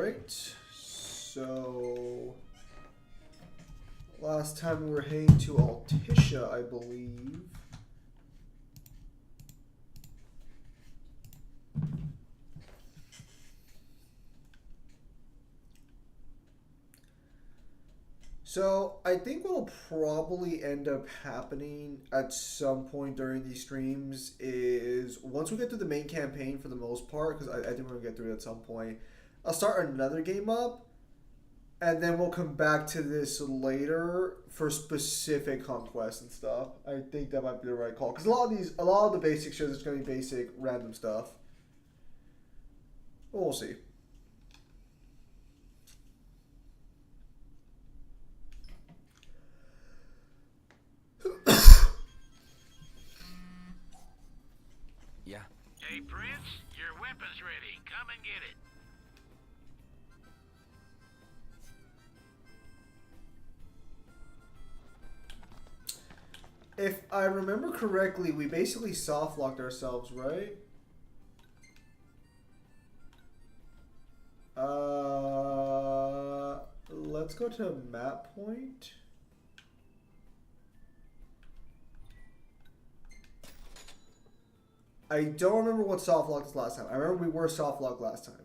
Alright. So last time we were heading to Altisha, I believe. So I think what'll probably end up happening at some point during these streams is once we get through the main campaign for the most part, because I think we're going to get through it at some point, I'll start another game up, and then we'll come back to this later for specific conquests and stuff. I think that might be the right call, because a lot of the basic shows is going to be basic random stuff. But we'll see. Yeah. Hey, Prince, your weapon's ready. Come and get it. If I remember correctly, we basically soft-locked ourselves, right? Let's go to map point. I don't remember what soft locked was last time. I remember we were soft locked last time.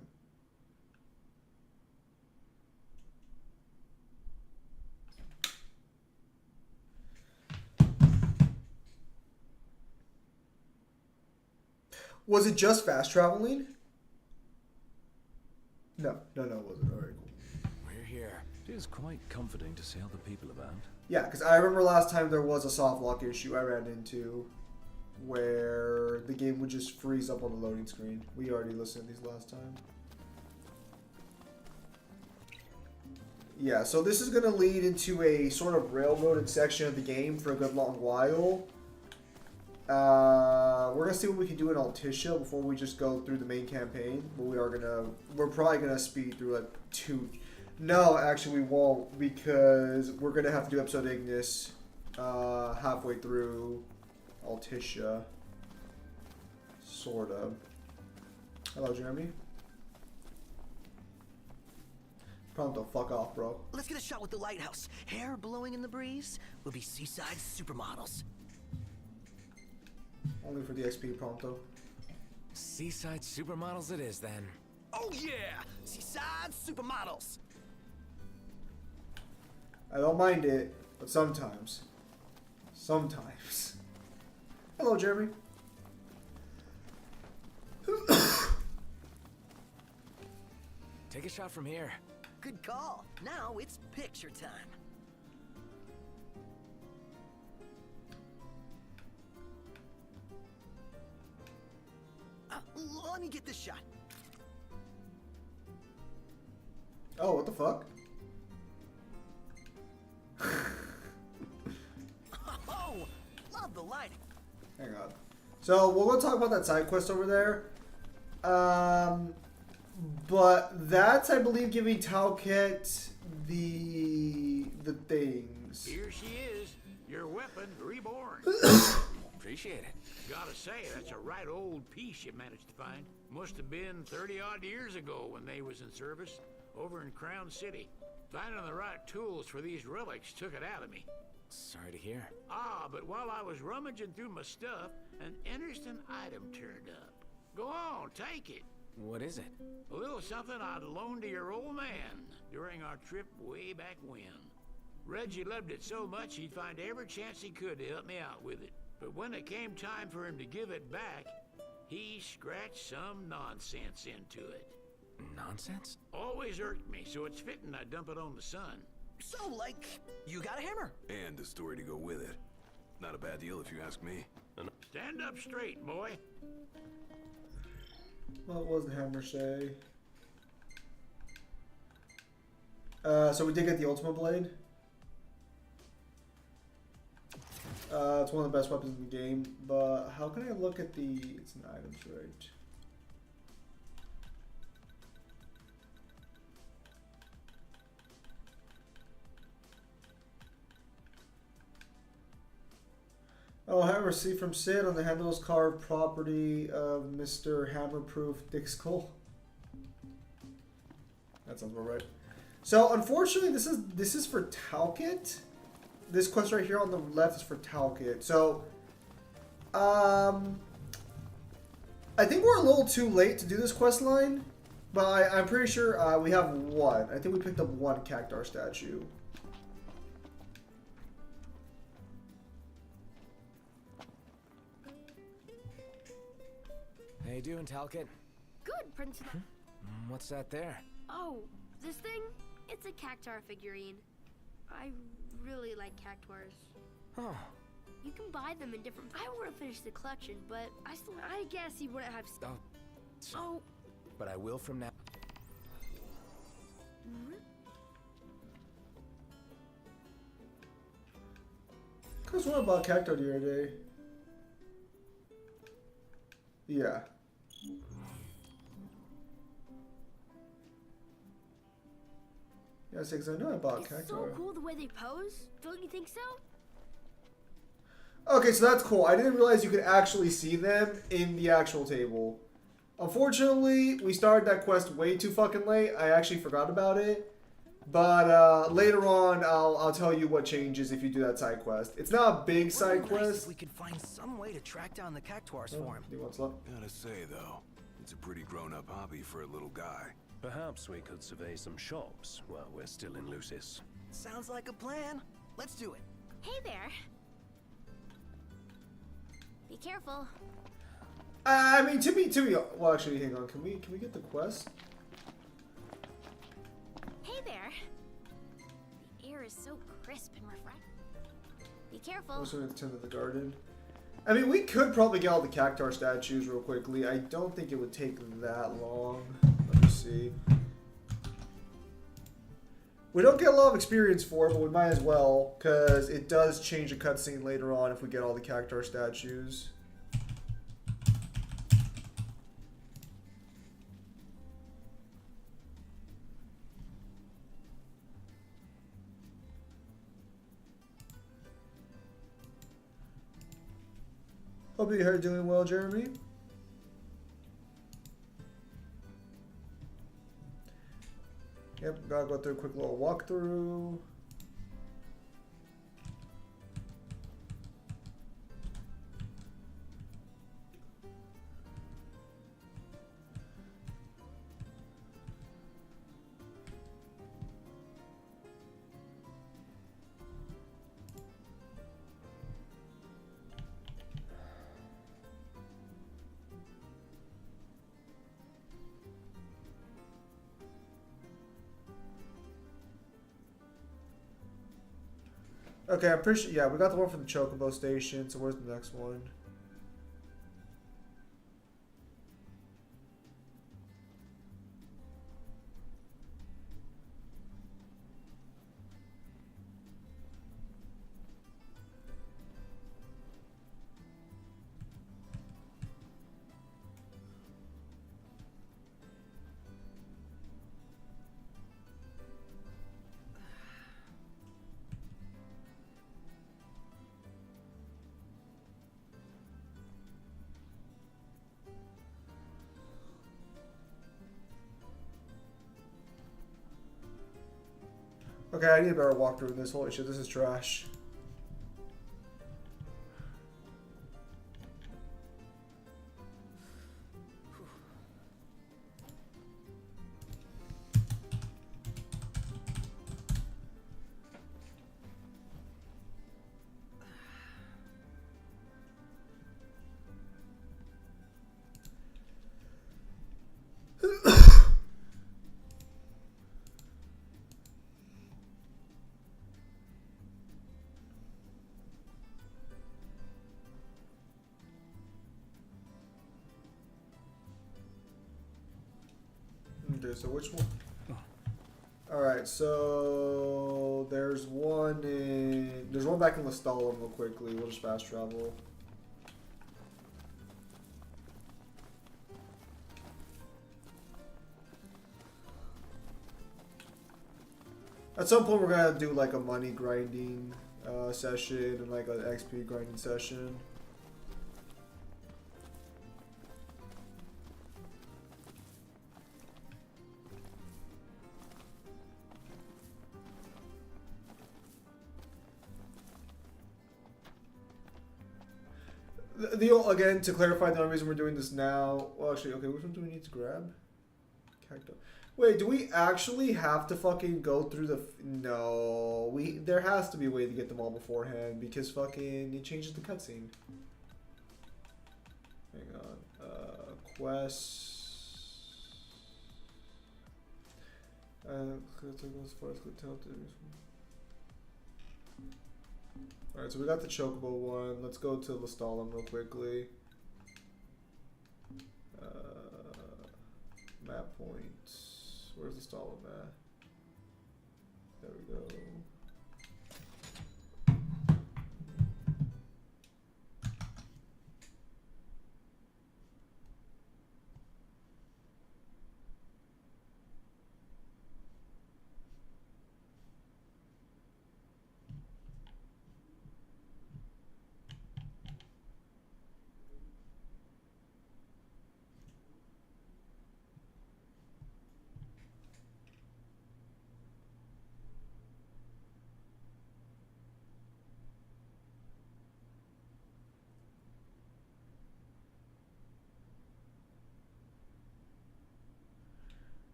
Was it just fast traveling? No, it wasn't. All right, cool. We're here. It is quite comforting to see other people about. Yeah, because I remember last time there was a soft lock issue I ran into where the game would just freeze up on the loading screen. We already listened to these last time. Yeah, so this is going to lead into a sort of railroaded section of the game for a good long while. We're going to see what we can do in Altisha before we just go through the main campaign. But we're probably going to speed through like 2... No, actually we won't, because we're going to have to do episode Ignis halfway through Altisha. Sort of. Hello, Jeremy. Pronto, fuck off, bro. Let's get a shot with the lighthouse. Hair blowing in the breeze. We'll be seaside supermodels. Only for the XP, Pronto. Seaside supermodels it is, then. Oh yeah! Seaside supermodels! I don't mind it, but sometimes. Sometimes. Hello, Jeremy. Take a shot from here. Good call. Now it's picture time. Let me get this shot. Oh, what the fuck? Oh, love the lighting. Hang on. So we're gonna talk about that side quest over there. But that's, I believe, giving Talket the things. Here she is, your weapon reborn. Appreciate it. Gotta say, that's a right old piece you managed to find. Must have been 30-odd years ago when they was in service over in Crown City. Finding the right tools for these relics took it out of me. Sorry to hear. But while I was rummaging through my stuff, an interesting item turned up. Go on, take it. What is it? A little something I'd loaned to your old man during our trip way back when. Reggie loved it so much he'd find every chance he could to help me out with it. But when it came time for him to give it back, he scratched some nonsense into it. Nonsense? Always irked me, so it's fitting I dump it on the sun. So, like, you got a hammer. And a story to go with it. Not a bad deal if you ask me. Stand up straight, boy. What was the hammer say? So we did get the ultimate blade. It's one of the best weapons in the game, but how can I look at the... It's an items, right? Oh, hammer received from Sid on the handles carved property of Mr. Hammerproof Dick Skull. That sounds about right. So unfortunately, this is for Talcott. This quest right here on the left is for Talcott. So, I think we're a little too late to do this quest line, but I'm pretty sure we have one. I think we picked up one Cactar statue. How you doing, Talcott? Good, Prince. What's that there? Oh, this thing? It's a Cactar figurine. I really like Cactars. Oh, You can buy them in different. I want to finish the collection, but I guess you wouldn't have. Oh. but I will from now. Cause what about Cactar the other day? Yeah. Yes, because I know I bought It's Cactar. so cool the way they pose. Don't you think so? Okay, so that's cool. I didn't realize you could actually see them in the actual table. Unfortunately, we started that quest way too fucking late. I actually forgot about it. But later on, I'll tell you what changes if you do that side quest. It's not a big side Nice quest. if we could find some way to track down the Cactuars for him. Do you want some? Gotta say, though, it's a pretty grown-up hobby for a little guy. Perhaps we could survey some shops while we're still in Lucis. Sounds like a plan. Let's do it. Hey there. Be careful. I mean, to me. Well, actually, hang on. Can we get the quest? Hey there. The air is so crisp and refreshing. Be careful. Also, going to tend to the garden. I mean, we could probably get all the Cactar statues real quickly. I don't think it would take that long. Let me see. We don't get a lot of experience for it, but we might as well, because it does change the cutscene later on if we get all the Cactar statues. Hope you're doing well, Jeremy. Yep, gotta go through a quick little walkthrough. Okay, I'm pretty sure. Yeah, we got the one from the Chocobo station. So where's the next one? Okay, I need a better walkthrough in this. Holy shit, this is trash. Okay, so which one? Alright, so there's one back in Lestalem real quickly. We'll just fast travel. At some point we're gonna do like a money grinding session and like an XP grinding session. Again, to clarify, the only reason we're doing this now. Well, actually, okay, which one do we need to grab? Cacto. Wait, do we actually have to fucking go through the? No, there has to be a way to get them all beforehand because fucking it changes the cutscene. Hang on, quests. Alright, so we got the Chocobo one. Let's go to Lestalem real quickly. Map points. Where's Lestalem at? There we go.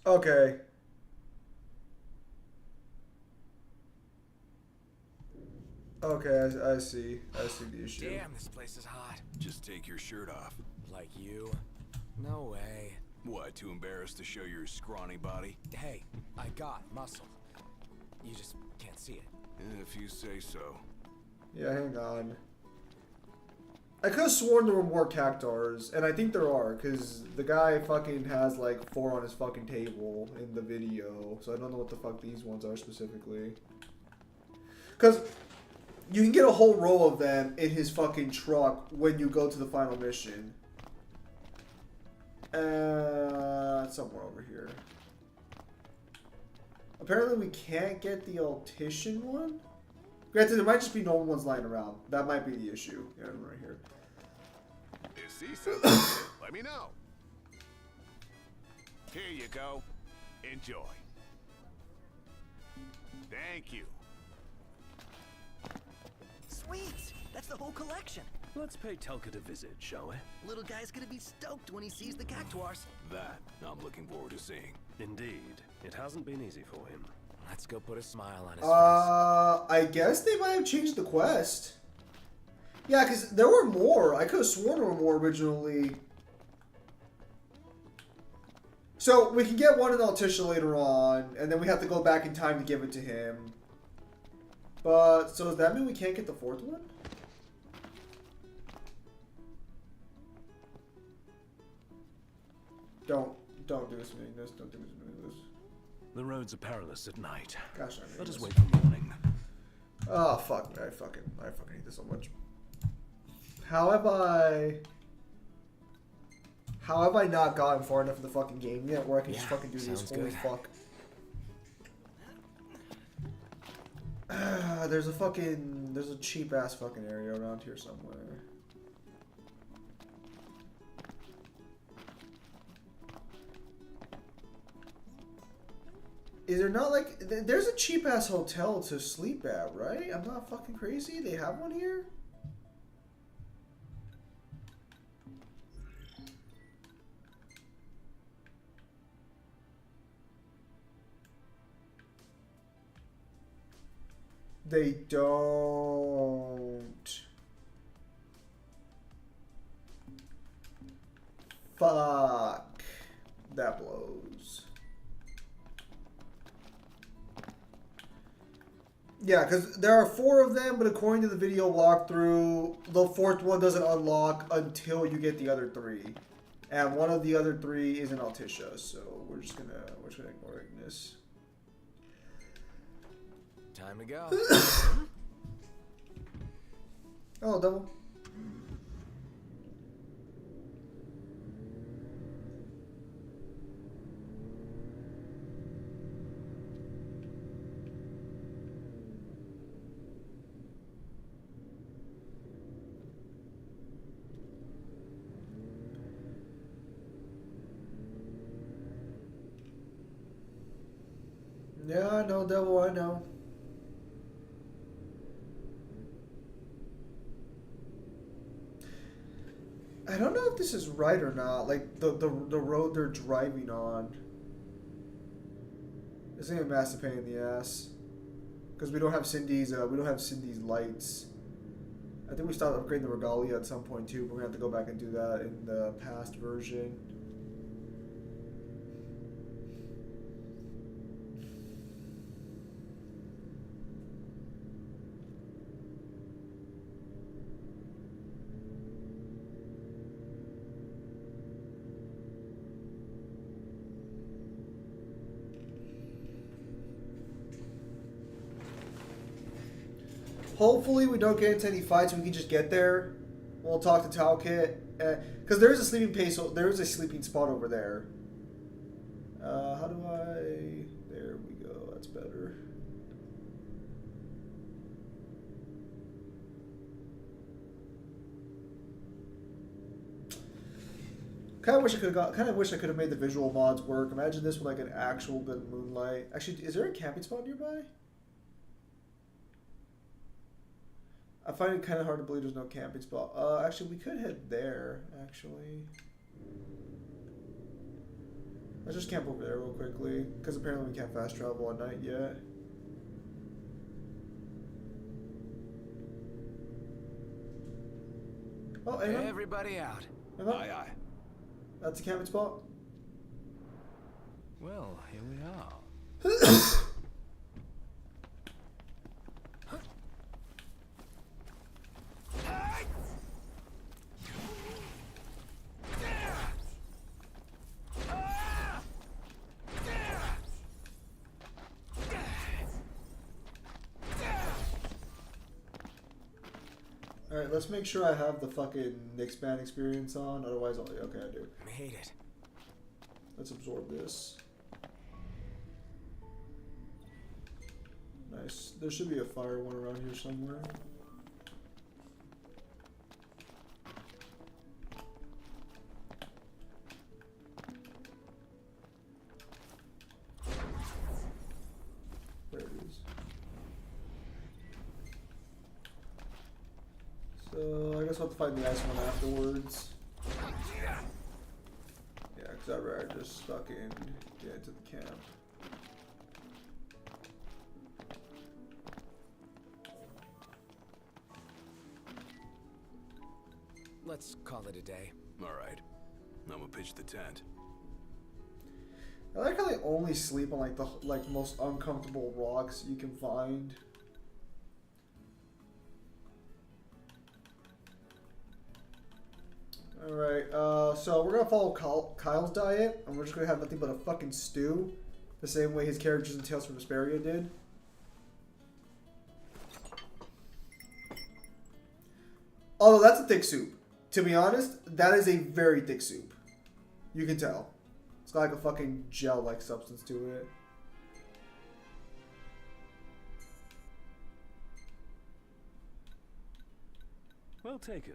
Okay. Okay, I see. I see the issue. Damn, this place is hot. Just take your shirt off. Like you? No way. What, too embarrassed to show your scrawny body? Hey, I got muscle. You just can't see it. If you say so. Yeah, hang on. I could have sworn there were more cactars, and I think there are, because the guy fucking has like 4 on his fucking table in the video, so I don't know what the fuck these ones are specifically. Because you can get a whole row of them in his fucking truck when you go to the final mission. Somewhere over here. Apparently we can't get the Altician one. Granted, there might just be normal ones lying around. That might be the issue. Yeah, right here. You see something? Let me know. Here you go. Enjoy. Thank you. Sweet! That's the whole collection. Let's pay Talcott a visit, shall we? Little guy's gonna be stoked when he sees the cactuars. That I'm looking forward to seeing. Indeed. It hasn't been easy for him. Let's go put a smile on his I guess they might have changed the quest. Yeah, because there were more. I could have sworn there were more originally. So we can get one in Altisha later on, and then we have to go back in time to give it to him. But, so does that mean we can't get the 4th one? Don't do this to me. Don't do this. The roads are perilous at night. Gosh, Let us wait for morning. Oh fuck! I fucking hate this so much. How have I not gotten far enough in the fucking game yet where I can just fucking do this? Holy fuck! There's a cheap ass fucking area around here somewhere. Is there not like there's a cheap ass hotel to sleep at, right? I'm not fucking crazy. They have one here. They don't. Fuck. That blows. Yeah, because there are 4 of them, but according to the video walkthrough, the 4th one doesn't unlock until you get the other 3. And one of the other 3 is in Altisha, so we're just gonna ignore this. Time to go. Oh, double. Yeah, I know, devil, I know. I don't know if this is right or not. Like the road they're driving on. It's gonna be a massive pain in the ass. Because we don't have Cindy's lights. I think we stopped upgrading the regalia at some point too, but we're gonna have to go back and do that in the past version. Hopefully we don't get into any fights. We can just get there. We'll talk to Talkit. Because there is a sleeping pace. There is a sleeping spot over there. How do I... There we go. That's better. Kind of wish I could have made the visual mods work. Imagine this with like an actual good moonlight. Actually, is there a camping spot nearby? I find it kind of hard to believe there's no camping spot. Actually, we could head there, actually. Let's just camp over there real quickly, because apparently we can't fast travel at night yet. Oh, hang on. Everybody out. Hang on. Aye, aye. That's a camping spot. Well, here we are. Alright, let's make sure I have the fucking Nixman experience on, otherwise I'll... Okay, I do. Made it. Let's absorb this. Nice. There should be a fire one around here somewhere. There it is. So, I guess I'll have to find the ice one afterwards. Yeah, because I'd rather just fucking get into the camp. Let's call it a day. All right. I'm gonna pitch the tent. I like how they only sleep on like the most uncomfortable rocks you can find. Alright, so we're gonna follow Kyle's diet, and we're just gonna have nothing but a fucking stew, the same way his characters in Tales from Vesperia did. Although that's a thick soup. To be honest, that is a very thick soup. You can tell. It's got like a fucking gel-like substance to it. Well taken.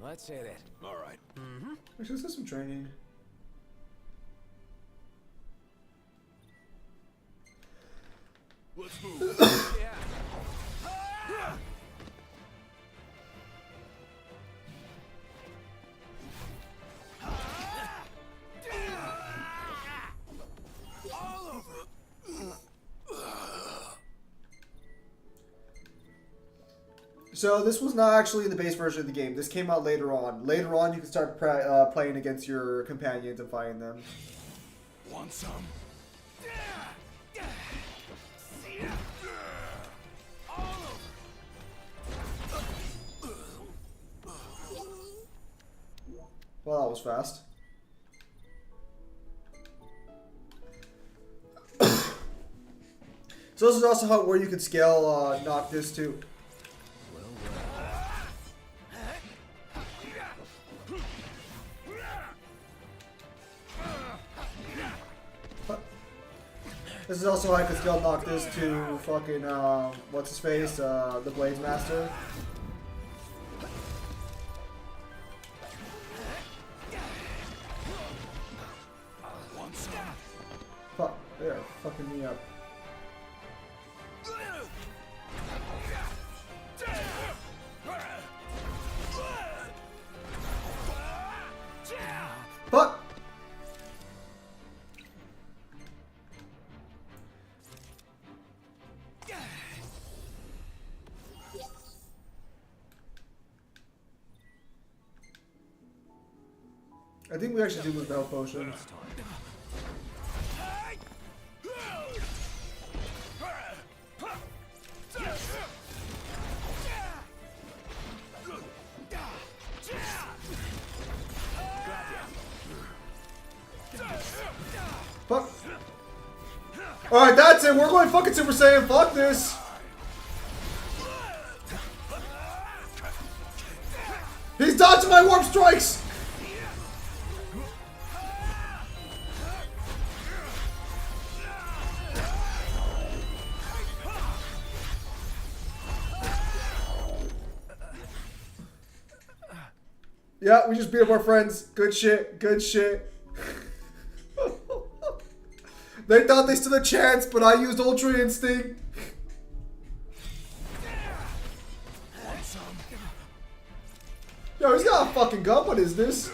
Let's hit it. All right. Actually, let's get some training. Let's move. Yeah. So this was not actually in the base version of the game. This came out later on. Later on, you can start playing against your companions and fighting them. Want some? Well, that was fast. So this is also how where you can scale Noctis too. This is also how I could scale Noctis to fucking what's his face, the Blades Master. Fuck, yeah. fucking me up. Fuck! I think we actually do lose the health potion. Fuck. Alright, that's it. We're going fucking Super Saiyan. Fuck this. He's dodging my warp strikes. Yeah, we just beat up our friends. Good shit. Good shit. They thought they stood a chance, but I used Ultra Instinct. Yo, he's got a fucking gun. What is this?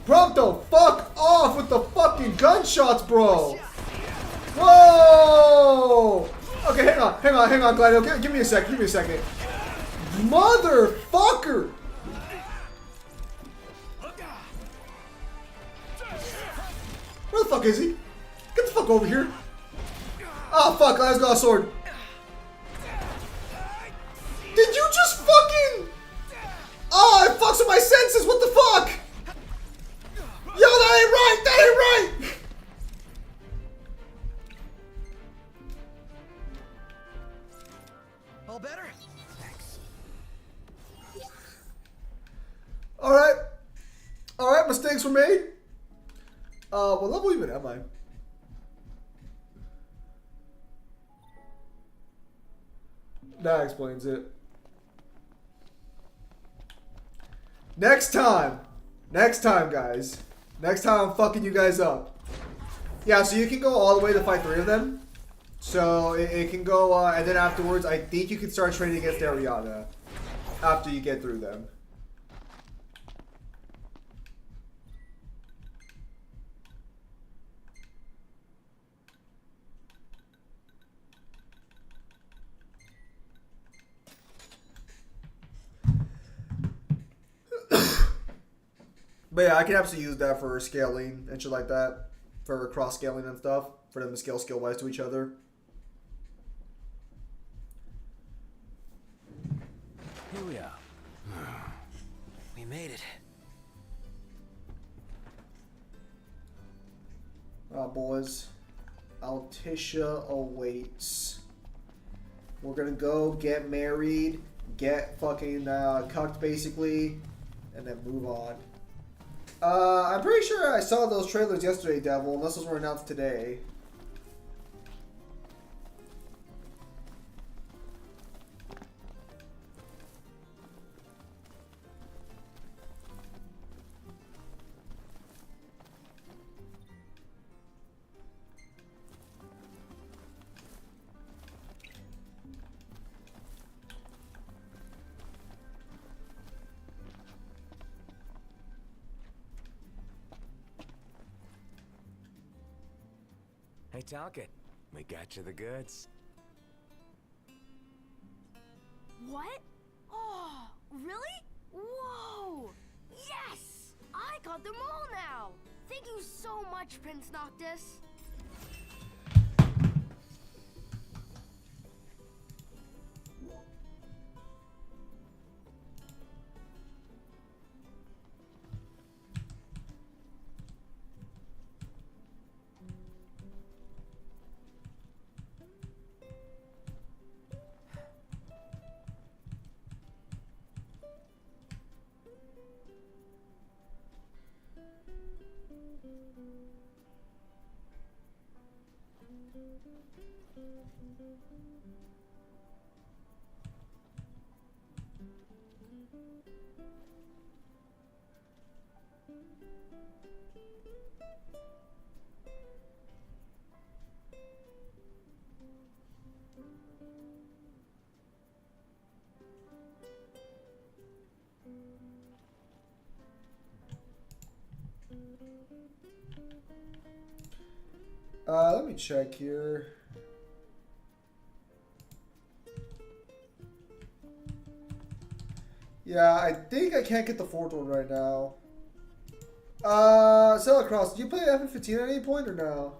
Bro, the fuck off with the fucking gunshots, bro. Whoa! Okay, hang on, Gladio. Give me a second, Motherfucker! Where the fuck is he? Get the fuck over here. Oh, fuck, Gladio's got a sword. Did you just fucking... Oh, it fucks with my senses, what the fuck? Yo, that ain't right! All better? Thanks. Alright, mistakes were made. What level even am I? That explains it. Next time, guys. Next time I'm fucking you guys up. Yeah, so you can go all the way to fight 3 of them. So it can go, and then afterwards, I think you can start training against Ariana after you get through them. But yeah, I can absolutely use that for scaling and shit like that. For cross scaling and stuff. For them to scale skill wise to each other. Here we are. We made it. Boys. Altitia awaits. We're gonna go get married. Get fucking cucked basically. And then move on. I'm pretty sure I saw those trailers yesterday, Devil, unless those were announced today. Hey, Talcott, we got you the goods. What? Oh, really? Whoa! Yes! I got them all now! Thank you so much, Prince Noctis. Let me check here. Yeah, I think I can't get the fourth one right now. Celicross, did you play FF15 at any point or no?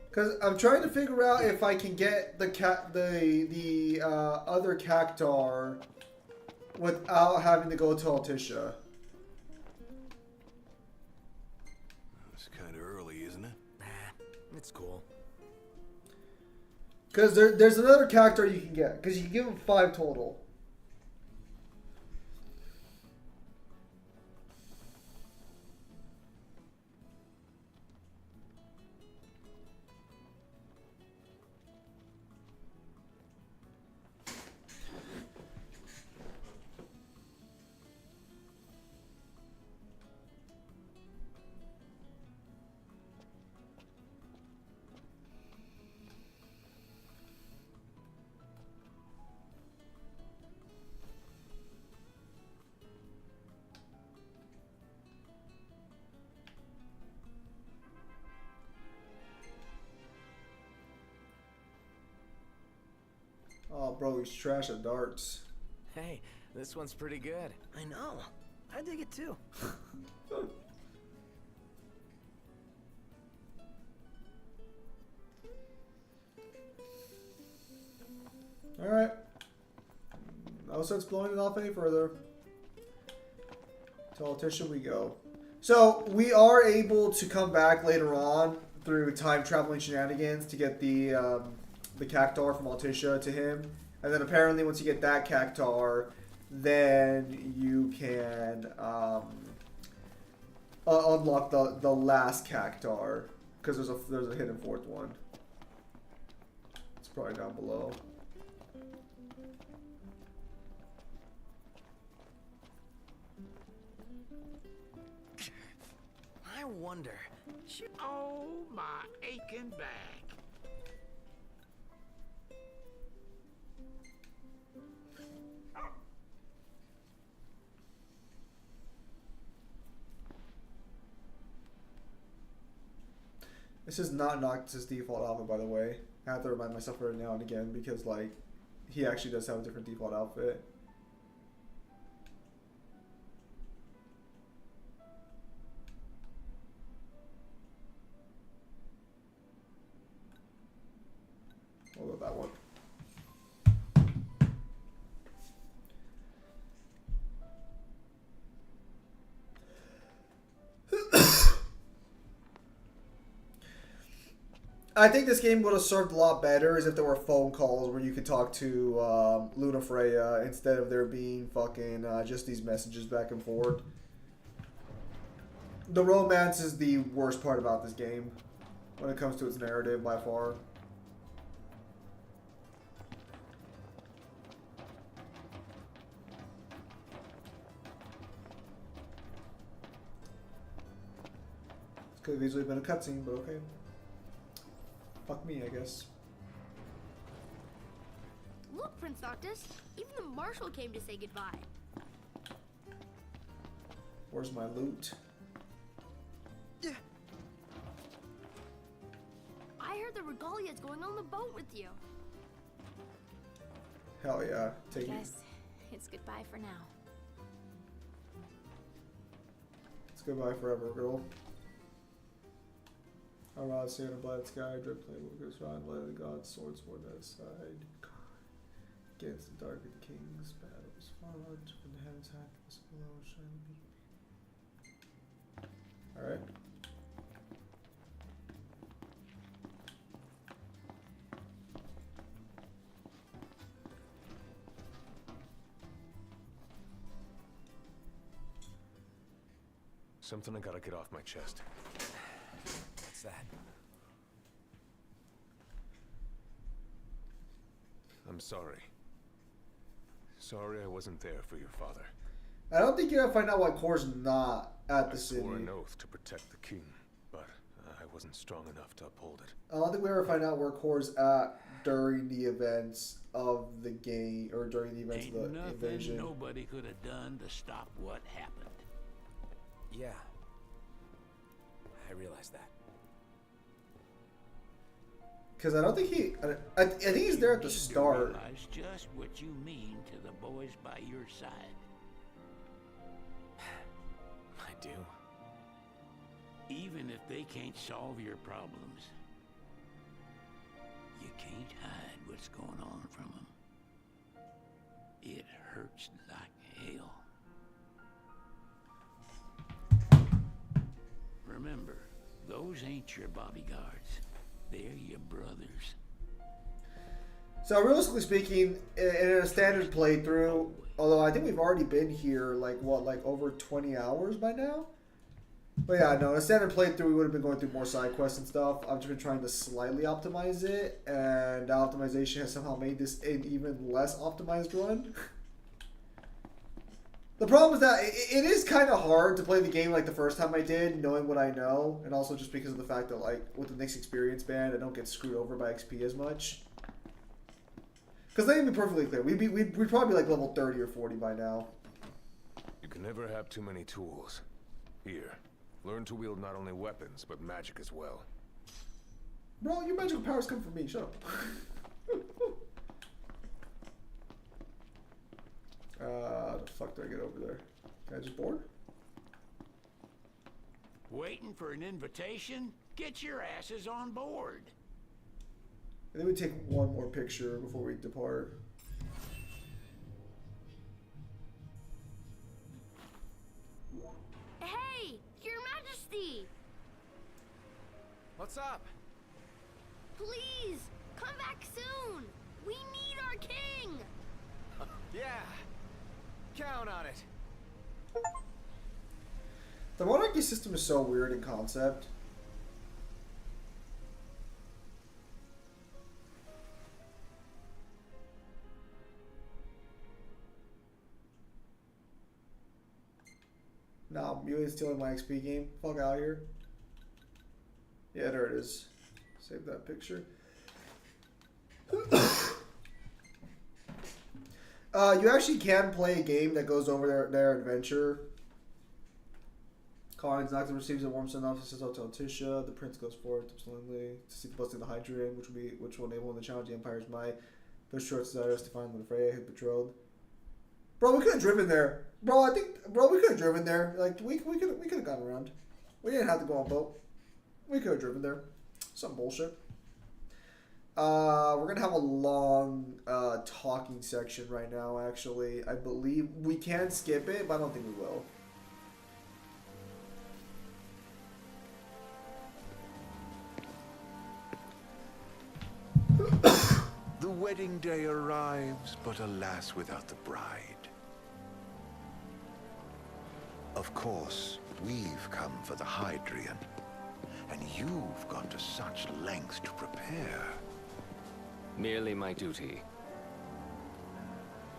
Because I'm trying to figure out if I can get the other Cactar without having to go to Altissia. It's kind of early, isn't it? Nah, it's cool. Because there's another Cactar you can get. Because you can give him 5 total. Oh, bro, he's trash at darts. Hey, this one's pretty good. I know. I dig it too. Alright. No sense blowing it off any further. To Altissia we go. So, we are able to come back later on through time traveling shenanigans to get the Cactar from Altissia to him. And then apparently once you get that Cactar, then you can unlock the last Cactar. Because there's a hidden 4th one. It's probably down below. I wonder. Oh, my aching back. This is not Noctis' default outfit, by the way. I have to remind myself every now and again because, like, he actually does have a different default outfit. What about that one? I think this game would have served a lot better is if there were phone calls where you could talk to Luna Freya instead of there being fucking just these messages back and forth. The romance is the worst part about this game when it comes to its narrative by far. This could have easily been a cutscene, but okay. Fuck me, I guess. Look, Prince Noctis, even the marshal came to say goodbye. Where's my loot? I heard the Regalia's going on the boat with you. Hell yeah. Take it. Guess it's goodbye for now. It's goodbye forever, girl. Around sea in a black sky, drip flame goes round, light of the gods, swords sword that side. Against the dark of the kings, battles fought from the heavens, happiness below, shining beam. Alright. Something I gotta get off my chest. What's that? I'm sorry. Sorry I wasn't there for your father. I don't think you're gonna find out why Kor's not at the I city. swore an oath to protect the king, but I wasn't strong enough to uphold it. I don't think we ever find out where Kor's at during the events of the game, or during the events Ain't of the nothing invasion. nobody could have done to stop what happened. Yeah, I realize that. Because I don't think I think he's there at the You need to start. realize just what you mean to the boys by your side. I do. Even if they can't solve your problems, you can't hide what's going on from them. It hurts like hell. Remember, those ain't your bodyguards. They're your brothers. So realistically speaking, in a standard playthrough, although I think we've already been here like over 20 hours by now. But yeah, no, in a standard playthrough we would have been going through more side quests and stuff. I've just been trying to slightly optimize it, and the optimization has somehow made this an even less optimized run. The problem is that it is kind of hard to play the game like the first time I did, knowing what I know, and also just because of the fact that like with the next experience band, I don't get screwed over by XP as much. Because let me be perfectly clear, we'd probably be like level 30 or 40 by now. You can never have too many tools. Here, learn to wield not only weapons, but magic as well. Bro, your magical powers come from me, shut up. The fuck do I get over there? Can I just board? Waiting for an invitation? Get your asses on board. And then we take one more picture before we depart. Hey, Your Majesty! What's up? Please, come back soon! We need our king! Yeah. Count on it. The monarchy system is so weird in concept. Nah, you ain't stealing my XP game. Fuck out here. Yeah, there it is. Save that picture. You actually can play a game that goes over their adventure. Collins knocks and receives a warm send off. Says out to Tisha. The prince goes forth to see the busting the Hydra, which will enable him to challenge the Empire's might. But short desires to find the Freya, his betrothed. Bro, we could have driven there. Bro, we could have driven there. Like we could have gone around. We didn't have to go on boat. We could have driven there. Some bullshit. We're gonna have a long talking section right now. Actually, I believe we can skip it, but I don't think we will. The wedding day arrives, but alas, without the bride. Of course, we've come for the Hydrian, and you've gone to such lengths to prepare. Merely my duty.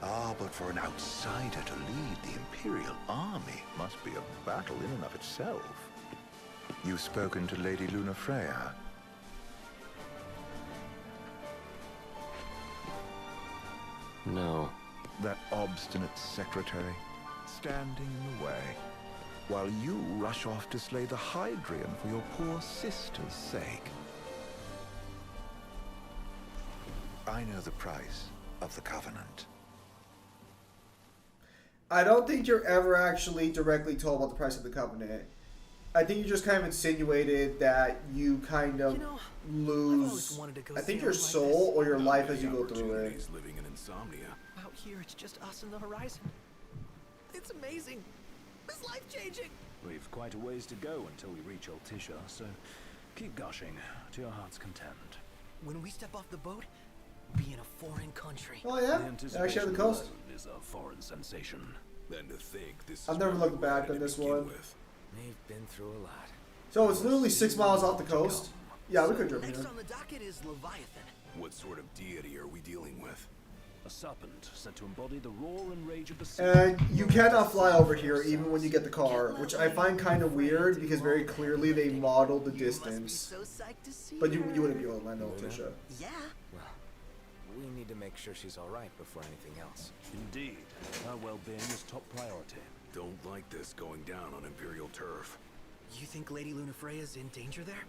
Ah, but for an outsider to lead the Imperial army must be a battle in and of itself. You've spoken to Lady Lunafreya. No. That obstinate secretary, standing in the way, while you rush off to slay the Hydrian for your poor sister's sake. I know the price of the Covenant. I don't think you're ever actually directly told about the price of the Covenant. I think you just kind of insinuated that you kind of lose, I think your soul or your life as you go through it. Living in insomnia. Out here, it's just us and the horizon. It's amazing. It's life-changing. We've quite a ways to go until we reach Altisha, so keep gushing to your heart's content. When we step off the boat, we'll be in a foreign country. Oh yeah? The Actually anticipation on the coast? alone is a foreign sensation. Then to think this I've is never where looked we were back headed on to this begin one. with. They've been through a lot. So it's literally 6 miles off the coast. Yeah, we could drive Next here. on the docket is Leviathan. What sort of deity are we dealing with? A serpent said to embody the roar and rage of the sea. And you cannot fly over here even when you get the car, which I find kind of weird because very clearly they modeled the distance. So psyched to see But you her. wouldn't be able to land on Tisha. Yeah. Well, we need to make sure she's all right before anything else. Indeed, her well-being is top priority. Don't like this going down on Imperial turf. You think Lady Lunafreya's in danger there?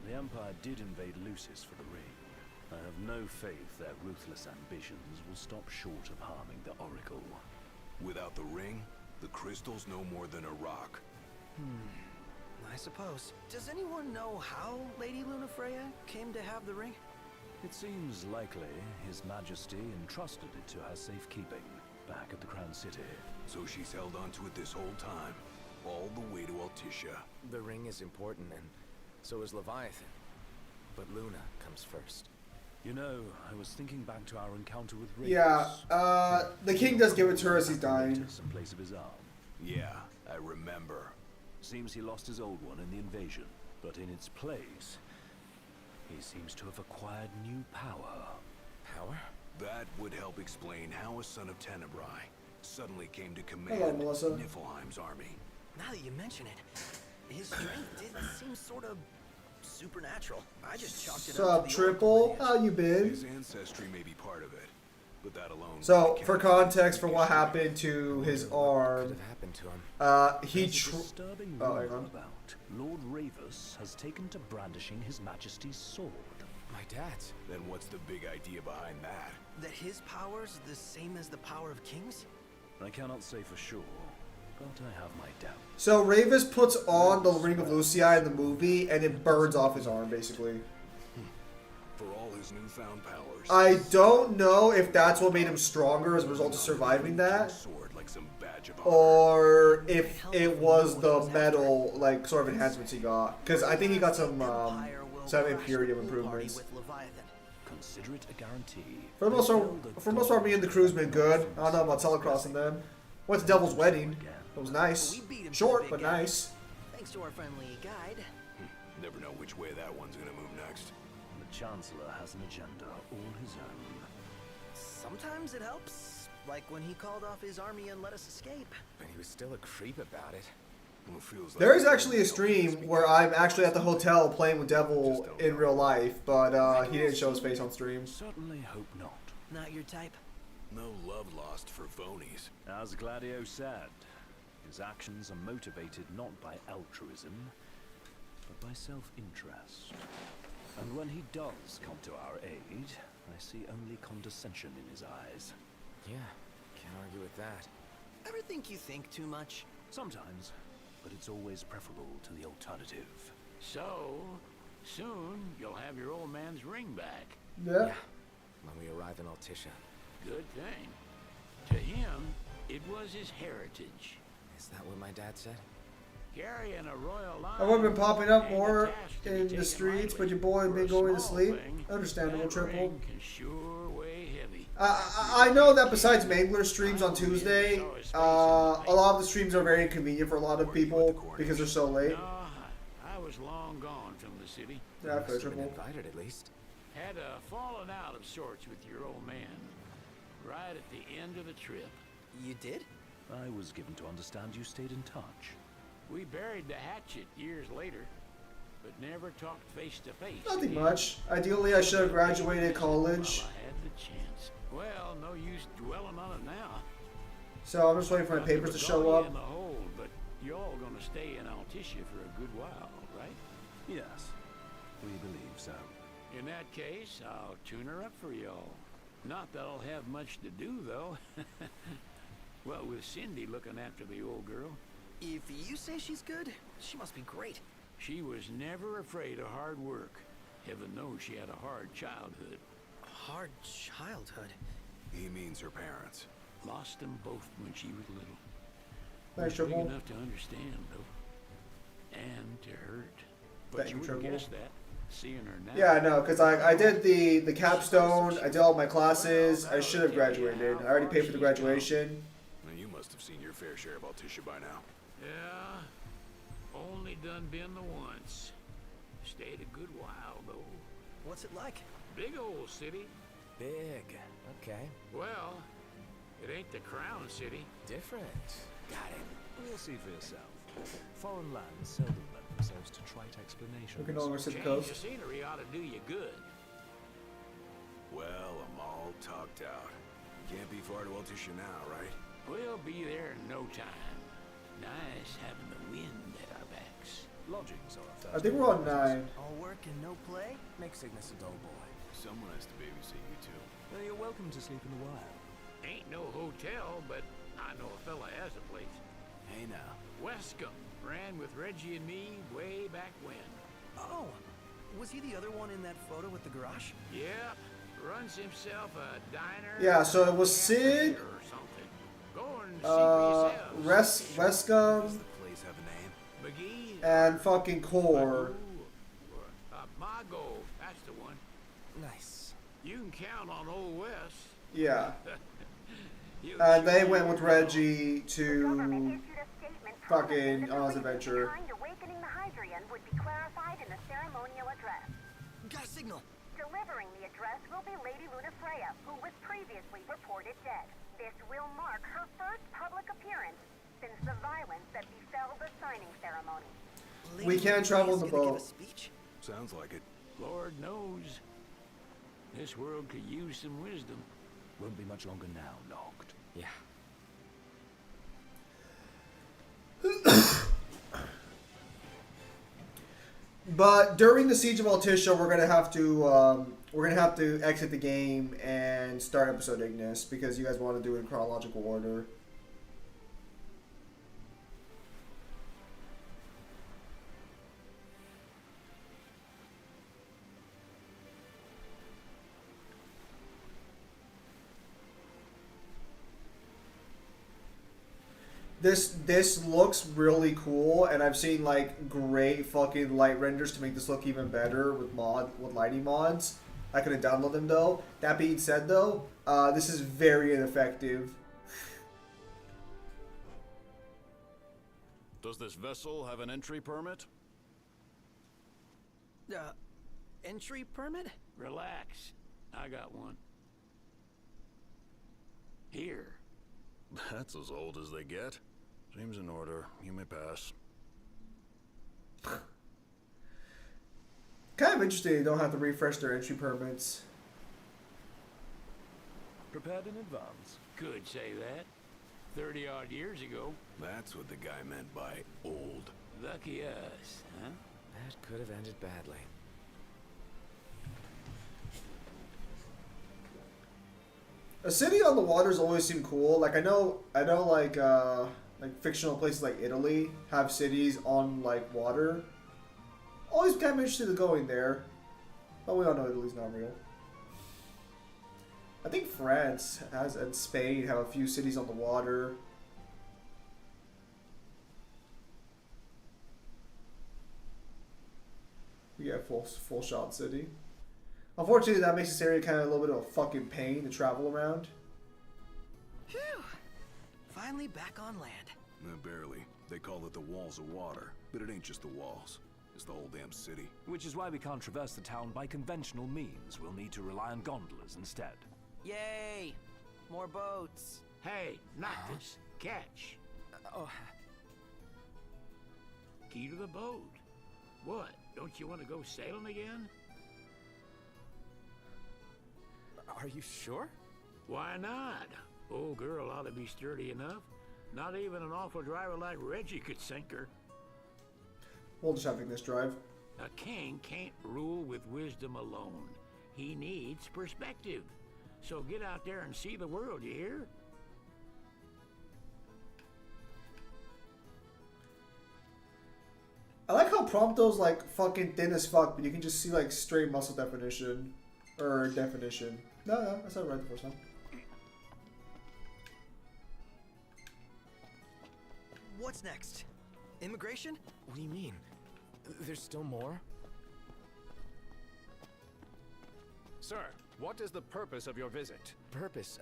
The Empire did invade Lucis for the ring. I have no faith their ruthless ambitions will stop short of harming the Oracle. Without the ring, the crystal's no more than a rock. I suppose. Does anyone know how Lady Lunafreya came to have the ring? It seems likely His Majesty entrusted it to her safekeeping back at the Crown City. So she's held onto it this whole time, all the way to Altissia. The ring is important, and so is Leviathan. But Luna comes first. You know, I was thinking back to our encounter with Reyes. Yeah, the king does give it to her as he's dying. In place of his arm. Yeah, I remember. Seems he lost his old one in the invasion, but in its place, he seems to have acquired new power. Power? That would help explain how a son of Tenebrae suddenly came to Hello, command Melissa. Niflheim's army. Now that you mention it, his strength did seem sort of supernatural. I just chalked it up Sup, to the Triple? Oracle How you been? His ancestry may be part of it, but that alone... So, can't for context for what happened to his Could arm, have happened to him. he There's a disturbing Oh, rumor hang on. about Lord Ravus has taken to brandishing His Majesty's sword. My dad's. Then what's the big idea behind that? that his power's the same as the power of kings? I cannot say for sure, but I have my doubts. So Ravus puts on the Ring of Lucia in the movie, and it burns off his arm, basically. For all his newfound powers... I don't know if that's what made him stronger as a result of surviving that, Sword like some badge of honor. or if it was the metal, like, sort of enhancements he got. Because I think he got some impurity improvements. With Leviathan. Consider it a guarantee. For the most part, me and the crew's been good. I don't know about telecrossing them. Went to Devil's Wedding. It was nice. We beat him to the Short, big but guy. nice. Thanks to our friendly guide. Never know which way that one's gonna move next. The Chancellor has an agenda all his own. Sometimes it helps, like when he called off his army and let us escape. But he was still a creep about it. Well, it feels like There is actually a stream where I'm actually at the hotel playing with Devil in real life, but he didn't show his face on stream. Certainly hope not. Not your type. no love lost for phonies. As Gladio said, his actions are motivated not by altruism, but by self-interest. And when he does come to our aid, I see only condescension in his eyes. Yeah, can't argue with that. Ever think you think too much? Sometimes, but it's always preferable to the alternative. So, soon you'll have your old man's ring back. Yeah. When we arrive in Altissia. Good thing. To him, it was his heritage. Is that what my dad said? Carrying a royal line. I would have been popping up ain't more attached to be in taken the streets, lightly. but your boy For been a going to small sleep. thing, Understandable, that Triple. ring can sure weigh heavy. I know that besides Mangler streams on Tuesday, a lot of the streams are very inconvenient for a lot of people because they're so late. No, I was long gone from the city. Yeah, Must fair, have been Triple. invited at least. Had a falling out of sorts with your old man. Right at the end of the trip. You did? I was given to understand you stayed in touch. We buried the hatchet years later, but never talked face to face. Nothing again. much. Ideally, I should have graduated college. While I had the chance. Well, no use dwelling on it now. So I'm just waiting for my papers to show up. In the hold, but you're all gonna stay in Altissia for a good while, right? Yes, we believe so. In that case, I'll tune her up for y'all. Not that I'll have much to do, though. Well, with Cindy looking after the old girl, If you say she's good, she must be great. she was never afraid of hard work. Heaven knows she had a hard childhood. Hard childhood. He means her parents. Lost them both when she was little. Thanks, Was big Triple. enough to understand, though. And to hurt. But Thank you you, wouldn't Triple. guess that, seeing her now. Yeah, I know, because I did the capstone, I did all my classes, I should have graduated. I already paid for the graduation. Now, you must have seen your fair share of Altissia by now. Yeah, only done been the once. Stayed a good while, though. What's it like? Big old city. Big. Okay. Well, it ain't the crown city. Different. Got it. You'll see for yourself. Foreign lands seldom lend themselves to trite explanations. We can no longer see the Change the coast. scenery ought to do you good. Well, I'm all talked out. Can't be far to Altissia now, right? We'll be there in no time. Nice having the wind at our backs. Lodgings are a I first. think we're on 9. All work and no play? Make Cygnus a dull boy. Someone has to babysit you too. Well, you're welcome to sleep in the wild. Ain't no hotel, but I know a fella has a place. Hey now. Wescombe ran with Reggie and me way back when. Oh, was he the other one in that photo with the garage? Yep, runs himself a diner. Yeah, so it was Sid, or something. Go and see for yourselves. Wescombe, Does the place have a name? McGee. and fucking Core. Mago, that's the one. Nice. You can count on Old Wes. Yeah. He'll And they show went you with around. Reggie to fucking on his adventure. Awakening the Hydrian would be clarified in the ceremonial address. Got a signal. Delivering the address will be Lady Luna Freya, who was previously reported dead. This will mark her first public appearance since the violence that befell the signing ceremony. We can't travel Freya's the gonna give boat. a speech? Sounds like it. Lord knows. This world could use some wisdom. Won't be much longer now, Noct. Yeah. But during the Siege of Altissia, we're gonna have to exit the game and start episode Ignis because you guys want to do it in chronological order. This looks really cool, and I've seen like great fucking light renders to make this look even better with lighting mods. I couldn't download them though. That being said though, this is very ineffective. Does this vessel have an entry permit? Entry permit? Relax. I got one. Here. That's as old as they get. Seems in order. You may pass. Kind of interesting they don't have to refresh their entry permits. Prepared in advance. Could say that. 30-odd years ago. That's what the guy meant by old. Lucky us, huh? That could have ended badly. A city on the waters always seemed cool. Like I know like fictional places like Italy have cities on like water. Always kind of interested in going there, but we all know Italy's not real. I think France has and Spain have a few cities on the water. We get full shot city. Unfortunately, that makes this area kind of a little bit of a fucking pain to travel around. Phew. Finally back on land. Barely. They call it the walls of water, but it ain't just the walls. It's the whole damn city. Which is why we can't traverse the town by conventional means. We'll need to rely on gondolas instead. Yay! More boats. Hey, Noctis, catch. Oh, Key to the boat. What? Don't you want to go sailing again? Are you sure? Why not? Old girl ought to be sturdy enough. Not even an awful driver like Reggie could sink her. We'll just have this drive. A king can't rule with wisdom alone. He needs perspective. So get out there and see the world, you hear? I like how Prompto's like fucking thin as fuck, but you can just see like straight muscle definition. Or definition. No, that's not right the first time. what's next? Immigration? What do you mean? There's still more? Sir, what is the purpose of your visit? Purpose,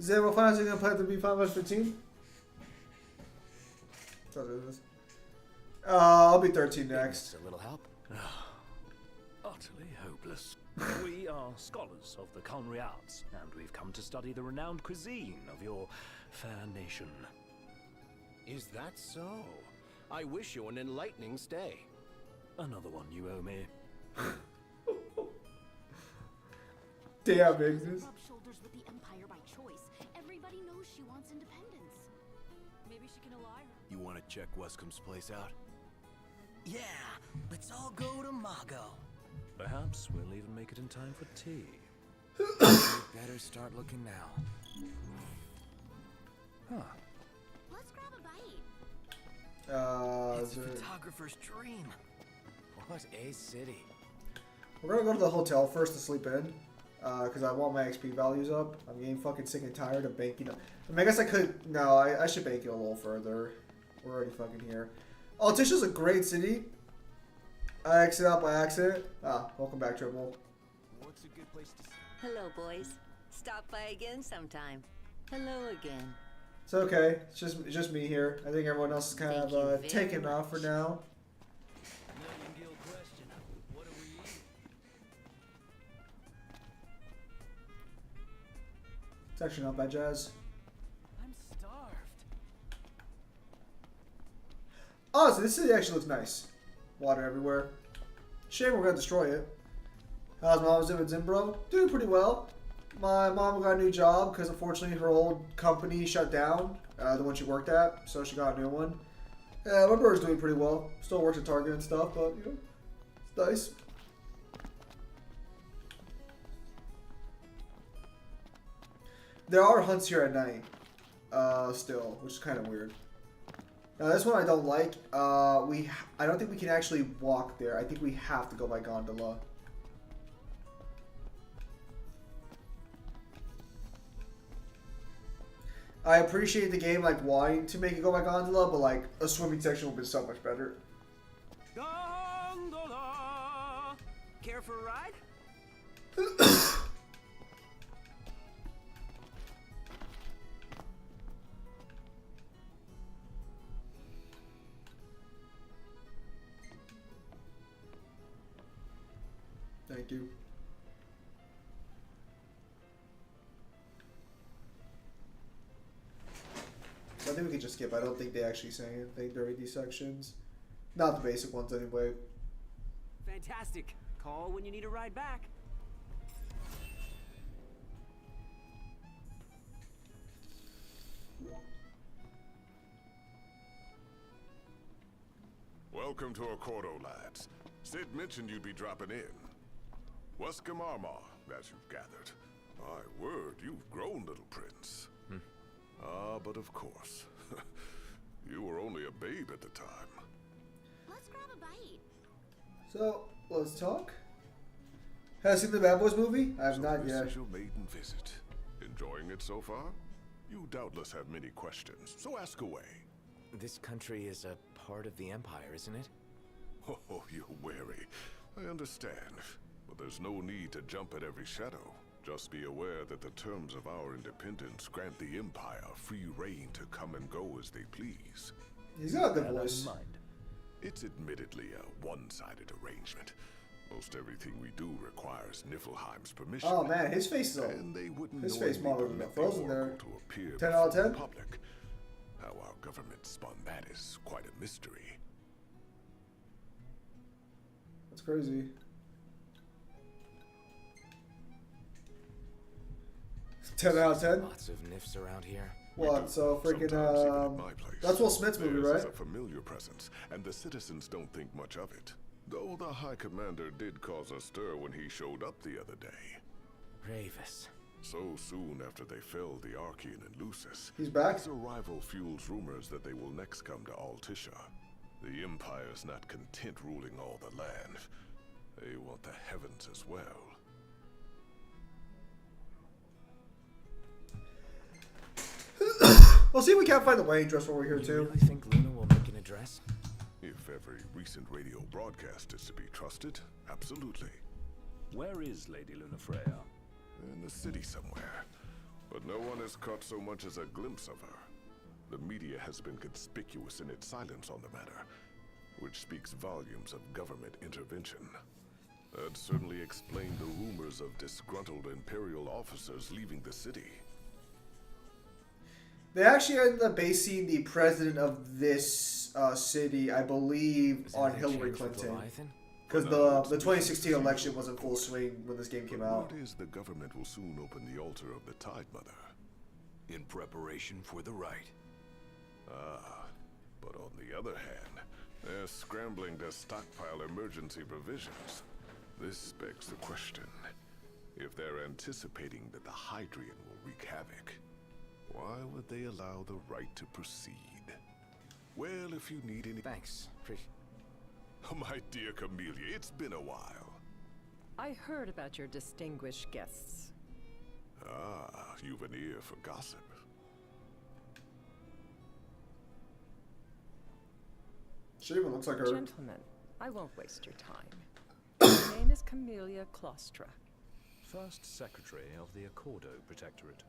Zero Finance gonna play the B515? I'll be 13 next. A little help. Utterly hopeless. We are scholars of the culinary arts, and we've come to study the renowned cuisine of your fair nation. Is that so? I wish you an enlightening stay. Another one you owe me. Damn, Ignis. Rub shoulders with the Empire by choice. Everybody knows she wants independence. Maybe she can ally her. You want to check Wescom's place out? Yeah, let's all go to Mago. Perhaps we'll even make it in time for tea. We better start looking now. Huh. Let's grab a bite. It's a photographer's dream. What a city. We're gonna go to the hotel first to sleep in, because I want my XP values up. I'm getting fucking sick and tired of banking up. I mean, I guess I could, no, I should bank it a little further. We're already fucking here. Altisha's a great city. I exit out by accident. Welcome back, Triple. What's a good place to... Hello, boys. Stop by again sometime. Hello again. It's okay. It's just me here. I think everyone else is kind of taken off for now. Nightingale question. What are we eating? It's actually not bad, Jazz. I'm starved. Oh, so this city actually looks nice. Water everywhere. Shame we're gonna destroy it. How's Mama's doing, Zimbro? Doing pretty well. My mom got a new job because unfortunately her old company shut down, the one she worked at, so she got a new one. Yeah, my brother's doing pretty well. Still works at Target and stuff, but you know, it's nice. There are hunts here at night, still, which is kind of weird. Now this one I don't like. I don't think we can actually walk there. I think we have to go by gondola. I appreciate the game like wanting to make it go by gondola, but like a swimming section would be so much better. Gondola! Care for a ride? Thank you. So I think we can just skip. I don't think they actually say anything during these sections. Not the basic ones anyway. Fantastic. Call when you need a ride back. Welcome to Accordo, lads. Sid mentioned you'd be dropping in. Wescom Armor, as you've gathered. My word, you've grown, little prince. But of course. You were only a babe at the time. Let's grab a bite. So, let's talk. Have you seen the Bad Boys movie? I have not This yet. is your maiden visit. Enjoying it so far? You doubtless have many questions, so ask away. This country is a part of the Empire, isn't it? Oh, you're wary. I understand. But there's no need to jump at every shadow. Just be aware that the terms of our independence grant the Empire free reign to come and go as they please. He's got a good voice. It's admittedly a one-sided arrangement. Most everything we do requires Niflheim's permission. Oh man, his face is all. And they wouldn't His face knowingly smaller than the permit the Frozen there. Oracle to appear 10 out of before 10? the public. How our government spun that is quite a mystery. That's crazy. 10 out of 10? Lots of nifs around here. What? So freaking Sometimes even at my place. that's Will Smith's movie, Theirs right? is a familiar presence, and the citizens don't think much of it. Though the High Commander did cause a stir when he showed up the other day. Ravis. So soon after they felled the Archean and Lucis, He's back? his arrival fuels rumors that they will next come to Altisha. The Empire's not content ruling all the land. They want the heavens as well. We'll see if we can't find the wedding dress while we're here You too. really think Luna will make an address? If every recent radio broadcast is to be trusted, absolutely. Where is Lady Lunafreya? In the city somewhere. But no one has caught so much as a glimpse of her. The media has been conspicuous in its silence on the matter, which speaks volumes of government intervention. That certainly explained the rumors of disgruntled Imperial officers leaving the city. They actually ended up basing the president of this city, I believe, on Hillary Clinton. Because the 2016 election was in full swing when this game came out. Word is the government will soon open the altar of the Tide Mother. In preparation for the rite. Ah, But on the other hand, they're scrambling to stockpile emergency provisions. This begs the question. If they're anticipating that the Hydrian will wreak havoc, why would they allow the right to proceed? Well, if you need any... Thanks. Oh, my dear Camellia, it's been a while. I heard about your distinguished guests. Ah, you've an ear for gossip. She even looks like her. Gentlemen, I won't waste your time. My name is Camellia Claustra. First Secretary of the Accordo Protectorate.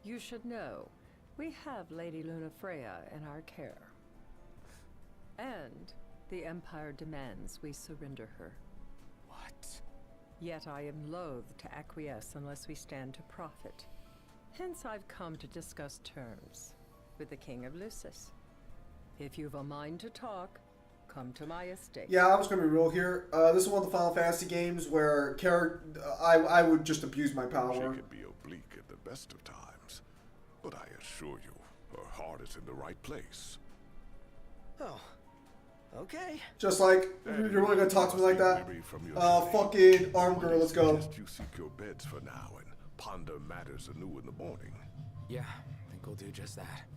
You should know, we have Lady Luna Freya in our care. And the Empire demands we surrender her. What? Yet I am loath to acquiesce unless we stand to profit. Hence I've come to discuss terms with the King of Lucis. If you've a mind to talk, come to my estate. Yeah, I'm just gonna be real here. This is one of the Final Fantasy games where I would just abuse my power. She can be oblique at the best of times, but I assure you, her heart is in the right place. Oh, okay. Just like, you're really gonna talk to me like that? Fucking arm girl, let's go. You seek your beds for now and ponder matters anew in the morning. Yeah, I think we'll do just that.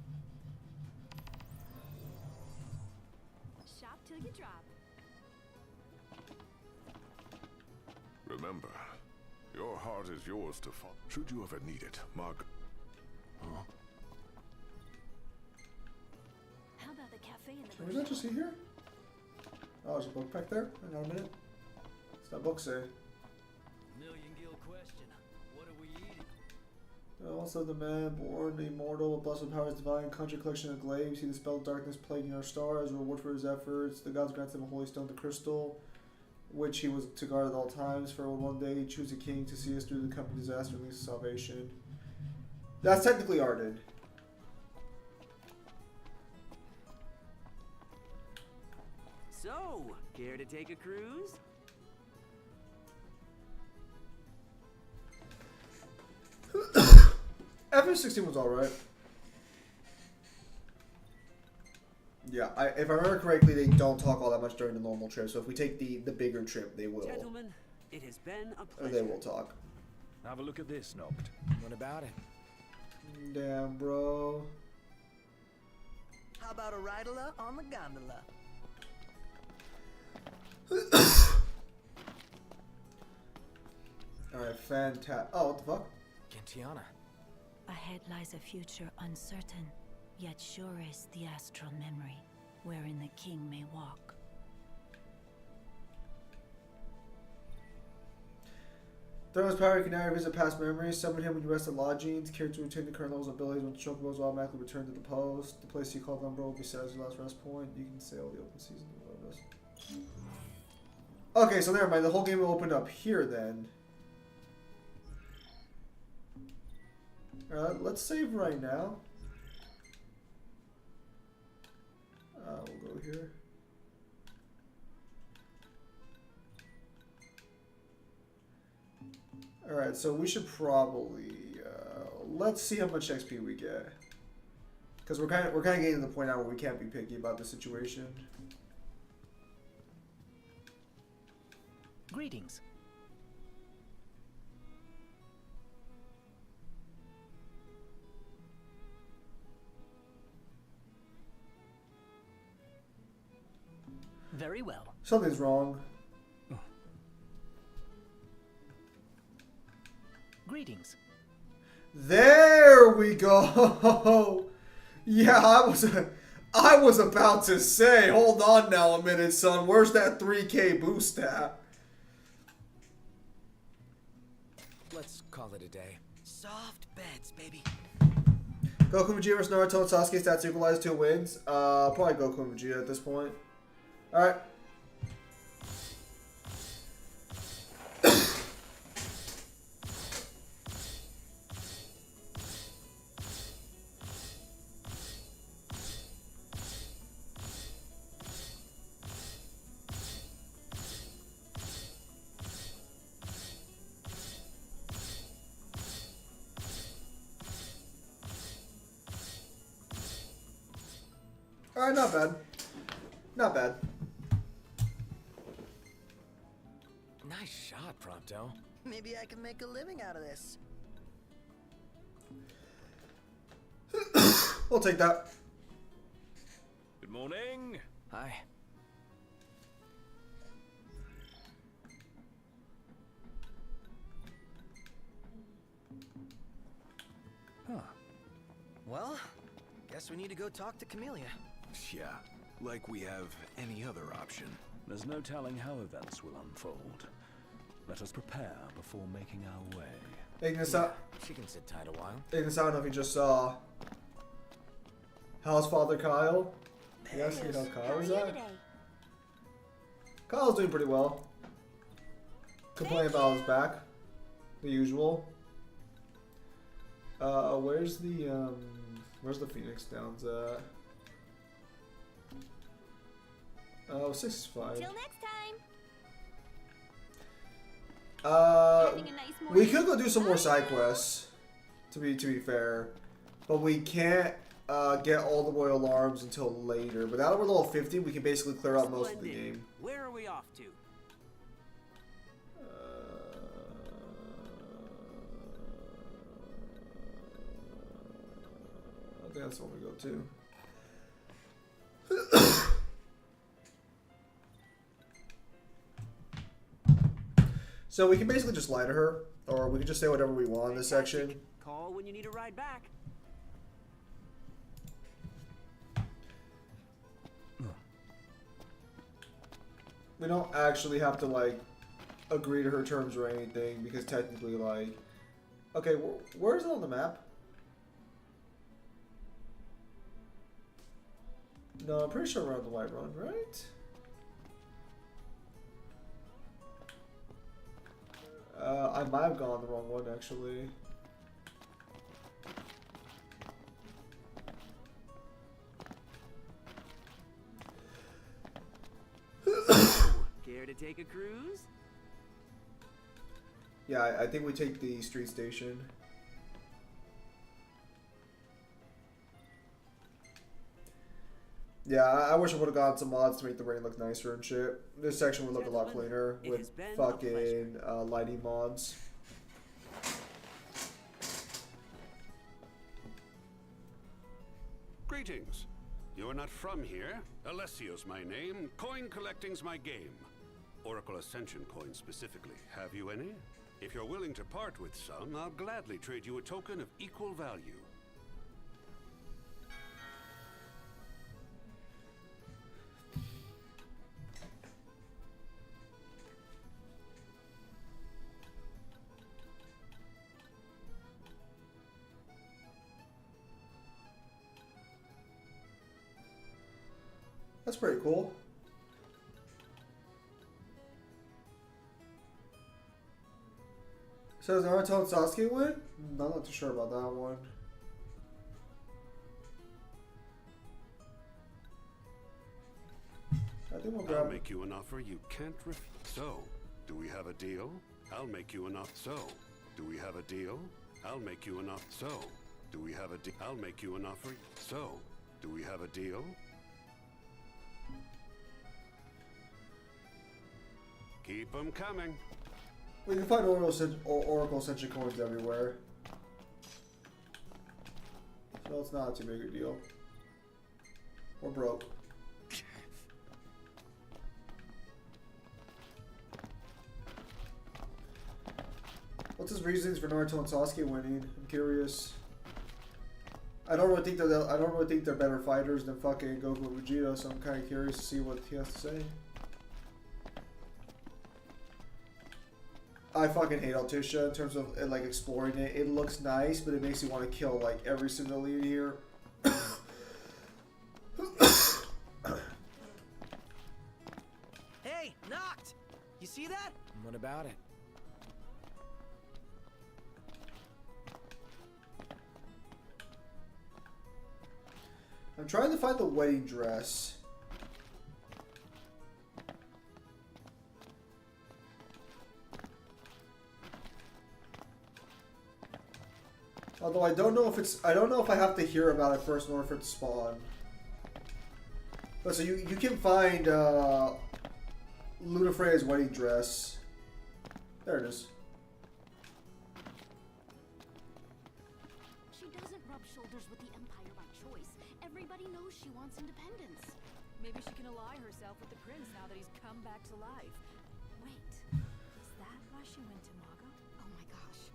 Shop till you drop. Remember, your heart is yours to follow. Should you ever need it, Mark. Huh? How about the cafe in the What did I just see here? Oh, there's a book back there. Hang on a minute. What's that book say? Million Gil question. What are we eating? Also the man born immortal, blessed with powers divine, country collection of glaives, he dispelled darkness plaguing our stars, reward for his efforts. The gods granted him a holy stone, the crystal, which he was to guard at all times, for one day he choose a king to see us through the coming disaster and lead to salvation. That's technically Arden. So, care to take a cruise? FF16 was alright. Yeah, if I remember correctly, they don't talk all that much during the normal trip. So if we take the bigger trip, they will. Gentlemen, it has been a Or pleasure. they will talk. Have a look at this, Noct. What about it? Damn, bro. How about a ridola on the gondola? Alright, fantastic. Oh, what the fuck? Gentiana. Ahead lies a future uncertain, yet sure is the astral memory, wherein the king may walk. Thermal's power can now revisit past memories. Summon him when you rest at lodgings. Care to retain the current levels of abilities when the chocobos automatically return to the post. The place you call Umbra will be set as your last rest point. You can sail the open season. Okay, so never mind. The whole game will open up here then. Alright, let's save right now. We'll go here. Alright, so we should probably let's see how much XP we get. Because we're kinda getting to the point now where we can't be picky about the situation. Greetings. Very well. Something's wrong. Greetings. There we go. Yeah, I was about to say, hold on now a minute, son. Where's that 3K boost at? Let's call it a day. Soft beds, baby. Goku Vegeta vs Naruto and Sasuke stats equalized 2 wins. Probably Goku and Vegeta at this point. Alright. Alright, not bad. Not bad. Nice shot, Prompto. Maybe I can make a living out of this. We'll take that. Good morning. Hi. Huh. Well, guess we need to go talk to Camellia. Yeah, like we have any other option. There's no telling how events will unfold. Let us prepare before making our way. Ignis, She can sit tight a while. Ignis, I don't know if you just saw How's Father Kyle? Yes, you know Kyle is that? Kyle's doing pretty well. Complaining about his back. The usual. Where's the Phoenix Downs at? Oh, 6-5. Till next time. We could go do some more side quests. To be fair, but we can't get all the royal alarms until later. But now that we're level 50, we can basically clear out most of the game. Where are we off to? I think that's where we go to. So we can basically just lie to her, or we can just say whatever we want in this section. Call when you need a ride back. We don't actually have to, like, agree to her terms or anything, because technically, like... Okay, where is it on the map? No, I'm pretty sure we're on the White Run, right? I might have gone the wrong one, actually. Care to take a cruise? Yeah, I think we take the street station. Yeah, I wish I would have gotten some mods to make the rain look nicer and shit. This section would look a lot cleaner with fucking lighting mods. Greetings. You are not from here. Alessio's my name. Coin collecting's my game. Oracle Ascension coins specifically. Have you any? If you're willing to part with some, I'll gladly trade you a token of equal value. That's pretty cool. So does Naruto and Sasuke win? I'm not too sure about that one. I think we'll grab... I'll make you an offer you can't refuse. So, do we have a deal? I'll make you an offer. So, do we have a deal? I'll make you an offer. So, do we have a deal? I'll make you an offer. So, do we have a deal? Keep them coming. We can find Oracle Ascension coins everywhere. So it's not too big a deal. We're broke. What's his reasons for Naruto and Sasuke winning? I'm curious. I don't really think they're better fighters than fucking Goku and Vegeta, so I'm kind of curious to see what he has to say. I fucking hate Altisha in terms of like exploring it. It looks nice, but it makes you want to kill like every single lead here. Hey, knocked! You see that? What about it? I'm trying to find the wedding dress. Although I don't know if I have to hear about it first in order for it to spawn. Oh, so you can find Luna Freya's wedding dress. There it is. She doesn't rub shoulders with the Empire by choice. Everybody knows she wants independence. Maybe she can ally herself with the prince now that he's come back to life. Wait, is that why she went to Mago? Oh my gosh.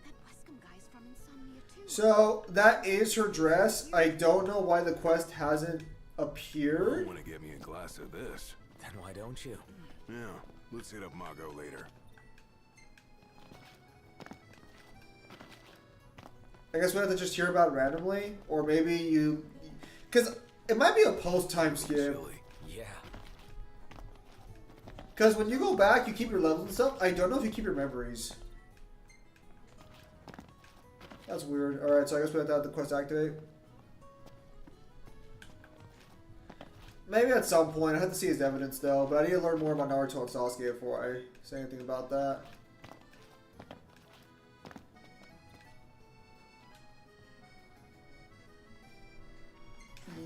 That Wescom guy's from Insomnia too. So that is her dress. I don't know why the quest hasn't appeared. You want to get me a glass of this? Then why don't you? Yeah, let's hit up Mago later. I guess we have to just hear about it randomly, or maybe you, because it might be a post time skip. Yeah. Because when you go back, you keep your levels and stuff. I don't know if you keep your memories. That's weird. All right, so I guess we have to have the quest activate. Maybe at some point. I have to see his evidence though, but I need to learn more about Naruto and Sasuke before I say anything about that.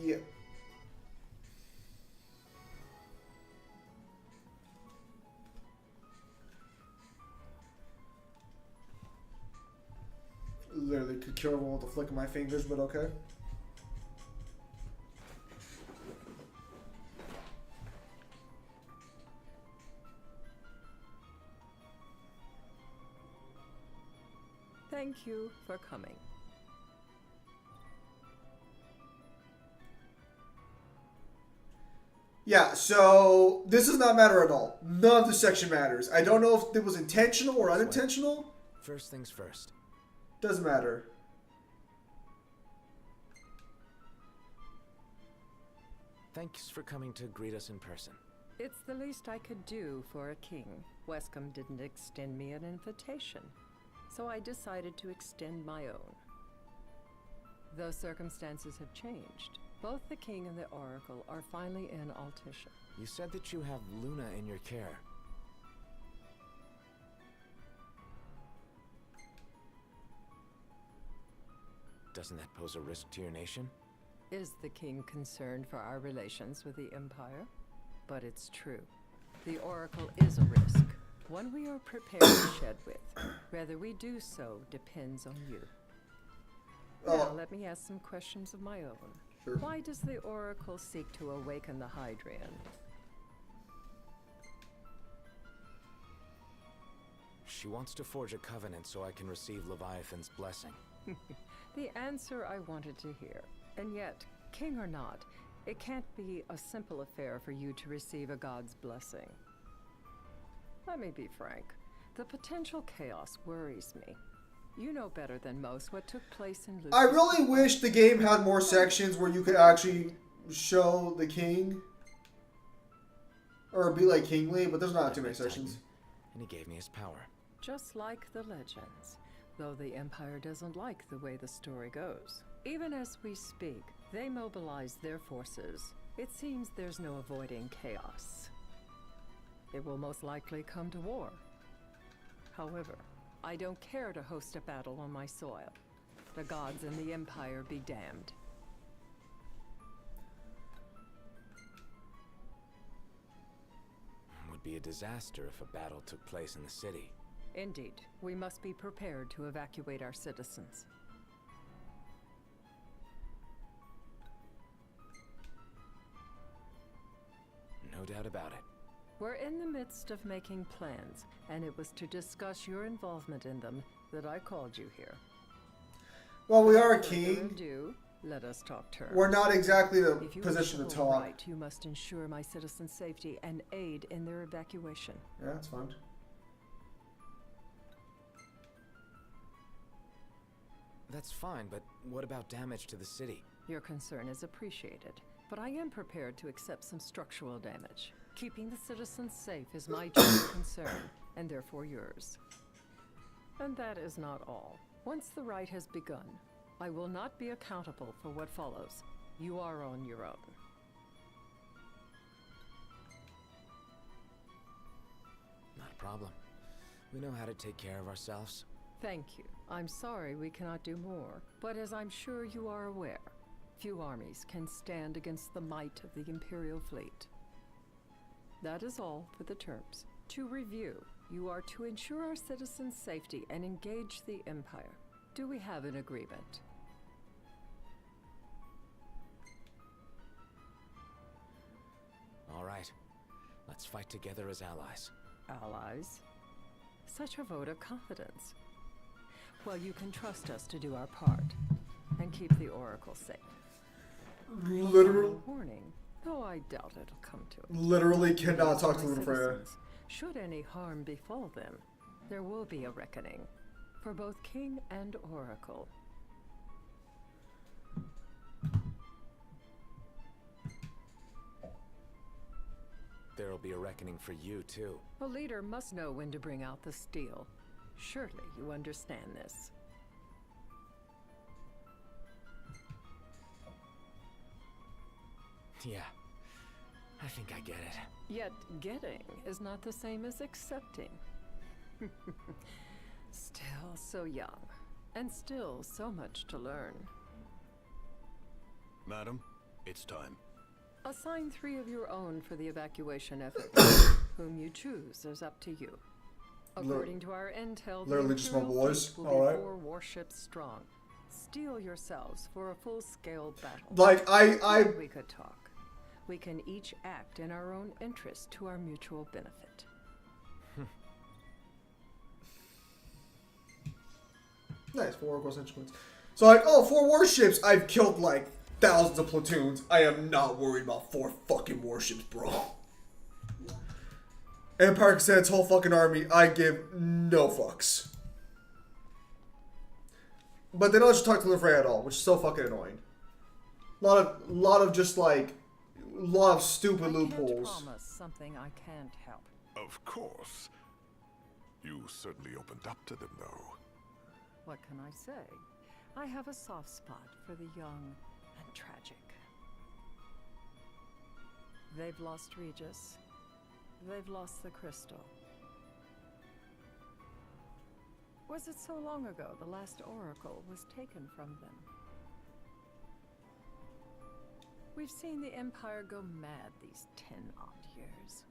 Yeah. Literally could kill everyone with a flick of my fingers, but okay. Thank you for coming. Yeah, so this does not matter at all. None of this section matters. I don't know if it was intentional or unintentional. First things first. Doesn't matter. Thanks for coming to greet us in person. It's the least I could do for a king. Wescom didn't extend me an invitation, so I decided to extend my own. Though circumstances have changed, both the king and the oracle are finally in Altissia. You said that you have Luna in your care. Doesn't that pose a risk to your nation? Is the king concerned for our relations with the Empire? But it's true. The oracle is a risk, one we are prepared to shed with. Whether we do so depends on you. Now, let me ask some questions of my own. Sure. Why does the oracle seek to awaken the Hydrian? She wants to forge a covenant so I can receive Leviathan's blessing. The answer I wanted to hear. And yet, king or not, it can't be a simple affair for you to receive a god's blessing. Let me be frank. The potential chaos worries me. You know better than most what took place in Lucis. I really wish the game had more sections where you could actually show the king. Or be like kingly, but there's not too many sections. And he gave me his power. Just like the legends. Though the Empire doesn't like the way the story goes. Even as we speak, they mobilize their forces. It seems there's no avoiding chaos. It will most likely come to war. However, I don't care to host a battle on my soil. The gods and the Empire be damned. It would be a disaster if a battle took place in the city. Indeed, we must be prepared to evacuate our citizens. No doubt about it. We're in the midst of making plans, and it was to discuss your involvement in them that I called you here. Well, we are a Without king. further ado, let us talk terms. We're not exactly the If you position to wish to hold talk. right, you must ensure my citizens' safety and aid in their evacuation. Yeah, that's fine. That's fine, but what about damage to the city? Your concern is appreciated, but I am prepared to accept some structural damage. Keeping the citizens safe is my chief concern, and therefore yours. And that is not all. Once the rite has begun, I will not be accountable for what follows. You are on your own. Not a problem. We know how to take care of ourselves. Thank you. I'm sorry we cannot do more, but as I'm sure you are aware, Few armies can stand against the might of the Imperial fleet. That is all for the terms. To review, you are to ensure our citizens' safety and engage the Empire. Do we have an agreement? All right. Let's fight together as allies. Allies? Such a vote of confidence. Well, you can trust us to do our part and keep the Oracle safe. Literally. Warning, though I doubt it'll come to it. Literally cannot talk to Luna Freya. Should any harm befall them, there will be a reckoning for both King and Oracle. There'll be a reckoning for you, too. A leader must know when to bring out the steel. Surely you understand this. Yeah, I think I get it. Yet getting is not the same as accepting. Still so young, and still so much to learn. Madam, it's time. Assign 3 of your own for the evacuation effort. Whom you choose is up to you. According to our intel, the literally just my Imperial boys. fleet will be Alright. 4 warships strong. Steel yourselves for a full-scale battle. Like, I We could talk. We can each act in our own interest to our mutual benefit. Nice, 4 Oracle Ascension Coins. So like, oh, 4 warships. I've killed like thousands of platoons. I am not worried about 4 fucking warships, bro. Empire can send its whole fucking army. I give no fucks. But they don't just talk to Luna Freya at all, which is so fucking annoying. Lot of just like, lot of stupid loopholes. I can't promise something I can't help. Of course. You certainly opened up to them, though. What can I say? I have a soft spot for the young and tragic. They've lost Regis. They've lost the crystal. Was it so long ago the last oracle was taken from them? We've seen the Empire go mad these 10-odd years.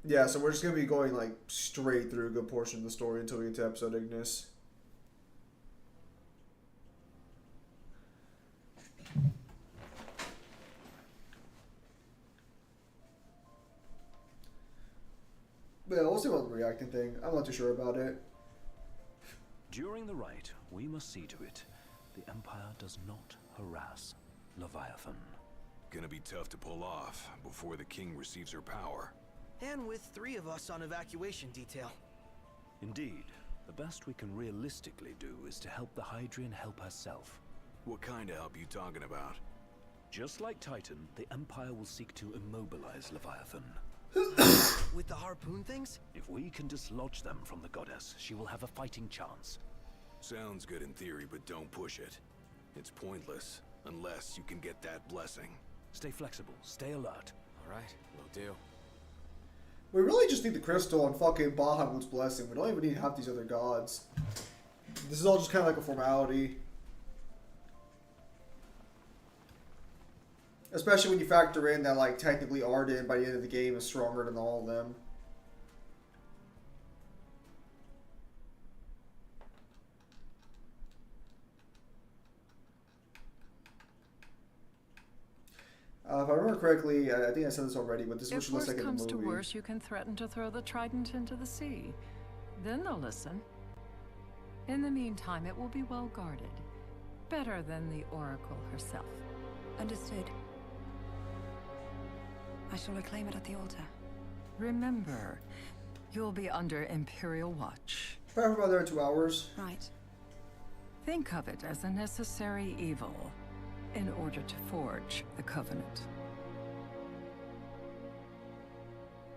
Yeah, so we're just gonna be going like straight through a good portion of the story until we get to episode Ignis. But yeah, we'll see about the reacting thing. I'm not too sure about it. During the rite, we must see to it the Empire does not harass Leviathan. Gonna be tough to pull off before the king receives her power. And with 3 of us on evacuation detail. Indeed, the best we can realistically do is to help the Hydrian help herself. What kind of help you talking about? Just like Titan, the Empire will seek to immobilize Leviathan. With the harpoon things? If we can dislodge them from the goddess, she will have a fighting chance. Sounds good in theory, but don't push it. It's pointless, unless you can get that blessing. Stay flexible, stay alert. All right, will do. We really just need the crystal and fucking Bahamut's blessing. We don't even need half these other gods. This is all just kind of like a formality. Especially when you factor in that, like, technically Arden by the end of the game is stronger than all of them. If I remember correctly, I think I said this already, but this is what she looks like in the movie. If worse comes to worse, you can threaten to throw the trident into the sea. Then they'll listen. In the meantime, it will be well guarded. Better than the Oracle herself. Understood. I shall reclaim it at the altar. Remember, you'll be under Imperial watch. Probably about there in 2 hours. Right. Think of it as a necessary evil in order to forge the Covenant.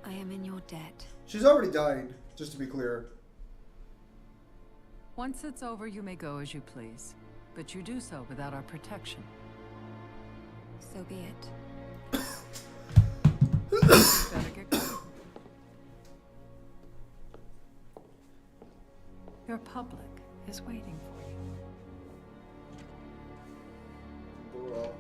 I am in your debt. She's already died, just to be clear. Once it's over, you may go as you please. But you do so without our protection. So be it. Better get going. Your public is waiting for you. Bro.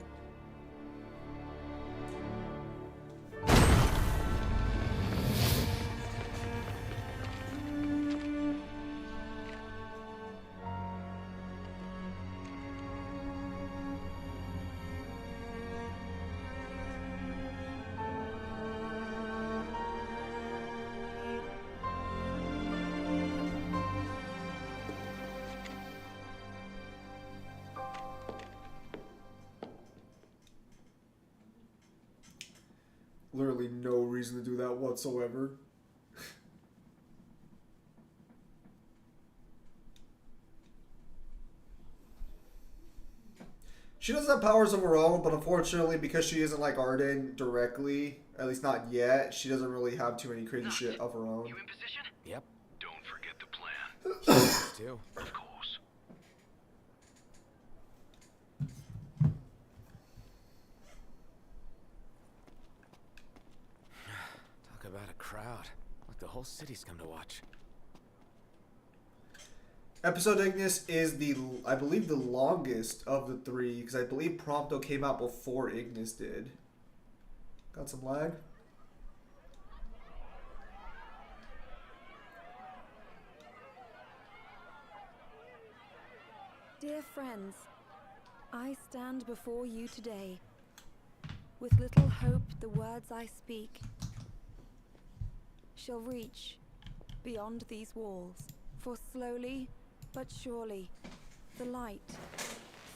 Literally no reason to do that whatsoever. She does have powers of her own, but unfortunately, because she isn't like Arden directly, at least not yet, she doesn't really have too many crazy shit of her own. You in position? Yep. Don't forget the plan. Still. Of course. Talk about a crowd. Like the whole city's come to watch. Episode Ignis is I believe, the longest of the three, because I believe Prompto came out before Ignis did. Got some lag? Dear friends, I stand before you today with little hope the words I speak shall reach beyond these walls, for slowly but surely the light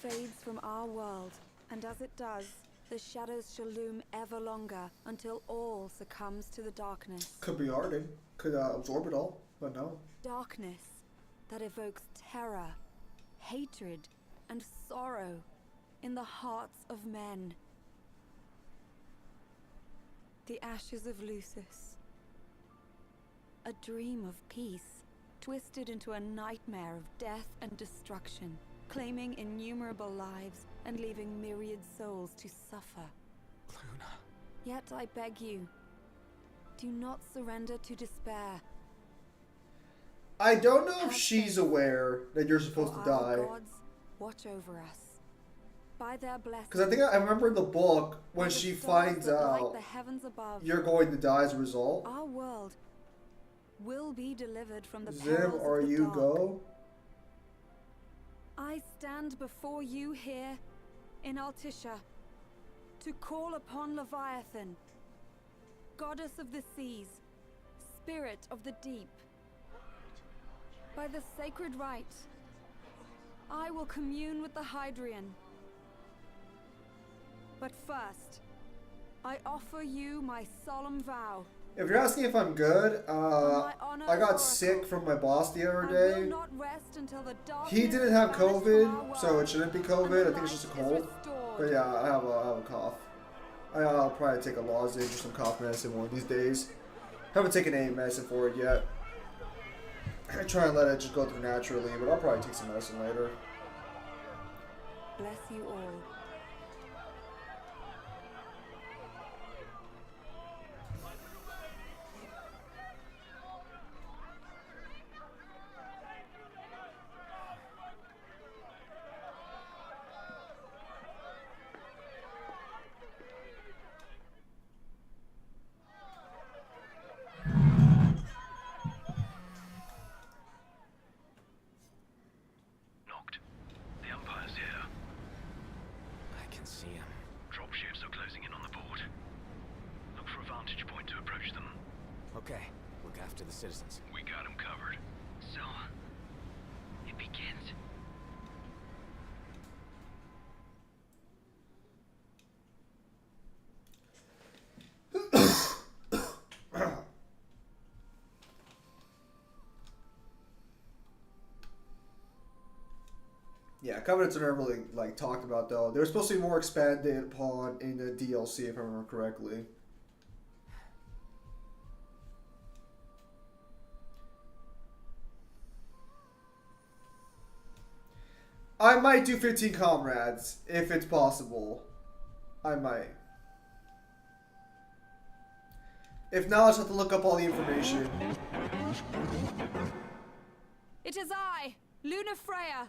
fades from our world, and as it does, the shadows shall loom ever longer until all succumbs to the darkness. Could be Arden. Could absorb it all, but no. Darkness that evokes terror, hatred, and sorrow in the hearts of men. The ashes of Lucis. A dream of peace, twisted into a nightmare of death and destruction, claiming innumerable lives and leaving myriad souls to suffer. Luna. Yet I beg you, do not surrender to despair. I don't know if she's aware that you're supposed to die. Gods watch over us. By their blessing. Because I think I remember in the book when she finds out you're going to die as a result. Our world will be delivered from the Zim, perils are of the you dark. go? I stand before you here in Altisha to call upon Leviathan, goddess of the seas, spirit of the deep. By the sacred rite, I will commune with the Hydrian. But first, I offer you my solemn vow. If you're asking if I'm good, I got sick from my boss the other day. He didn't have COVID, so it shouldn't be COVID. I think it's just a cold. But yeah, I have a cough. I'll probably take a lozenge or some cough medicine one of these days. Haven't taken any medicine for it yet. I try and let it just go through naturally, but I'll probably take some medicine later. Bless you all. Okay, look after the citizens. We got them covered. So, it begins. Yeah, Covenants are never really like talked about though. They were supposed to be more expanded upon in the DLC, if I remember correctly. I might do 15 comrades if it's possible. I might. If not, I'll just have to look up all the information. It is I, Luna Freya,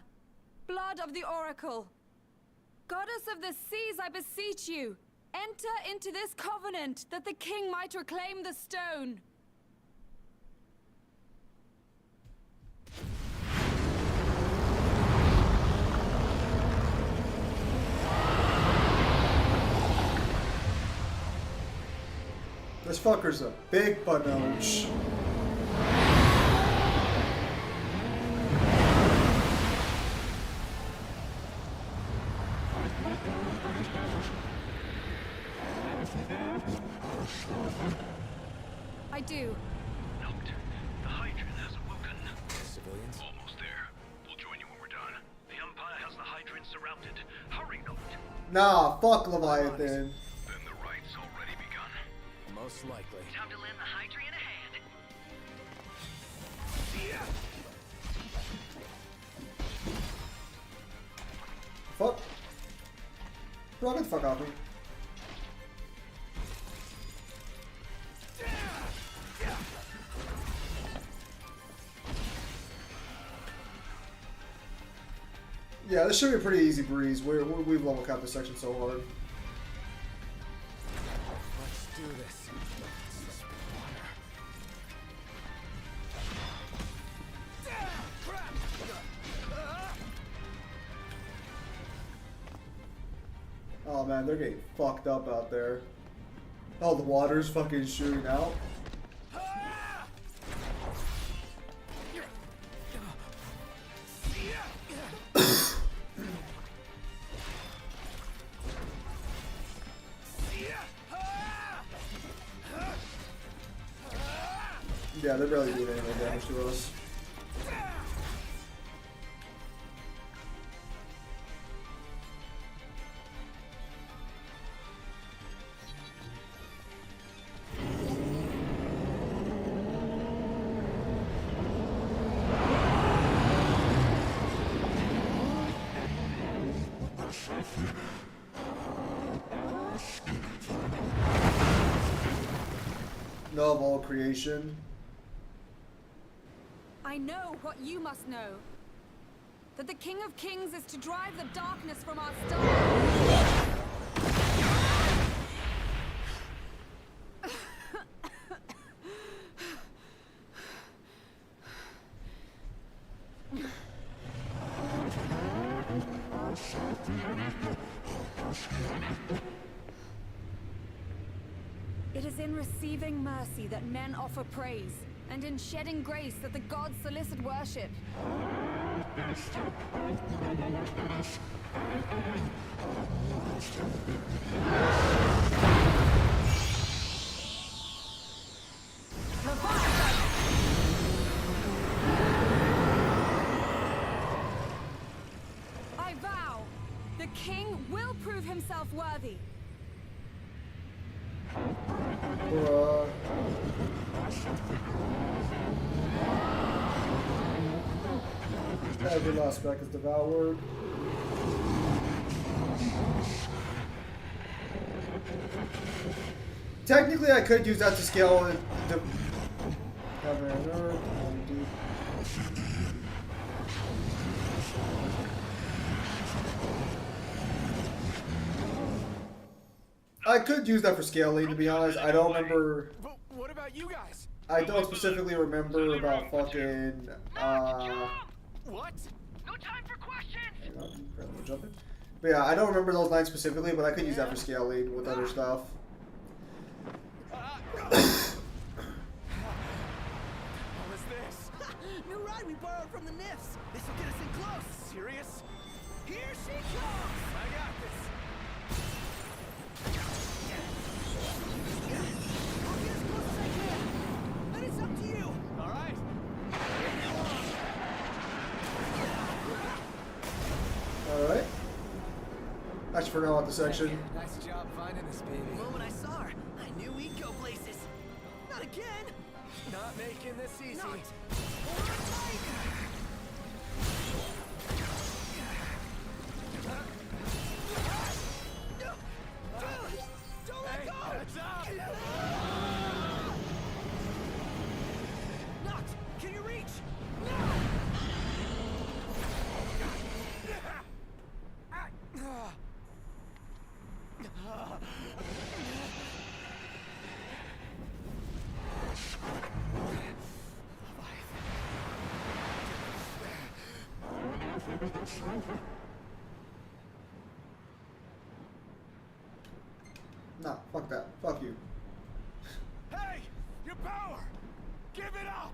blood of the Oracle. Goddess of the seas, I beseech you, enter into this covenant that the king might reclaim the stone. This fucker's a big bunch. I do. Note, the Hydran has awoken. Civilians? Almost there. We'll join you when we're done. The Empire has the Hydran surrounded. Hurry, Note. Nah, fuck Leviathan. Then the right's already begun. Most likely. Time to lend the Hydran a hand. Fuck. Bro, get the fuck off me. Yeah, this should be a pretty easy breeze. We've level capped this section so hard. Let's do this. Oh man, they're getting fucked up out there. Oh, the water's fucking shooting out. Yeah, they're barely doing any more damage to us. No of all creation. I know what you must know. That the King of Kings is to drive the darkness from our star. It is in receiving mercy that men offer praise, and in shedding grace that the gods solicit worship. I vow, the king will prove himself worthy. Bruh. Every last spec is devoured. Technically, I could use that to scale it. I could use that for scaling, to be honest. I don't remember. But what about you guys? I don't specifically remember about fucking. What? No time for questions. Hang on, I'm jumping. But yeah, I don't remember those lines specifically, but I could use that for scaling with other stuff. What was this? New ride we borrowed from the Nifs. This will get us in close. Serious? Here she comes. I got this. I'll get as close as I can. But it's up to you. All right. Alright. That's for now at the section. Nice job finding this baby. Well, when I saw her, I knew we'd go places. Not again. Not making this easy. Not. Don't let go! Heads up! Not! Can you reach? No! Nah, fuck that. Fuck you. Hey! Your power! Give it up!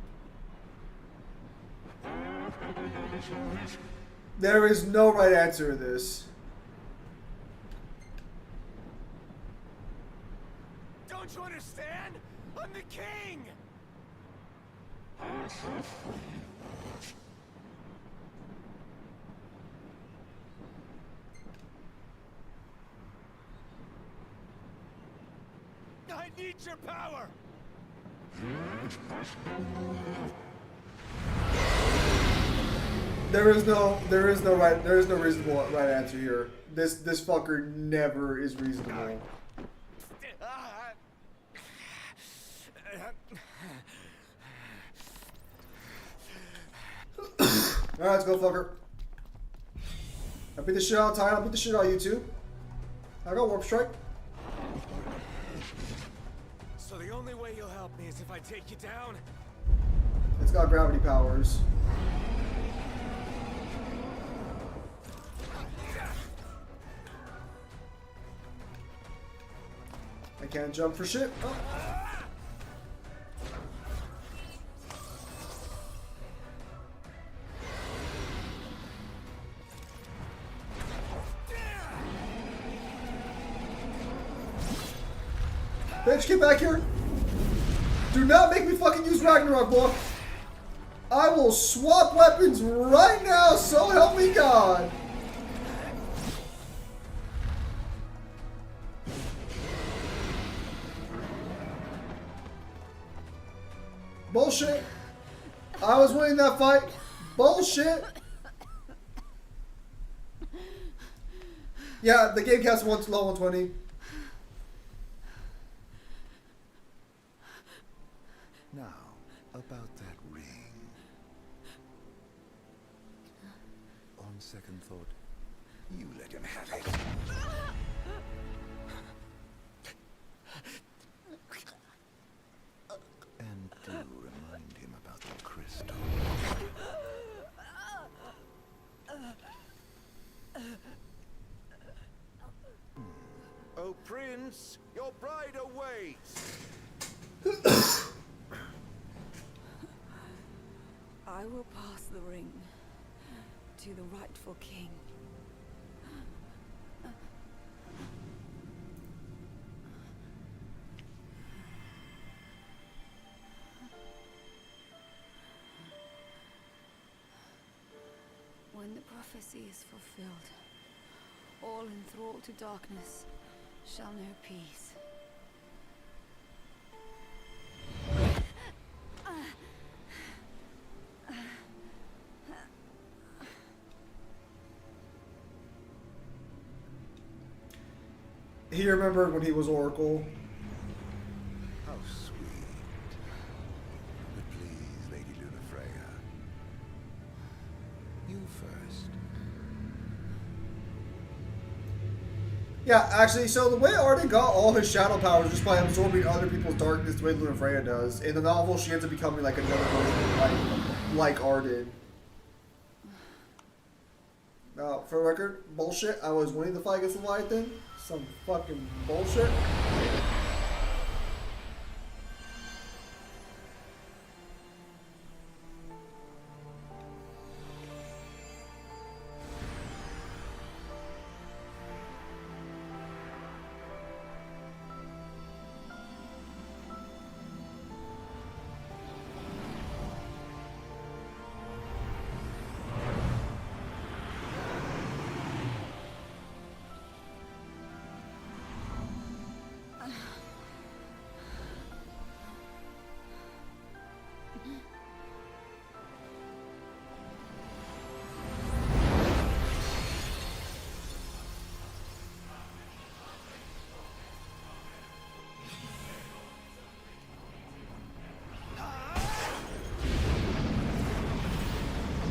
There is no right answer to this. Don't you understand? I'm the king! I need your power! There is no reasonable right answer here. This fucker never is reasonable. Alright, let's go, fucker. I beat the shit out of Ty, I'll beat the shit out of you too. I got Warp Strike. So the only way you'll help me is if I take you down? It's got gravity powers. I can't jump for shit. Oh. Bitch, get back here! Do not make me fucking use Ragnarok, boy! I will swap weapons right now, so help me God! Bullshit! I was winning that fight! Bullshit! Yeah, the game caps level 120. Now, about that ring. On second thought, you let him have it. And do remind him about the crystal. Oh, Prince, your bride awaits! I will pass the ring to the rightful king. When the prophecy is fulfilled, all enthralled to darkness shall know peace. He remembered when he was Oracle. How sweet. But please, Lady Lunafreya. You first. Yeah, actually, so the way Arden got all his shadow powers just by absorbing other people's darkness the way Lunafreya does. In the novel, she ends up becoming like another version like Arden. Now, for the record, bullshit. I was winning the fight against Leviathan. Some fucking bullshit.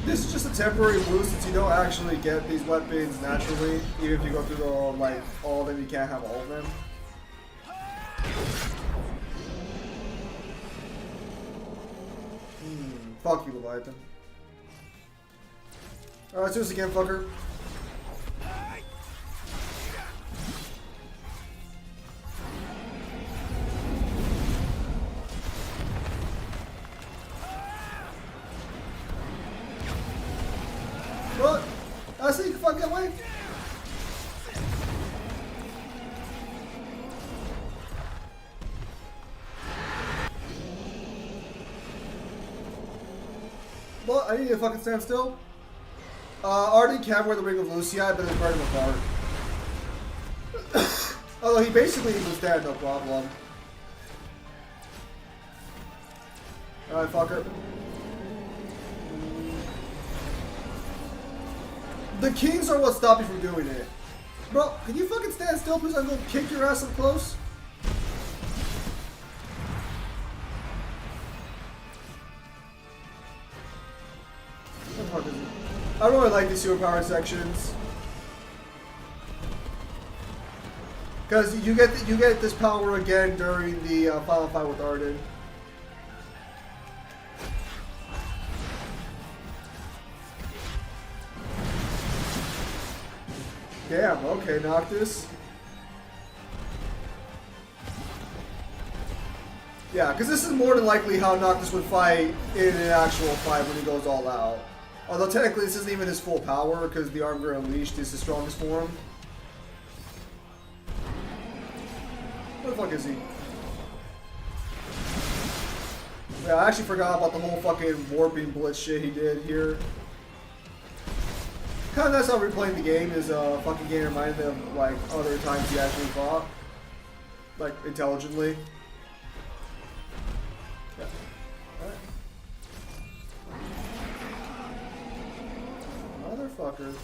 This is just a temporary boost since you don't actually get these weapons naturally. Even if you go through the all of them, you can't have all of them. Fuck you, Leviathan. Alright, do this again, fucker. What? I see you can fucking get away. Well, I need to fucking stand still. Arden can wear the Ring of Lucia, but it's part of a bar. Although he basically was dead, no problem. Alright, fucker. The kings are what stop you from doing it. Bro, can you fucking stand still, please? I'm gonna kick your ass up close. What the fuck is it? I don't really like these superpower sections. Because you get this power again during the final fight with Arden. Damn, okay, Noctis. Yeah, because this is more than likely how Noctis would fight in an actual fight when he goes all out. Although technically this isn't even his full power, because the Armor Unleashed is his strongest form. Where the fuck is he? Yeah, I actually forgot about the whole fucking warping blitz shit he did here. Kind of that's how replaying the game is fucking game reminded me of like other times he actually fought. Like intelligently. Yeah. Alright. Motherfucker.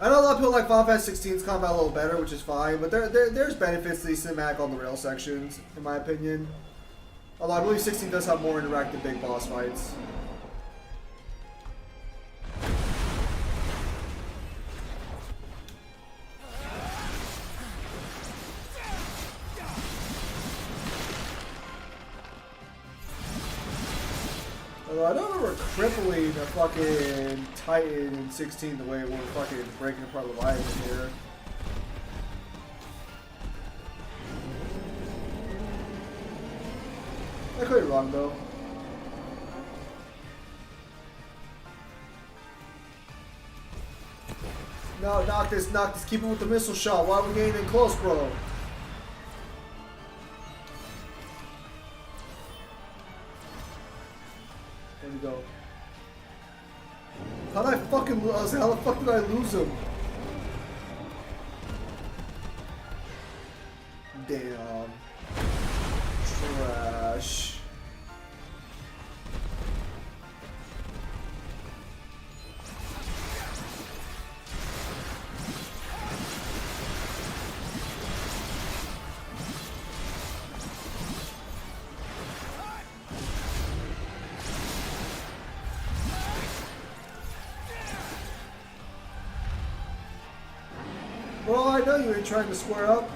I know a lot of people like Final Fantasy 16's combat a little better, which is fine, but there's benefits to these cinematic on the rail sections, in my opinion. Although I believe 16 does have more interactive big boss fights. Although I don't remember crippling a fucking Titan in 16 the way we're fucking breaking apart Leviathan here. I could be wrong though. No, Noctis, keep it with the missile shot. Why are we getting in close, bro? There we go. How did I fucking lose? How the fuck did I lose him? Damn. Trash. Well, I know you ain't trying to square up.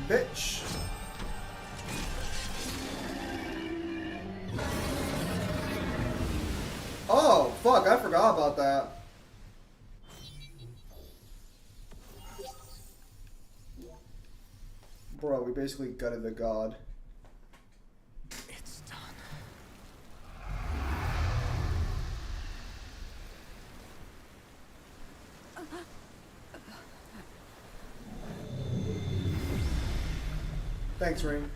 Bitch. Oh, fuck, I forgot about that. Bro, we basically gutted the god. It's done. Thanks, Ring.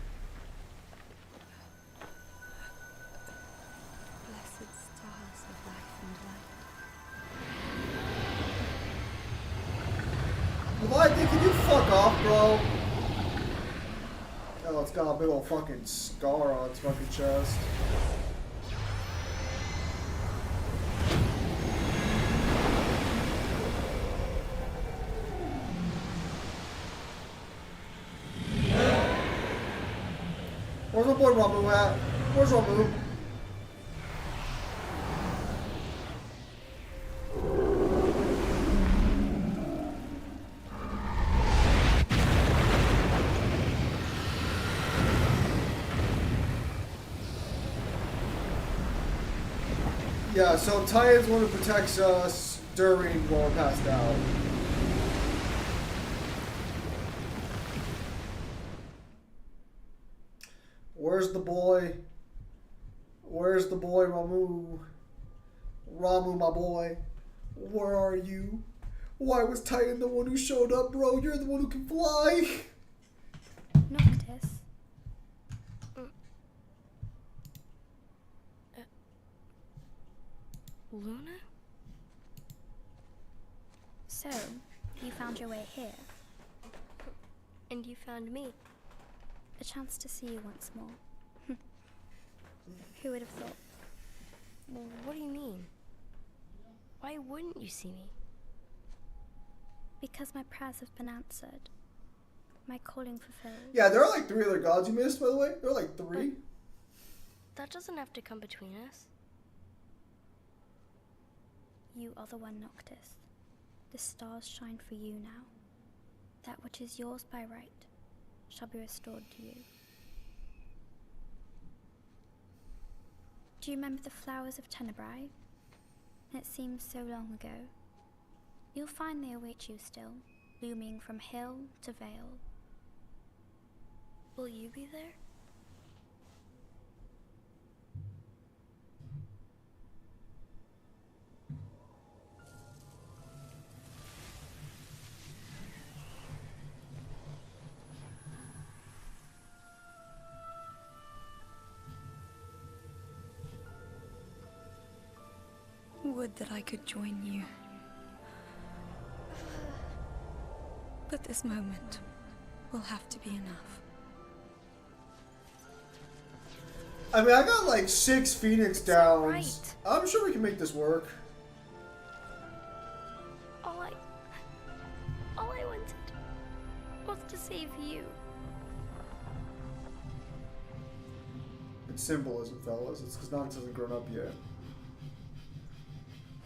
Blessed stars of life and light. Leviathan, can you fuck off, bro? Oh, it's gone. got a big old fucking scar on its fucking chest. Where's my boy Ramu at? Where's Ramu? Yeah, so Titan's one who protects us during while we're passed out. Where's the boy? Where's the boy, Ramu? Ramu, my boy. Where are you? Why was Titan the one who showed up, bro? You're the one who can fly. Noctis. Luna? So, you found your way here. And you found me. A chance to see you once more. Who would have thought? Well, what do you mean? Why wouldn't you see me? Because my prayers have been answered. My calling fulfilled. Yeah, there are like 3 other gods you missed, by the way. There are like 3. But that doesn't have to come between us. You are the one, Noctis. The stars shine for you now. That which is yours by right shall be restored to you. Do you remember the flowers of Tenebrae? It seems so long ago. You'll find they await you still, blooming from hill to vale. Will you be there? Would that I could join you. But this moment will have to be enough. I mean, I got like 6 Phoenix downs. I'm sure we can make this work. All I wanted was to save you. It's symbolism, fellas. It's because Noctis hasn't grown up yet.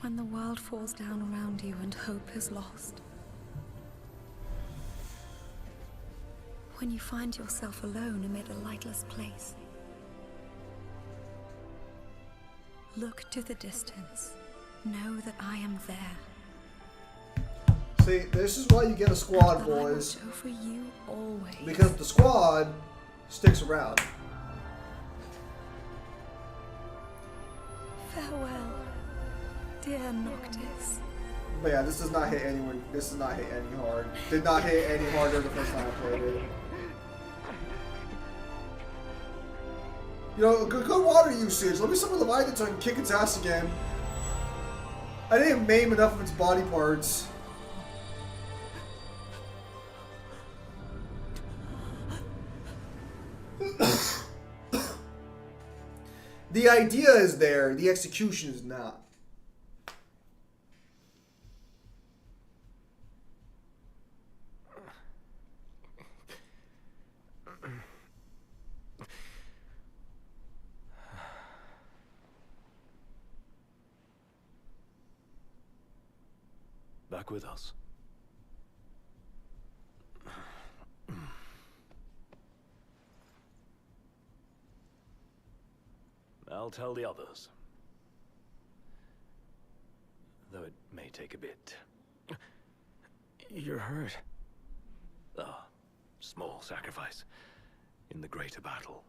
When the world falls down around you and hope is lost. When you find yourself alone amid a lightless place. Look to the distance. Know that I am there. See, this is why you get a squad, boys. I will show for you always. Because the squad sticks around. Farewell, dear Noctis. But yeah, this does not hit anyone. This does not hit any hard. Did not hit any harder the first time I played it. You know, good water usage. Let me summon Leviathan so I can kick its ass again. I didn't maim enough of its body parts. The idea is there, the execution is not. Back with us. I'll tell the others. Though it may take a bit. You're hurt. Ah, small sacrifice in the greater battle.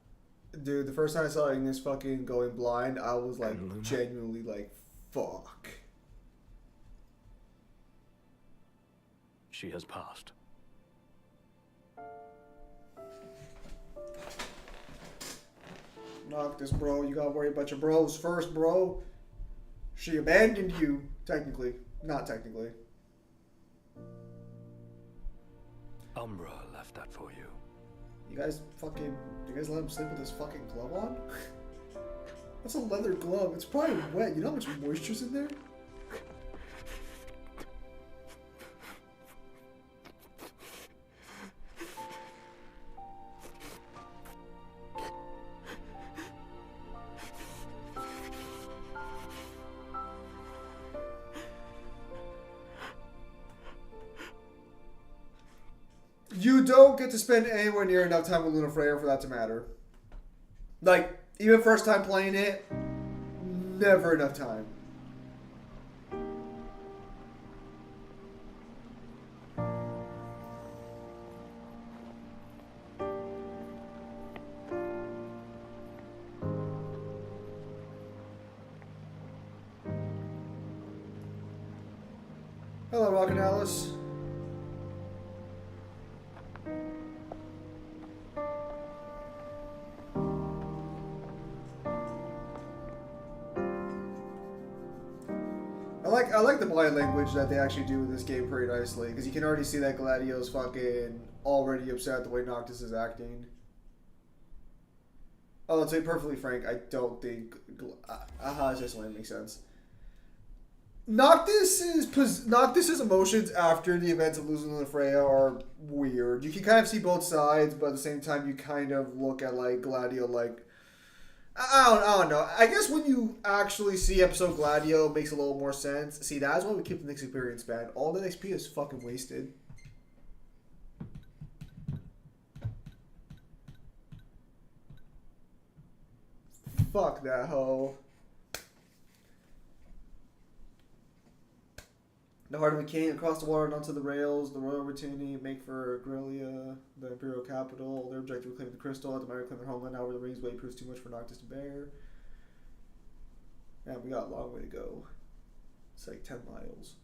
Dude, the first time I saw Ignis fucking going blind, I was like genuinely like, fuck. She has passed. Noctis, bro. You gotta worry about your bros first, bro. She abandoned you. Technically. Not technically. Umbra left that for you. You guys let him sleep with his fucking glove on? That's a leather glove. It's probably wet. You know how much moisture's in there? You don't get to spend anywhere near enough time with Luna Freya for that to matter. Like, even first time playing it, never enough time. Hello, Rock and Alice. I like the body language that they actually do in this game pretty nicely, because you can already see that Gladio's fucking already upset the way Noctis is acting. Oh, to be perfectly frank, I don't think... it just wouldn't make sense. Noctis's emotions after the events of losing Luna Freya are weird. You can kind of see both sides, but at the same time you kind of look at like Gladio like... I don't know. I guess when you actually see episode Gladio, it makes a little more sense. See, that's why we keep the next experience band. All that XP is fucking wasted. Fuck that hoe. The heart of a king across the water and onto the rails. The royal routine make for Grillia, the imperial capital. Their objective: reclaim the crystal. At the matter, claim their homeland. However, the ring's weight proves too much for Noctis to bear. Yeah, we got a long way to go. It's like 10 miles.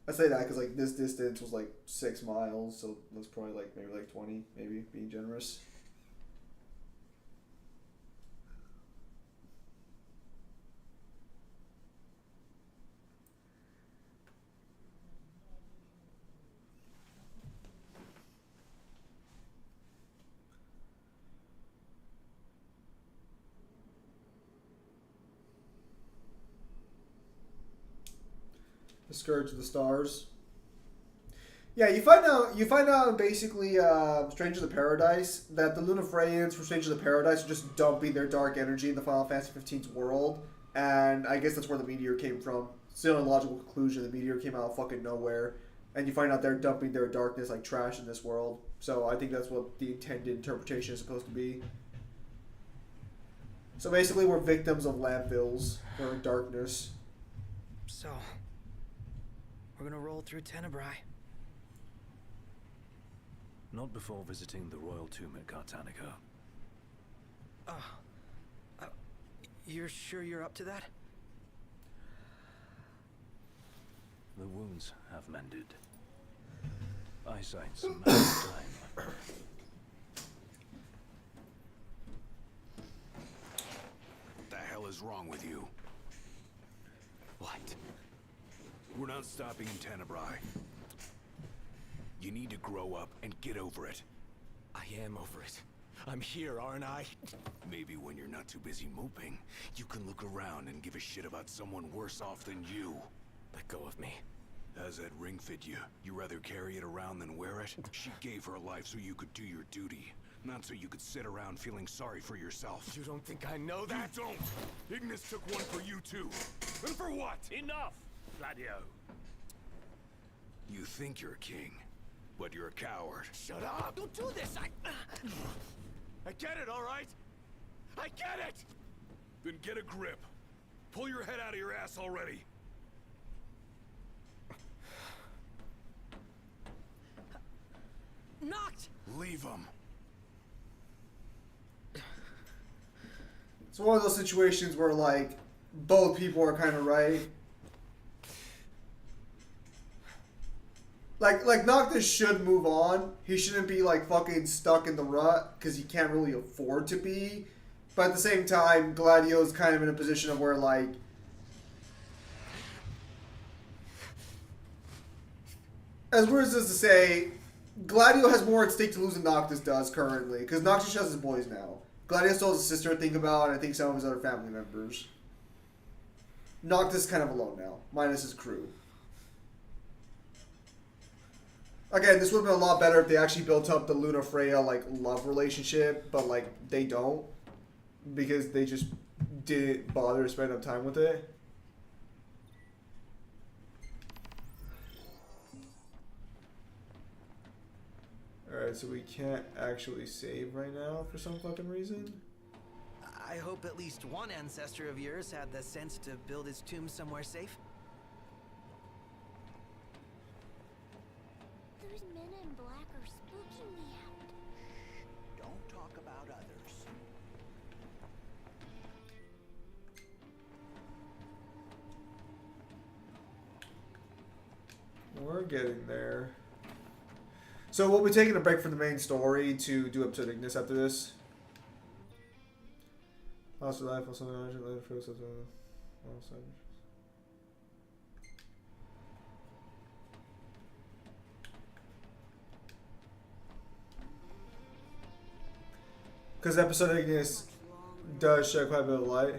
I say that because like this distance was like 6 miles, so that's probably like maybe like 20, maybe being generous. The Scourge of the Stars. Yeah, you find out basically Stranger of the Paradise that the Luna Freyans from Stranger of the Paradise are just dumping their dark energy in the Final Fantasy XV's world, and I guess that's where the meteor came from. Still a logical conclusion, the meteor came out of fucking nowhere, and you find out they're dumping their darkness like trash in this world. So I think that's what the intended interpretation is supposed to be. So basically we're victims of landfills or darkness. So... we're gonna roll through Tenebrae. Not before visiting the royal tomb at Cartanica. You're sure you're up to that? The wounds have mended. Eyesight's a matter of time. What the hell is wrong with you? What? We're not stopping in Tenebrae. You need to grow up and get over it. I am over it. I'm here, aren't I? Maybe when you're not too busy moping, you can look around and give a shit about someone worse off than you. Let go of me. How's that ring fit you? You rather carry it around than wear it? She gave her life so you could do your duty, not so you could sit around feeling sorry for yourself. You don't think I know that? You don't! Ignis took one for you too. And for what? Enough, Gladio. You think you're a king, but you're a coward. Shut up! Don't do this! I get it, all right? I get it! Then get a grip. Pull your head out of your ass already. Knocked! Leave him. It's one of those situations where like both people are kind of right. Like Noctis should move on. He shouldn't be like fucking stuck in the rut because he can't really afford to be. But at the same time, Gladio's kind of in a position of where like as weird as this is to say, Gladio has more at stake to lose than Noctis does currently, because Noctis has his boys now. Gladio still has a sister to think about, and I think some of his other family members. Noctis is kind of alone now, minus his crew. Again, this would have been a lot better if they actually built up the Luna Freya like love relationship, but like they don't, because they just didn't bother to spend enough time with it. Alright, so we can't actually save right now for some fucking reason. I hope at least one ancestor of yours had the sense to build his tomb somewhere safe. Those men in black are spooking me out. Don't talk about others. We're getting there. So we'll be taking a break from the main story to do episode Ignis after this. Lost life, also later for because episode Ignis does shed quite a bit of light.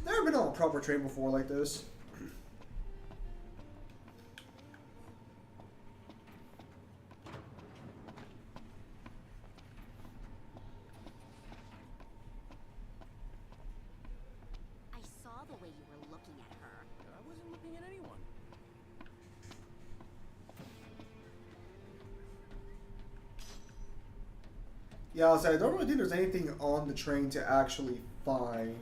Never been on a proper train before like this. I saw the way you were looking at her. I wasn't looking at anyone. Yeah, I'll say I don't really think there's anything on the train to actually find.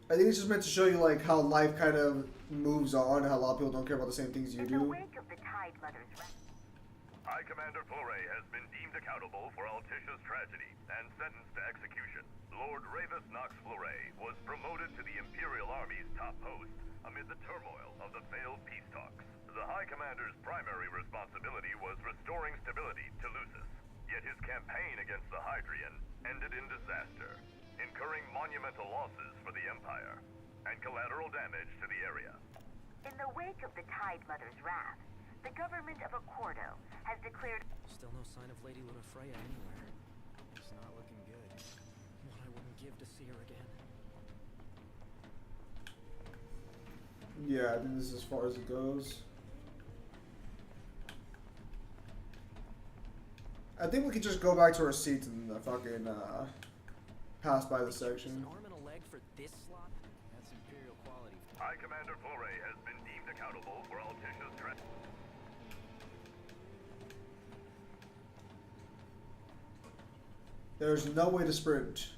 I think it's just meant to show you like how life kind of moves on, and how a lot of people don't care about the same things you do. High Commander Fleury has been deemed accountable for Altisha's tragedy and sentenced to execution. Lord Ravis Knox Fleury was promoted to the Imperial Army's top post amid the turmoil of the failed peace talks. The High Commander's primary responsibility was restoring stability to Lucis, yet his campaign against the Hydrian ended in disaster, incurring monumental losses for the Empire and collateral damage to the area. In the wake of the Tide Mother's wrath, the government of Accordo has declared... Still no sign of Lady Luna Freya anywhere. It's not looking good. What I wouldn't give to see her again. Yeah, I think this is as far as it goes. I think we could just go back to our seats and fucking pass by the section. An arm and a leg for this slot? That's Imperial quality. High Commander Fleury has been deemed accountable for Altisha's tragedy. There's no way to sprint.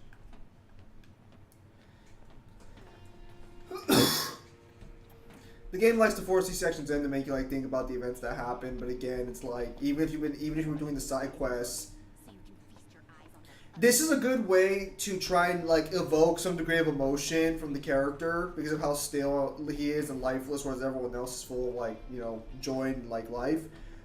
The game likes to force these sections in to make you like think about the events that happen, but again, it's like even if you were doing the side quests, this is a good way to try and like evoke some degree of emotion from the character because of how still he is and lifeless, whereas everyone else is full of like, you know, joy and like life.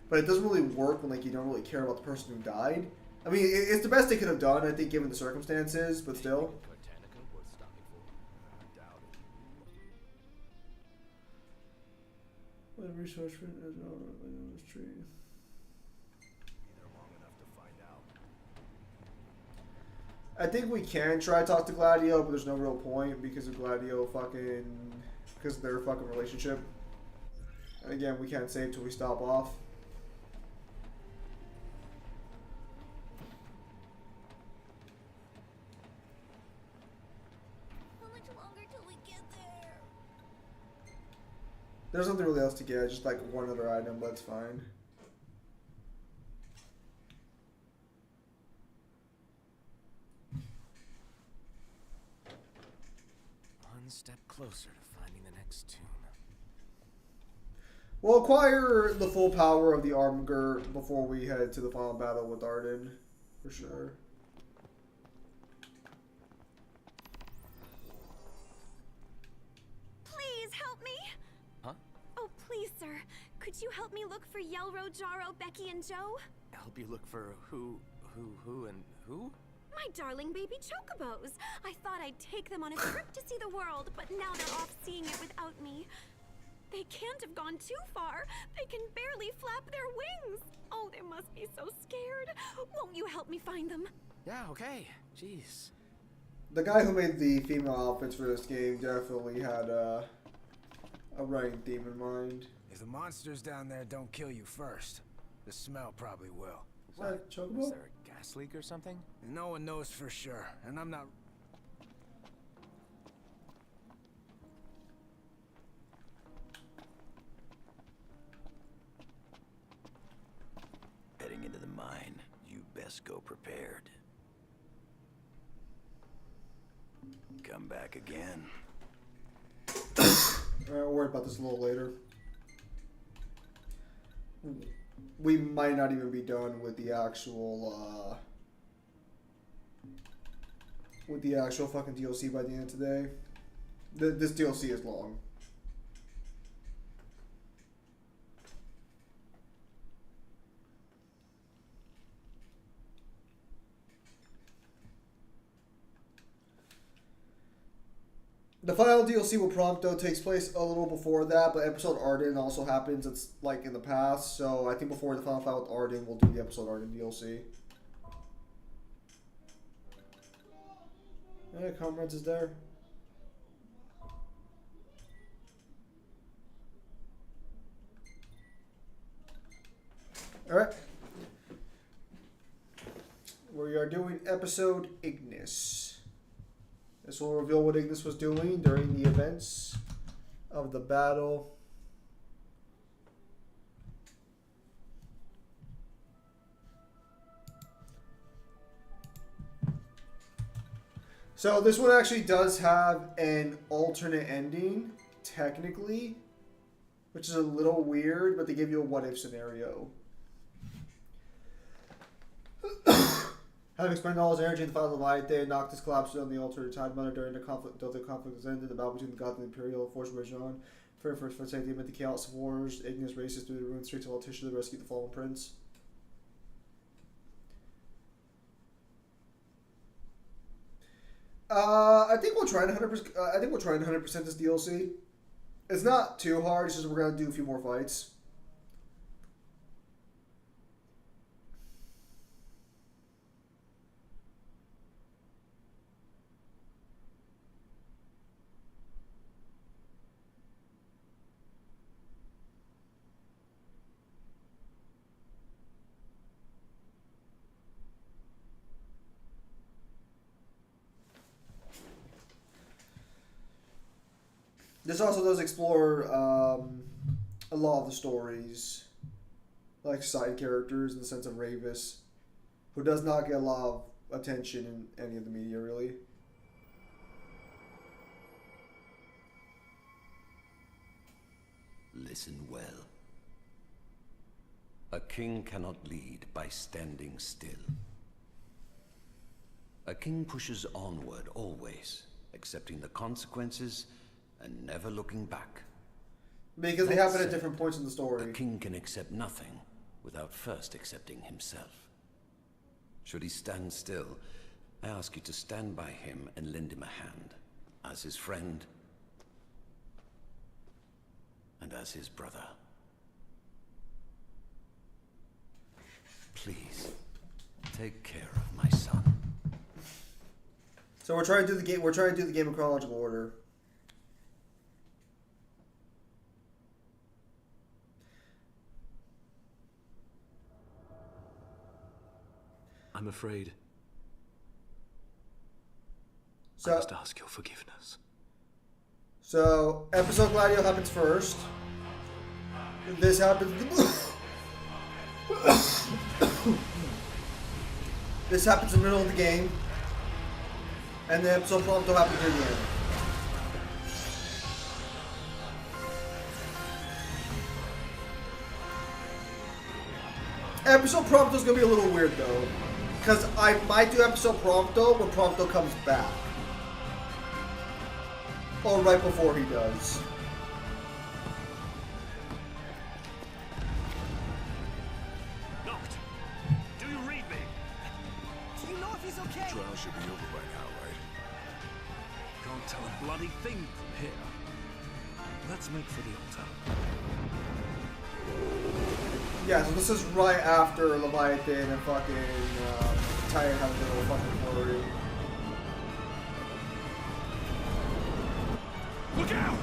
But it doesn't really work when like you don't really care about the person who died. I mean, it's the best they could have done, I think, given the circumstances, but still. Research for this tree. I think we can try to talk to Gladio, but there's no real point because of Gladio because of their fucking relationship. And again, we can't save till we stop off. How much longer till we get there? There's nothing really else to get, just like one other item, but it's fine. One step closer to finding the next tomb. We'll acquire the full power of the Armger before we head to the final battle with Arden, for sure. Please help me. Huh? Oh, please sir. Could you help me look for Yelro, Jaro, Becky, and Joe? Help you look for who, and who? My darling baby chocobos. I thought I'd take them on a trip to see the world, but now they're off seeing it without me. They can't have gone too far. They can barely flap their wings. Oh, they must be so scared. Won't you help me find them? Yeah, okay. Jeez. The guy who made the female outfits for this game definitely had a running theme in mind. If the monsters down there don't kill you first, the smell probably will. Is that Chocobo? Was there a gas leak or something? No one knows for sure, and I'm not... Heading into the mine, you best go prepared. Come back again. Alright, we'll worry about this a little later. We might not even be done with the actual fucking DLC by the end of today. This DLC is long. The final DLC with Prompto takes place a little before that, but episode Arden also happens. It's like in the past, so I think before the final fight with Arden, we'll do the episode Arden DLC. Yeah, Comrades is there. Alright. We are doing episode Ignis. This will reveal what Ignis was doing during the events of the battle. So this one actually does have an alternate ending, technically, which is a little weird, but they give you a what-if scenario. Having spent all his energy in the fight of the Leviathan, Noctis collapsed on the altar of Tide Mother during the conflict. Until the conflict was ended, the battle between the gods and the Imperial force raged on. For sake amid the chaos of wars, Ignis races through the ruined streets of Altissia to rescue the fallen prince. I think we'll try 100%. I think we'll try 100% this DLC. It's not too hard. It's just we're gonna do a few more fights. This also does explore a lot of the stories, like side characters in the sense of Ravis, who does not get a lot of attention in any of the media, really. Listen well. A king cannot lead by standing still. A king pushes onward always, accepting the consequences and never looking back. Because they happen at different points in the story. A king can accept nothing without first accepting himself. Should he stand still, I ask you to stand by him and lend him a hand, as his friend and as his brother. Please, take care of my son. So we're trying to do the game. We're trying to do the game in chronological order. I'm afraid So, I must ask your forgiveness. So, episode Gladio happens first. This happens. This happens in the middle of the game. And the episode Prompto happens near the end. Episode Prompto is going to be a little weird though. Because I might do episode Prompto when Prompto comes back. Or right before he does. he's okay. The trial should be over by now, right? Can't tell a bloody thing from here. Let's make for the altar. Yeah, so this is right after Leviathan and fucking Titan have a little fucking flurry. Look out!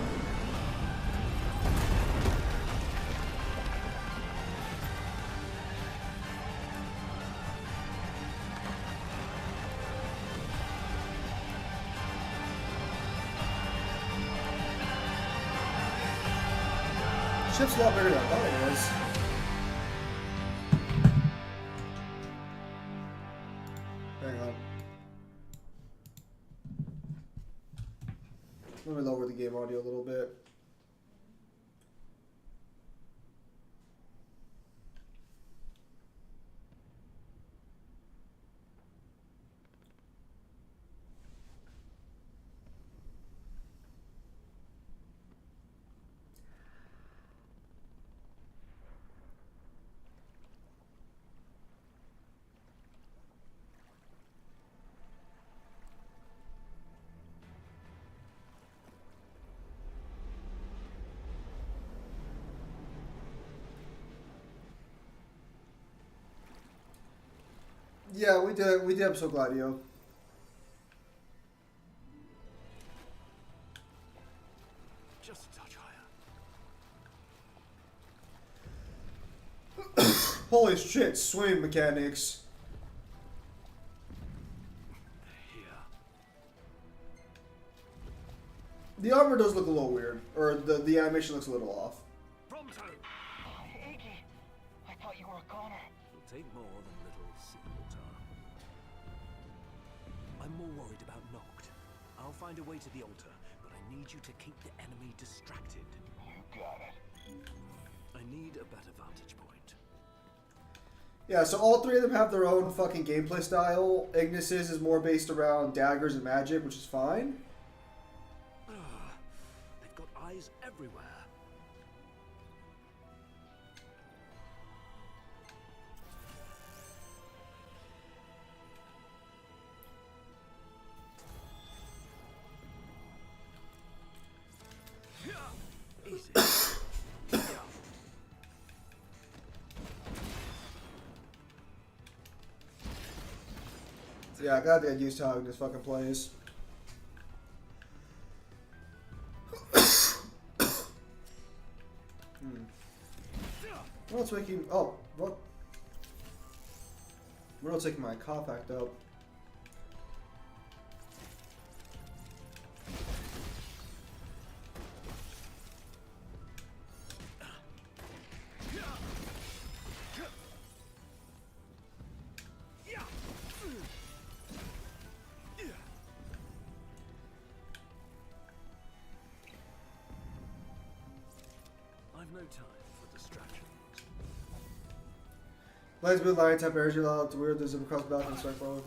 Ship's a lot bigger than I thought it was. Hang on. Let me lower the game audio a little bit. Yeah, we did episode Gladio. Just a touch higher. Holy shit, swing mechanics. Here. The armor does look a little weird, or the animation looks a little off. Pronto! Iggy, I thought you were a goner. It'll take more than little seawater. I'm more worried about Noct. I'll find a way to the altar, but I need you to keep the enemy distracted. You got it. I need a better vantage point. Yeah, so all three of them have their own fucking gameplay style. Ignis's is more based around daggers and magic, which is fine. They've got eyes everywhere. Easy. Yeah, I gotta get used to how this fucking plays. What's making? Oh, what? We're not taking my cough act up. I've no time for distractions. Lights blue line type energy allowed to weird the zip across the back and strike forward.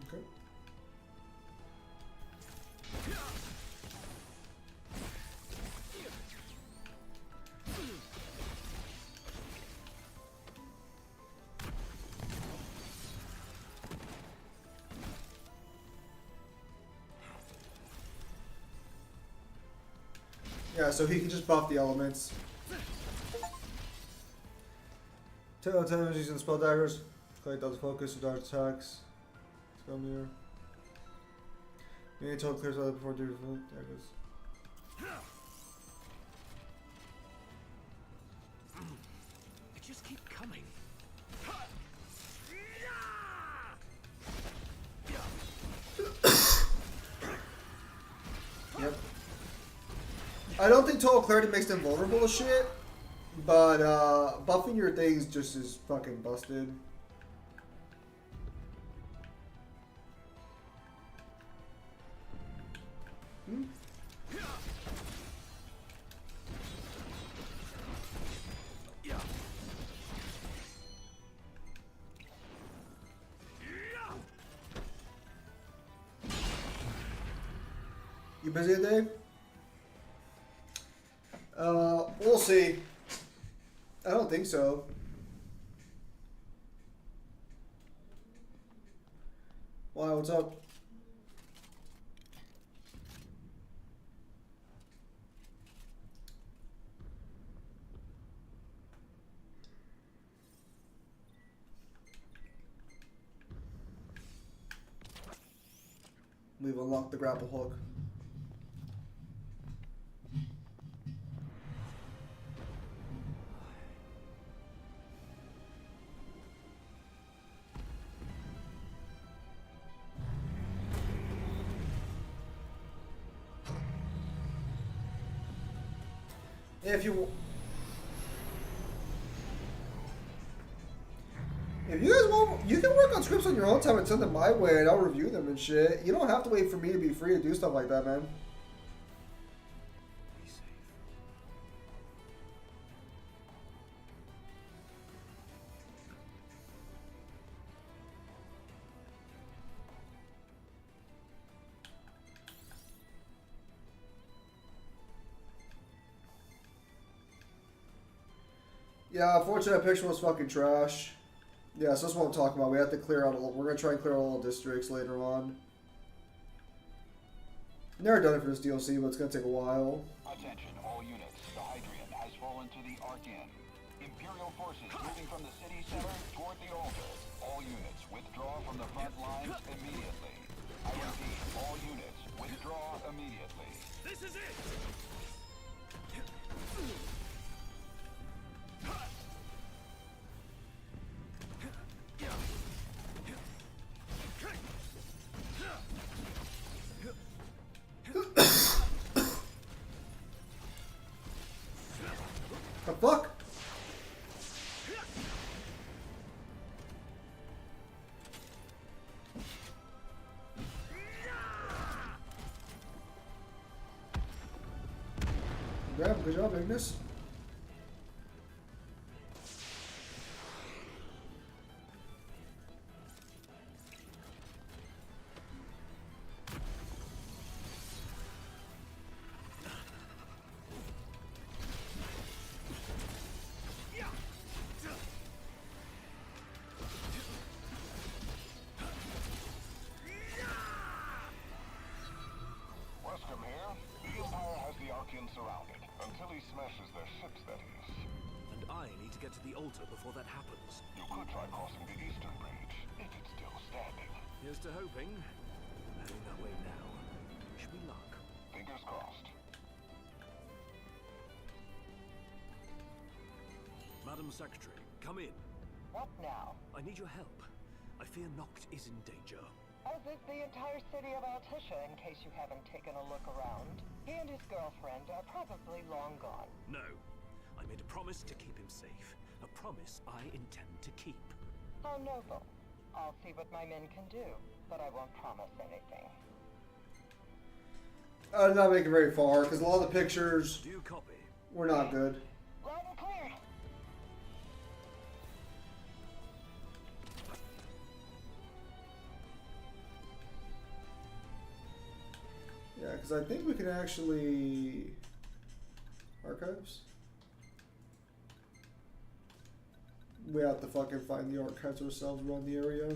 Okay. Yeah, so he can just buff the elements. 10 out of 10 using spell daggers. Collect out the focus to dodge attacks. Spell mirror. You need to clear spell before doing daggers. They just keep coming. Yep. I don't think total clarity makes them vulnerable to shit, but buffing your things just is fucking busted. Hmm? You busy today? We'll see. I don't think so. Why? What's up? We've unlocked the grapple hook. If you guys want, you can work on scripts on your own time and send them my way, and I'll review them and shit. You don't have to wait for me to be free to do stuff like that, man. Yeah, unfortunately that picture was fucking trash. Yeah, so that's what I'm talking about. We have to clear out we're gonna try and clear out all the districts later on. Never done it for this DLC, but it's gonna take a while. Attention, all units. The Hydrian has fallen to the Archean. Imperial forces moving from the city center toward the altar. All units withdraw from the front lines immediately. I repeat, all units withdraw immediately. This is it! The fuck? Grab, good job, Ignis. Surrounded until he smashes their ships, that is. And I need to get to the altar before that happens. You could try crossing the eastern bridge, if it's still standing. Here's to hoping. I'm heading that way now. Wish me luck. Fingers crossed. Madam Secretary, come in. What now? I need your help. I fear Noct is in danger. As is the entire city of Altisha, in case you haven't taken a look around. He and his girlfriend are probably long gone. No. I made a promise to keep him safe. A promise I intend to keep. How noble. I'll see what my men can do, but I won't promise anything. I did not make it very far, because a lot of the pictures Do you copy? were not good. Loud and clear. Yeah, because I think we can actually... Archives? We have to fucking find the archives ourselves, run the area.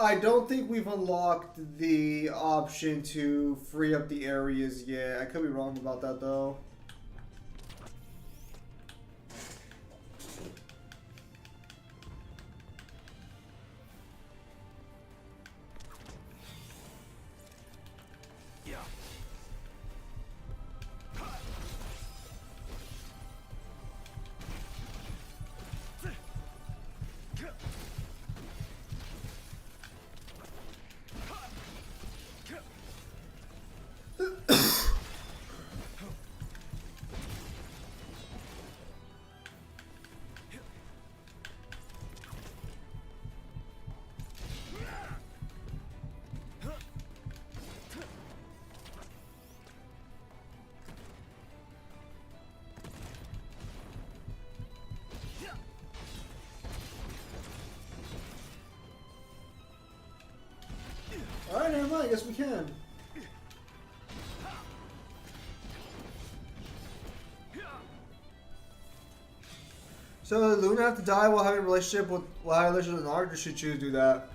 I don't think we've unlocked the option to free up the areas yet. I could be wrong about that though. never mind. I guess we can. So did Luna have to die while having a relationship with an art, or should she do that?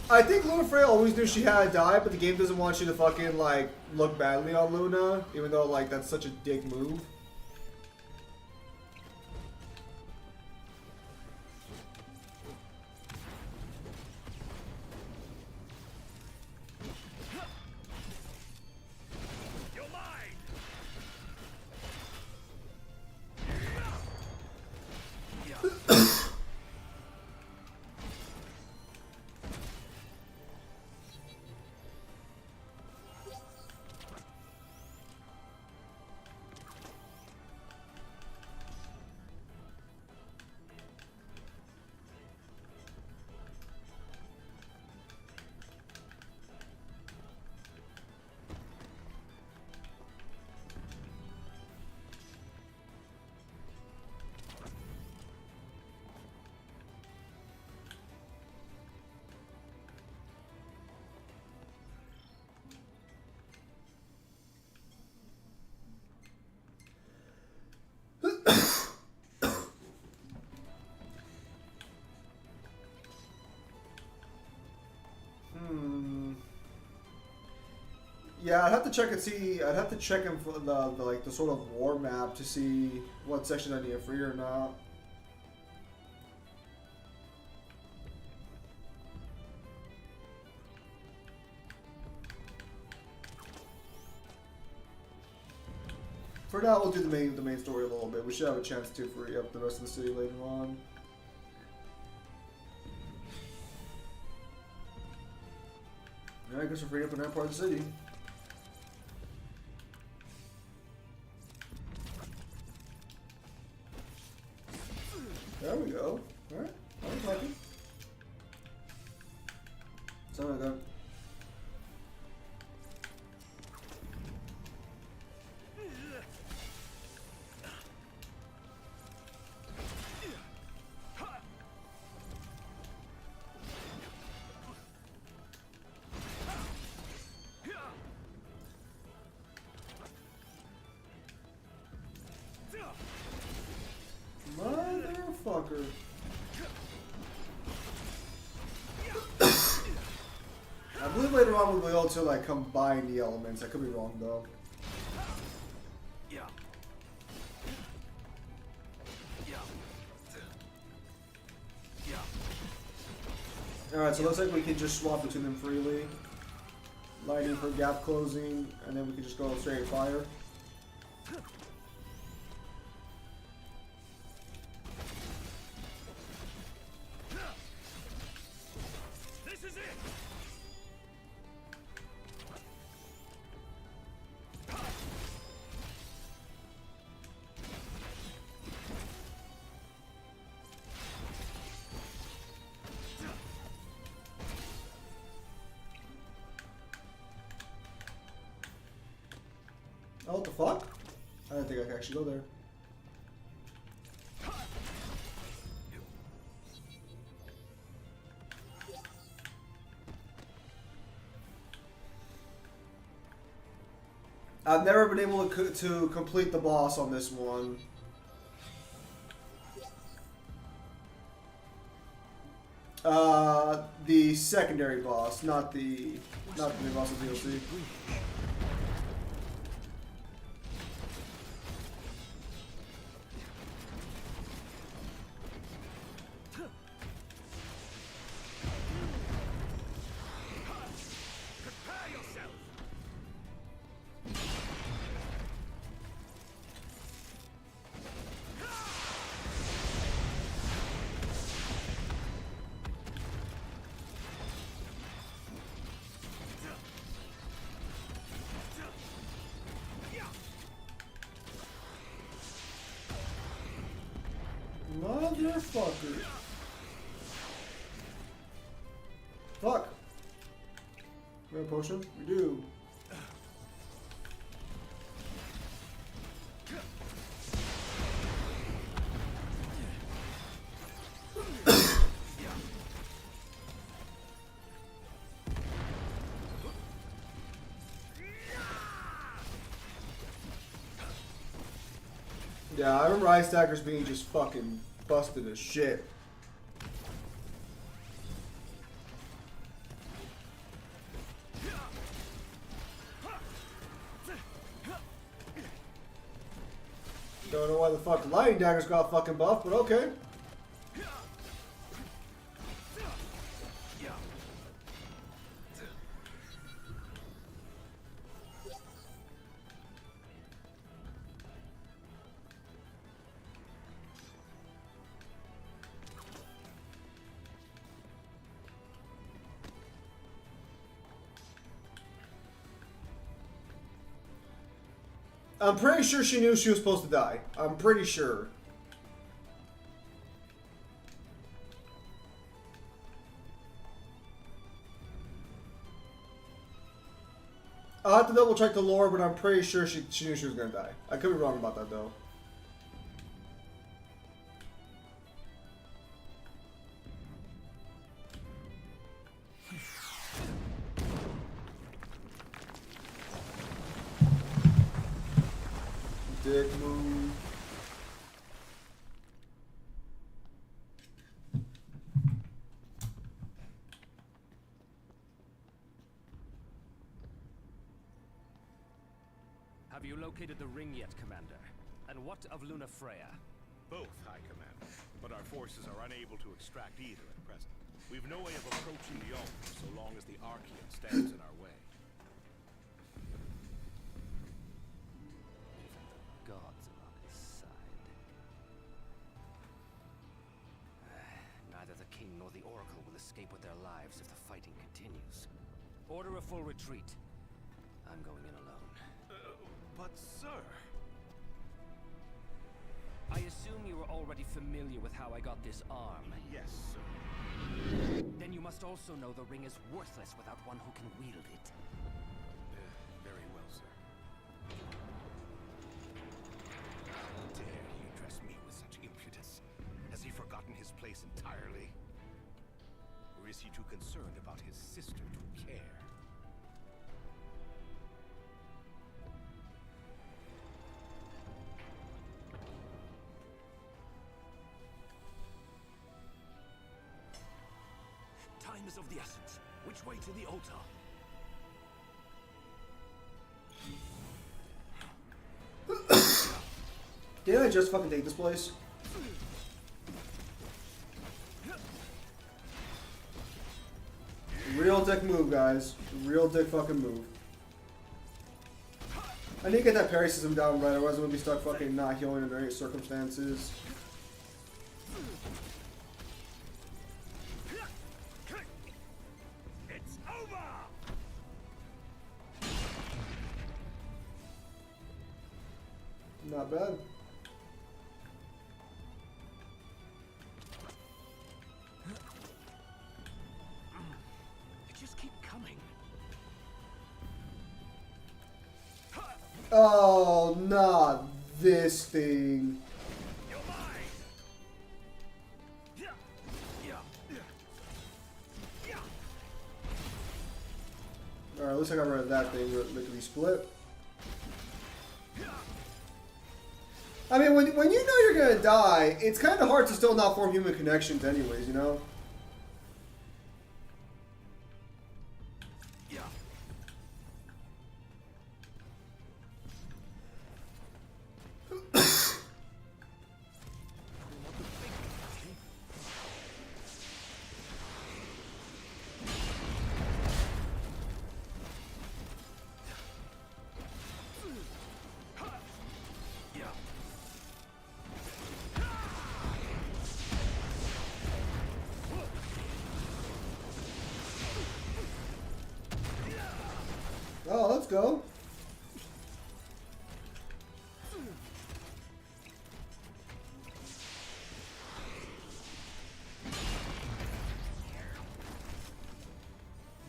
I think Luna Freya always knew she had to die, but the game doesn't want you to fucking like look badly on Luna, even though like that's such a dick move. Yeah, I'd have to check and see. I'd have to check in for the like the sort of war map to see what section I need to free or not. For now, we'll do the main story a little bit. We should have a chance to free up the rest of the city later on. Yeah, I guess we're freeing up in that part of the city. There we go. Alright, I was lucky. Something like that. Motherfucker. I believe later on we'll be able to like combine the elements. I could be wrong though. Alright, so it looks like we can just swap between them freely. Lighting for gap closing, and then we can just go straight fire. Oh, what the fuck? I didn't think I could actually go there. I've never been able to complete the boss on this one. The secondary boss, not the main boss of DLC. Motherfucker. Fuck. We have a potion? We do. Yeah, I remember ice daggers being just fucking busted as shit. Don't know why the fuck lightning daggers got fucking buff, but okay. I'm pretty sure she knew she was supposed to die. I'm pretty sure. I'll have to double check the lore, but I'm pretty sure she knew she was gonna die. I could be wrong about that though. Dick move. Have you located the ring yet, Commander? And what of Luna Freya? Both, High Command. But our forces are unable to extract either at present. We've no way of approaching the altar so long as the Archaean stands in our way. Gods are on his side. Neither the king nor the oracle will escape with their lives if the fighting continues. Order a full retreat. I'm going in alone. But sir... I assume you are already familiar with how I got this arm. Yes, sir. Then you must also know the ring is worthless without one who can wield it. Very well, sir. How dare he address me with such impudence? Has he forgotten his place entirely? Or is he too concerned about his sister to care? Time is of the essence. Which way to the altar? Didn't I just fucking take this place? Real dick move, guys. Real dick fucking move. I need to get that parry system down right, otherwise I'm gonna be stuck fucking not healing in any circumstances. It's over! Not bad. They just keep coming. Oh, not this thing. Alright, looks like I got rid of that thing. Lickety split. I mean, when you know you're gonna die, it's kind of hard to still not form human connections anyways, you know? Oh, let's go.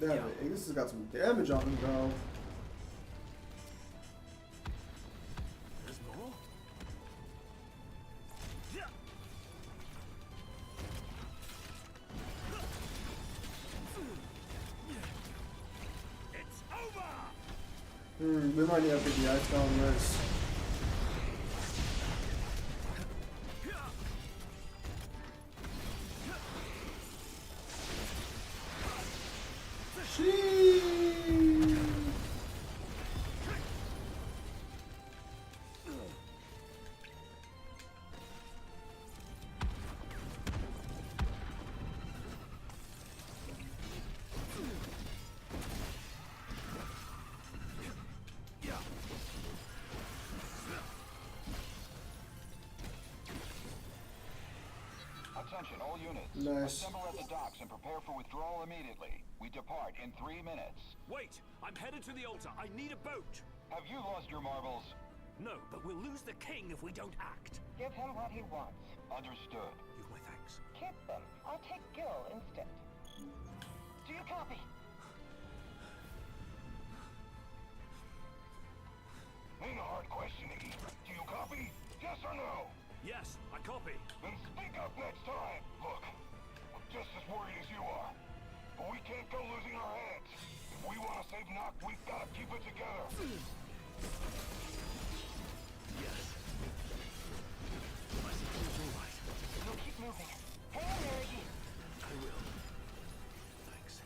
Damn it, Ignis has got some damage on him, though. There's more? It's over! We might need to pick the ice down this. Attention, all units. Nice. Assemble at the docks and prepare for withdrawal immediately. We depart in 3 minutes. Wait! I'm headed to the altar. I need a boat! Have you lost your marbles? No, but we'll lose the king if we don't act. Give him what he wants. Understood. You've my thanks. Keep them. I'll take Gil instead. Do you copy? Ain't a hard question, Iggy. Do you copy? Yes or no? Yes, I copy. Then speak up next time. Look, I'm just as worried as you are. But we can't go losing our heads. If we want to save Nock, we've got to keep it together. Yes. I suppose you're right. We'll keep moving. Hail Mary. I will. Thanks.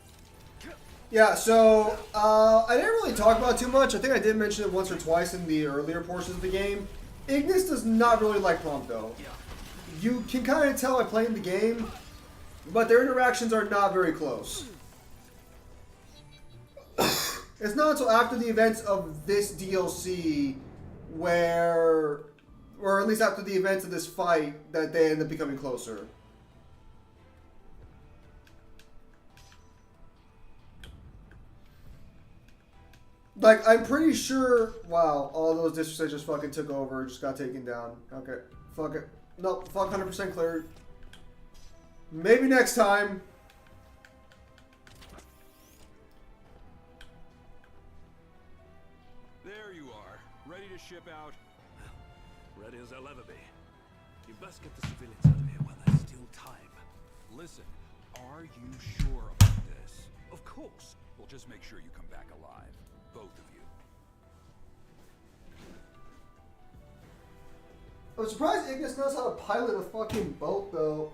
Yeah, so I didn't really talk about it too much. I think I did mention it once or twice in the earlier portions of the game. Ignis does not really like Prompto. You can kind of tell by playing the game, but their interactions are not very close. It's not until after the events of this DLC where, or at least after the events of this fight, that they end up becoming closer. Like, I'm pretty sure... Wow, all those districts I just fucking took over just got taken down. Okay, fuck it. Nope, fuck 100% cleared. Maybe next time. There you are, ready to ship out. Ready as I'll ever be. You best get the civilians out of here while there's still time. Listen, are you sure about this? Of course. Well, just make sure you come back alive. Both of you. I'm surprised Ignis knows how to pilot a fucking boat, though.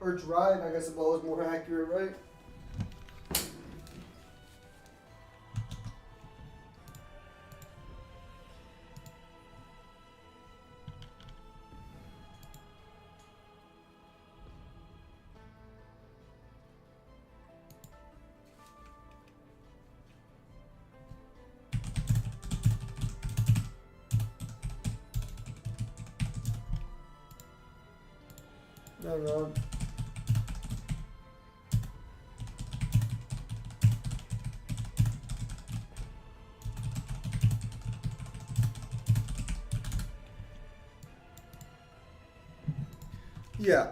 Or drive, I guess a boat is more accurate, right? No, no. Yeah.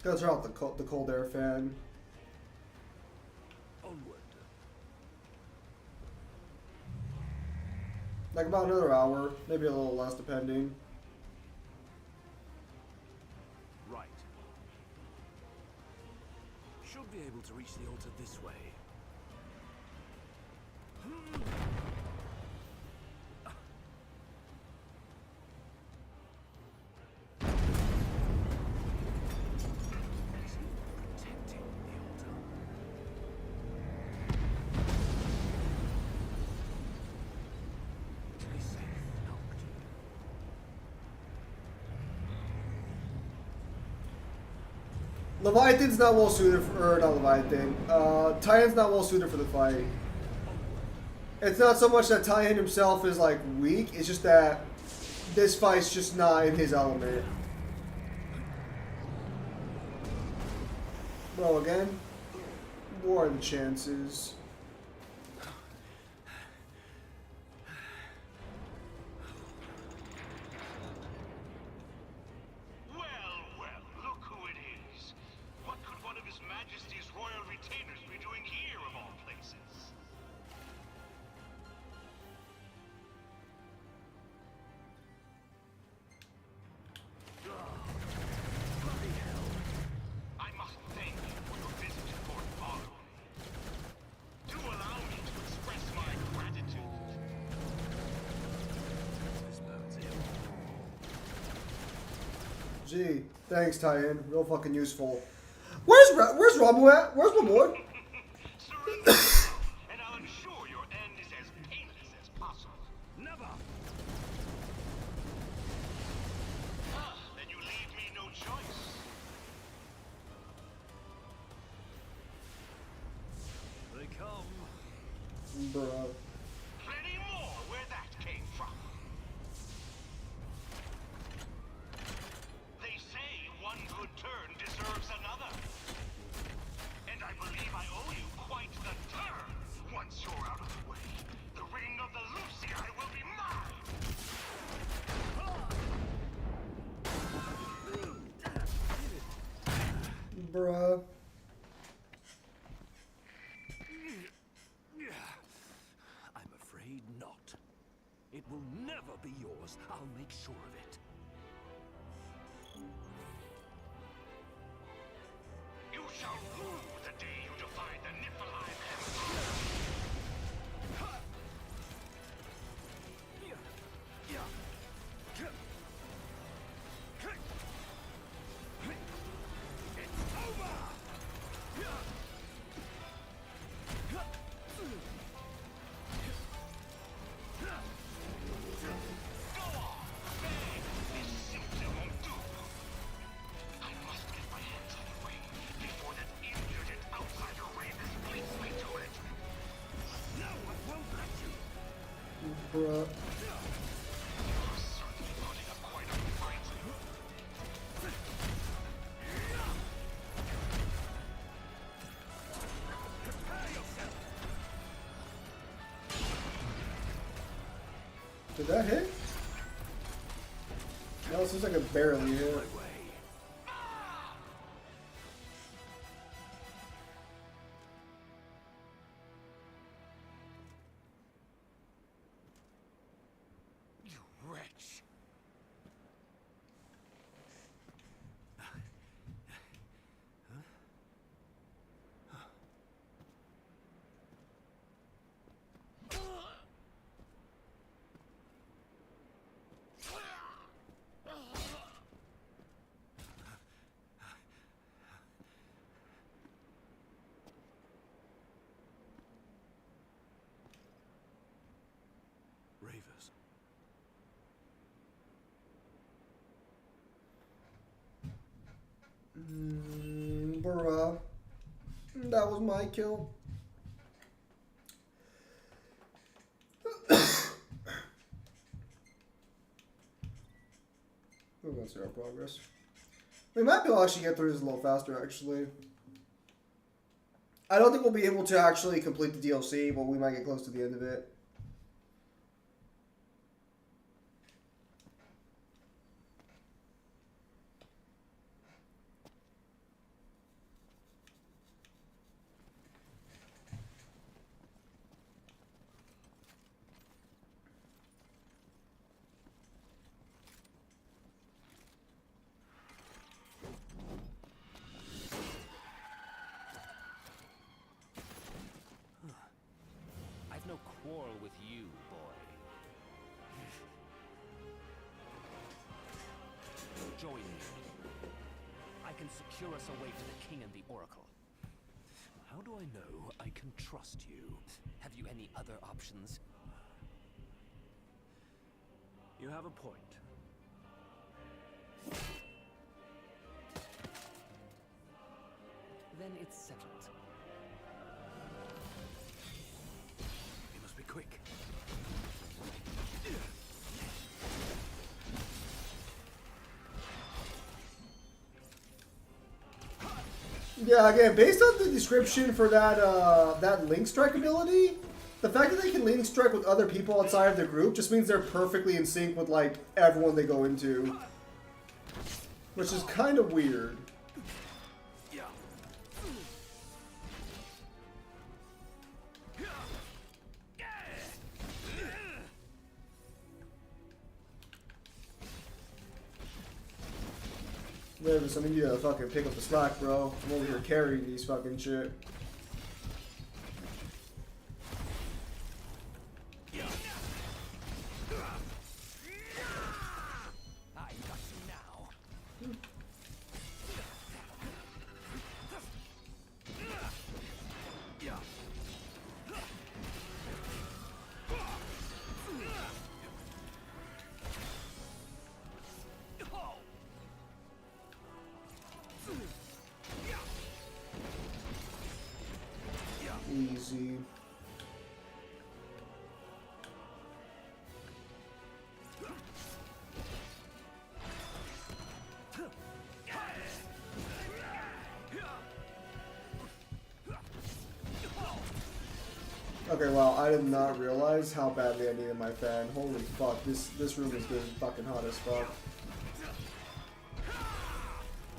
Gotta turn off the cold air fan. Onward. Like about another hour, maybe a little less depending. Right. Should be able to reach the altar this way. Leviathan's not well suited for, or not Leviathan, Titan's not well suited for the fight. It's not so much that Titan himself is like weak, it's just that this fight's just not in his element. Bro, again, what are the chances? Gee, thanks, Titan. Real fucking useful. Where's Ramu at? Where's my boy? And I'll ensure your end is as painless as possible. Never. Bruh. I'm afraid not. It will never be yours. I'll make sure of it. You shall rue the day you defied the Niflheim It's over! I must get my hands on the ring before that impudent outsider Ravis beats me to it. No, I won't let you. Bruh. You're certainly putting up quite a fight. Prepare yourself! Did that hit? No, it seems like it barely hit. You wretch. Ravis. Bruh. That was my kill. We're going to see our progress. We might be able to actually get through this a little faster, actually. I don't think we'll be able to actually complete the DLC, but we might get close to the end of it. I've no quarrel with you, boy. Join me. I can secure us a way to the King and the Oracle. How do I know I can trust you? Have you any other options? You have a point. Then it's settled. We must be quick. Yeah, again, based on the description for that that link strike ability, the fact that they can link strike with other people outside of their group just means they're perfectly in sync with like everyone they go into, which is kind of weird. Ravis, I need you to fucking pick up the slack, bro. I'm over here carrying these fucking shit. I got you now. Easy. Okay, wow, I did not realize how badly I needed my fan. Holy fuck, this room is getting fucking hot as fuck.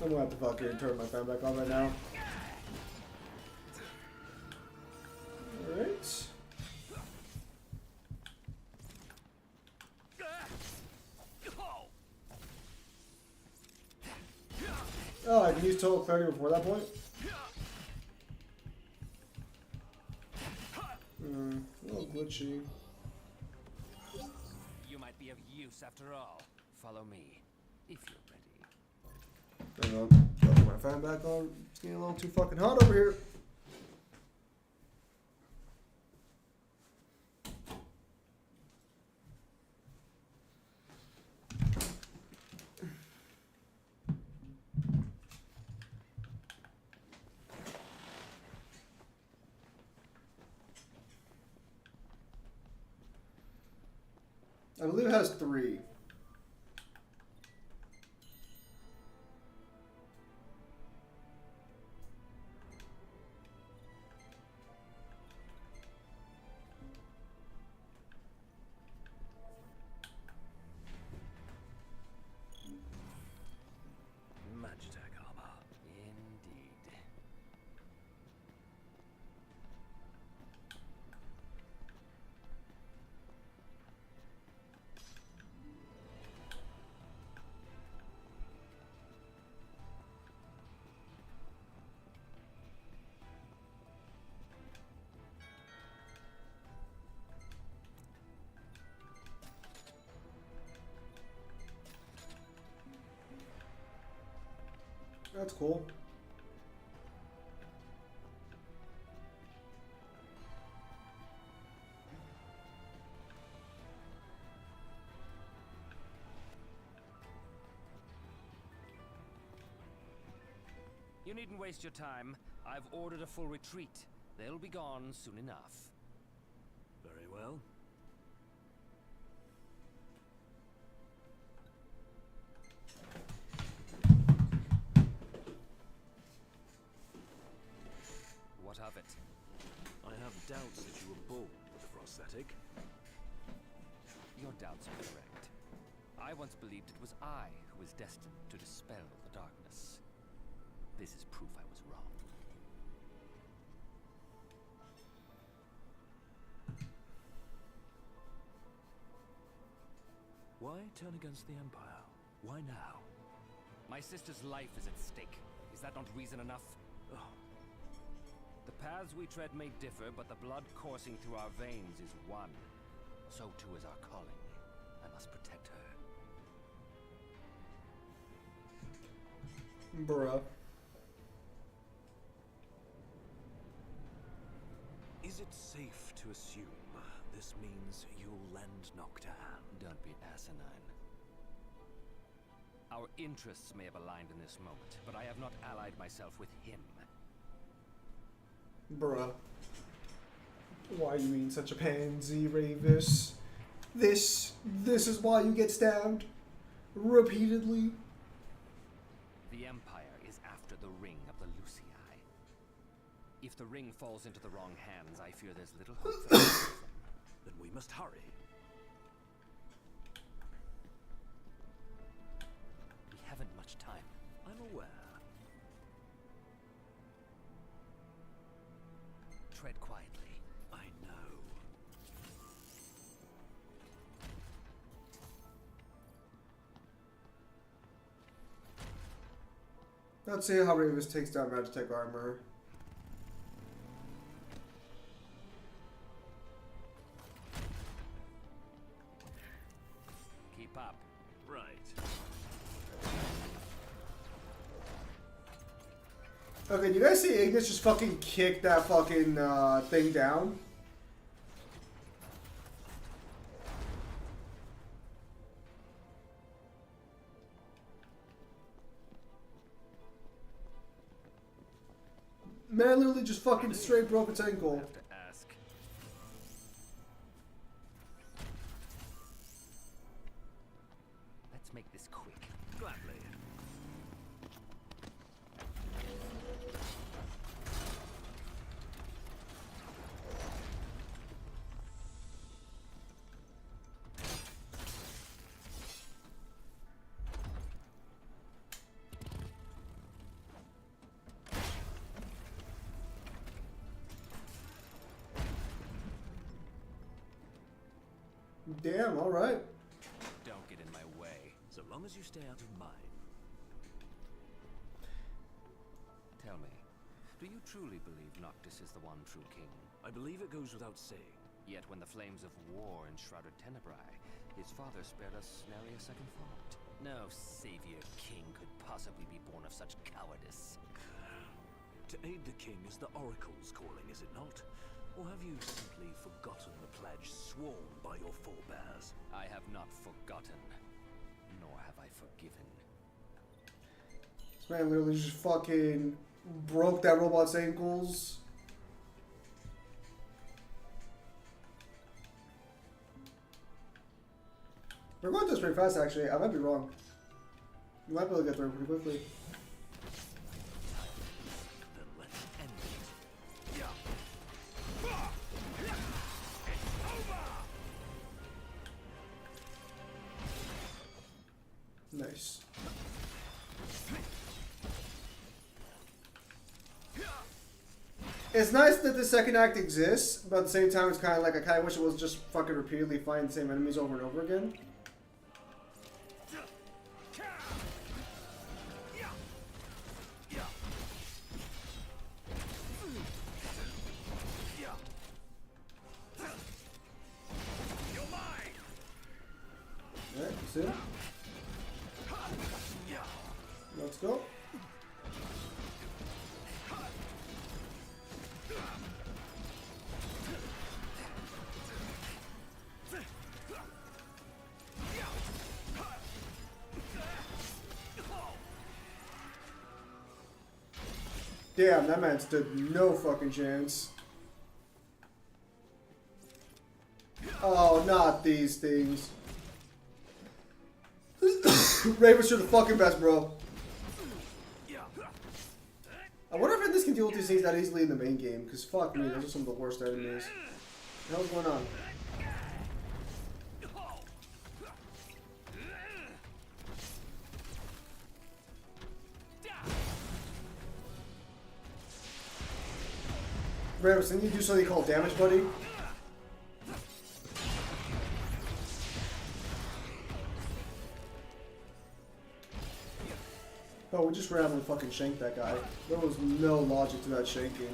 I'm gonna have to fucking turn my fan back on right now. Alright. Oh, I can use total clarity before that point? A little glitchy. You might be of use after all. Follow me, if you're ready. Hang on. Put my fan back on. It's getting a little too fucking hot over here. I believe it has 3. Magitech armor. Indeed. That's cool. You needn't waste your time. I've ordered a full retreat. They'll be gone soon enough. Very well. What of it? I have doubts that you were born with a prosthetic. Your doubts are correct. I once believed it was I who was destined to dispel the darkness. This is proof I was wrong. Why turn against the Empire? Why now? My sister's life is at stake. Is that not reason enough? Oh. The paths we tread may differ, but the blood coursing through our veins is one. So too is our calling. I must protect her. Bruh. Is it safe to assume this means you'll lend Noct a hand? Don't be asinine. Our interests may have aligned in this moment, but I have not allied myself with him. Bruh. Why are you being such a pansy, Ravis? This is why you get stabbed repeatedly. The Empire is after the ring of the Lucii. If the ring falls into the wrong hands, I fear there's little hope for us. Then we must hurry. We haven't much time. I'm aware. Tread quietly. I know. Let's see how Ravis takes down Magitech armor. Keep up. Right. Okay, you guys see Ignis just fucking kick that fucking thing down? Man literally just fucking straight broke its ankle. Have to ask. Let's make this quick. Gladly. Damn, alright. Don't get in my way, so long as you stay out of mine. Tell me, do you truly believe Noctis is the one true king? I believe it goes without saying. Yet when the flames of war enshrouded Tenebrae, his father spared us nary a second thought. No savior king could possibly be born of such cowardice. To aid the king is the Oracle's calling, is it not? Or have you simply forgotten the pledge sworn by your forebears? I have not forgotten, nor have I forgiven. This man literally just fucking broke that robot's ankles. We're going through this pretty fast, actually. I might be wrong. You might be able to get through pretty quickly. Then let's end it. Yeah. Nice. It's nice that the second act exists, but at the same time, it's kind of like I kind of wish it was just fucking repeatedly fighting the same enemies over and over again. Alright, that's it. Let's go. Damn, that man stood no fucking chance. Oh, not these things. Ravens are the fucking best, bro. I wonder if this can deal with these things that easily in the main game, because fuck me, those are some of the worst enemies. What the hell's going on? Ravens, didn't you do something called damage, buddy? Oh, we just randomly fucking shanked that guy. There was no logic to that shanking.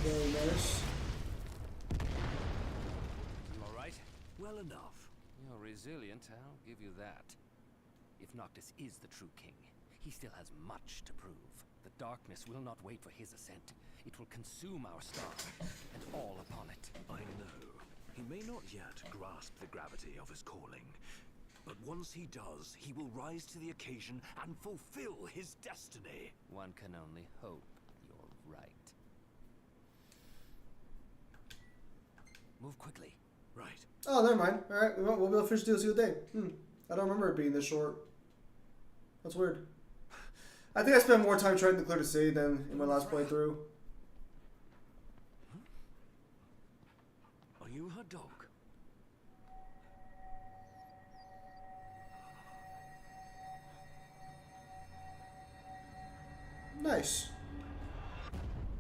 Very nice. Alright? Well enough. You're resilient, I'll give you that. If Noctis is the true king, he still has much to prove. The darkness will not wait for his ascent. It will consume our star, and all upon it. I know. He may not yet grasp the gravity of his calling, but once he does, he will rise to the occasion and fulfill his destiny. One can only hope you're right. Move quickly. Right. Oh, never mind. Alright, we'll be able to finish DLC today. I don't remember it being this short. That's weird. I think I spent more time trying to clear the city than in my last playthrough. Are you her dog? Nice.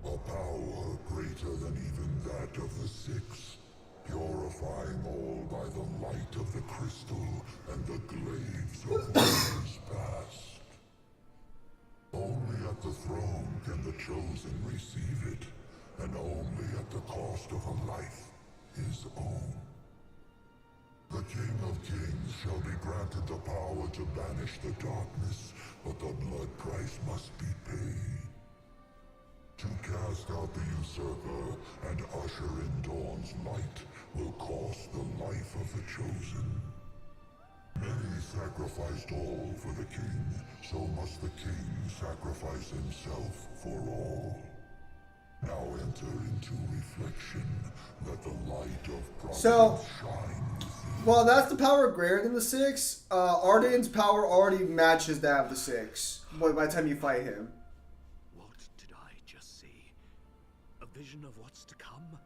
A power greater than even that of the Six, purifying all by the light of the crystal and the glaives of wonders past. Only at the throne can the chosen receive it, and only at the cost of a life, his own. The King of Kings shall be granted the power to banish the darkness, but the blood price must be paid. To cast out the usurper and usher in Dawn's light will cost the life of the chosen. Many sacrificed all for the king, so must the king sacrifice himself for all. Now enter into reflection, let the light of providence shine within. Well, that's the power greater than the Six. Arden's power already matches that of the Six by the time you fight him. What did I just see? A vision of what's to come?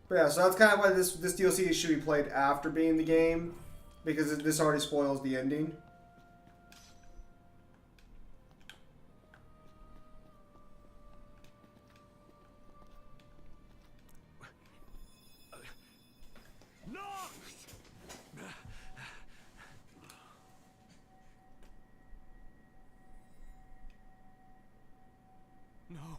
But yeah, so that's kind of why this DLC should be played after being the game, because this already spoils the ending. No.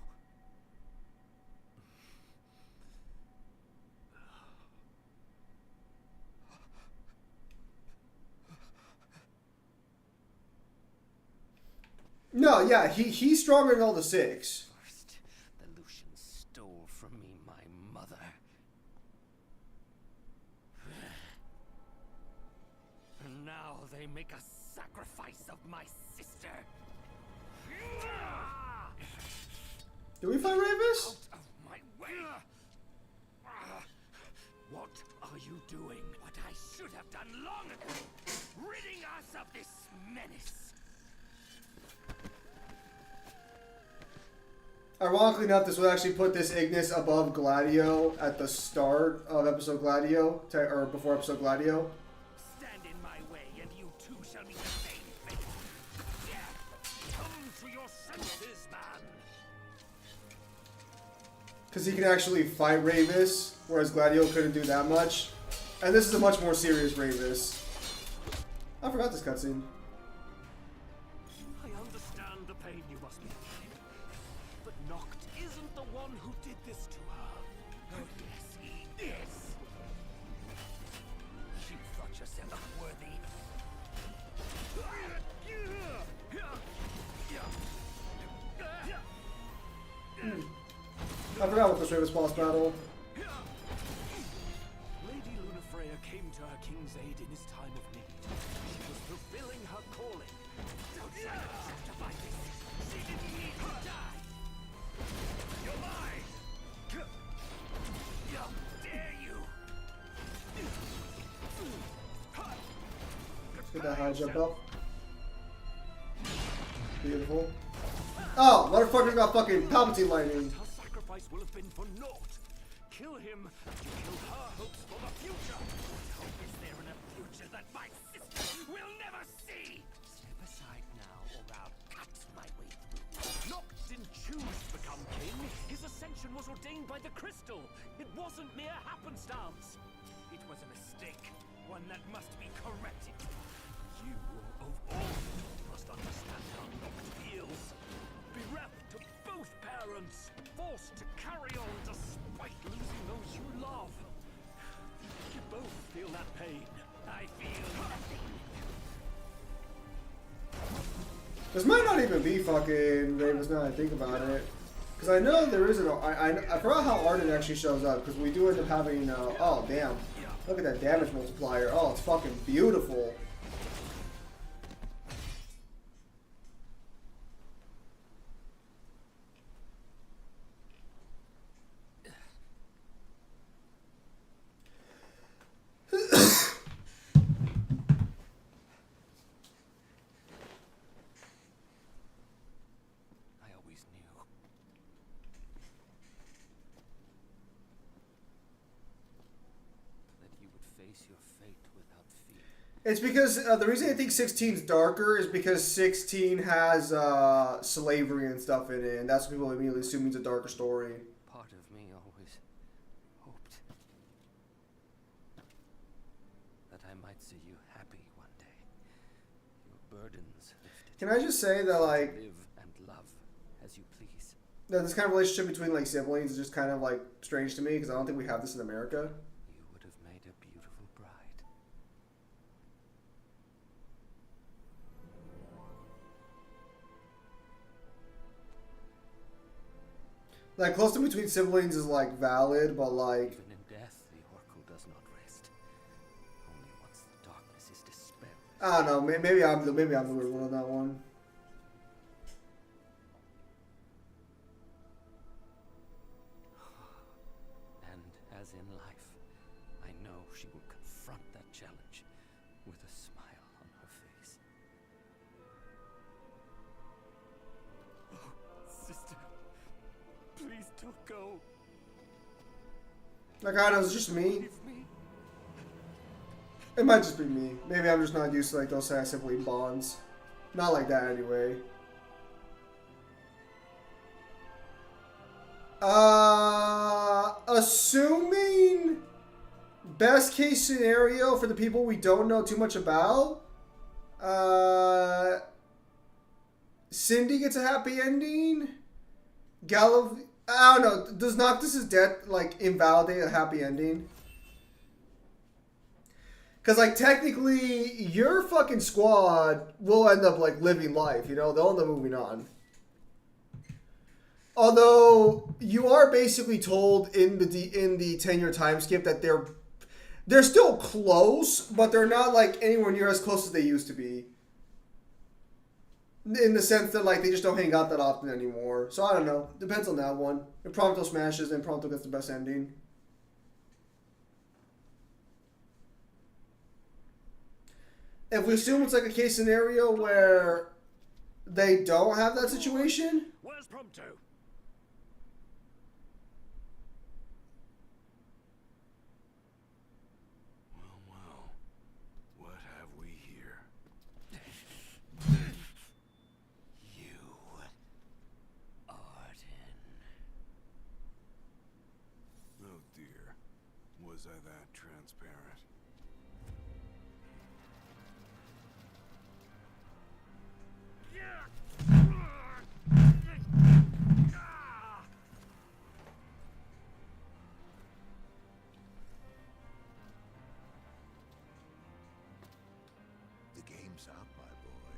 No, yeah, he's stronger than all the 6. First, the Lucians stole from me my mother. And now they make a sacrifice of my sister. Do we find Ravis? Out of my way! What are you doing? What I should have done long ago, ridding us of this menace. Ironically enough, this would actually put this Ignis above Gladio at the start of episode Gladio, or before episode Gladio. Stand in my way, and you too shall meet the same fate. Come to your senses, man. Because he can actually fight Ravis, whereas Gladio couldn't do that much. And this is a much more serious Ravis. I forgot this cutscene. I understand the pain you must be feeling. But Noct isn't the one who did this to her. Oh, yes, he is. You thought yourself worthy. I forgot what this Ravis boss battle. Lady Lunafreya came to her king's aid in his time of need. She was fulfilling her calling. Don't try to justify this. She didn't need to die. You're mine. How dare you? Let's get that high jump up. Beautiful. Oh, motherfucker got fucking Palpatine lightning. Her sacrifice will have been for naught. Kill him, and you kill her hopes for the future. What hope is there in a future that my sister will never see? Step aside now, or I'll cut my way through. Noct didn't choose to become king. His ascension was ordained by the crystal. It wasn't mere happenstance. It was a mistake, one that must be corrected. You, of all, must understand how Noct feels. Bereft of both parents, forced to carry on despite losing those you love. You both feel that pain. I feel nothing. This might not even be fucking Ravis now that I think about it. Because I know there is an... I forgot how Arden actually shows up, because we do end up having... oh, damn. Look at that damage multiplier. Oh, it's fucking beautiful. I always knew. That you would face your fate without fear. It's because the reason I think 16's darker is because 16 has slavery and stuff in it, and that's what people immediately assume means a darker story. Part of me always hoped that I might see you happy one day. Your burdens lifted. Can I just say that, like, Live and love as you please. that this kind of relationship between, like, siblings is just kind of, like, strange to me, because I don't think we have this in America. You would have made a beautiful bride. Like, close in between siblings is, like, valid, but, like... Even in death, the Oracle does not rest. Only once the darkness is dispelled. I don't know, maybe I'm the weird one on that one. And as in life, I know she will confront that challenge with a smile on her face. Oh, sister, please don't go. Like, I don't know, it's just me. It might just be me. Maybe I'm just not used to like those kind of simply bonds. Not like that anyway. Assuming best case scenario for the people we don't know too much about, Cindy gets a happy ending. I don't know. Does Noctis's death like invalidate a happy ending? Because like technically, your fucking squad will end up like living life. You know, they'll end up moving on. Although you are basically told in the 10-year time skip that they're still close, but they're not like anywhere near as close as they used to be. In the sense that like they just don't hang out that often anymore. So I don't know. Depends on that one. If Prompto smashes, then Prompto gets the best ending. If we assume it's like a case scenario where they don't have that situation. Where's Prompto? Well, what have we here? You, Arden. Oh dear. Was I that transparent? The game's up, my boy.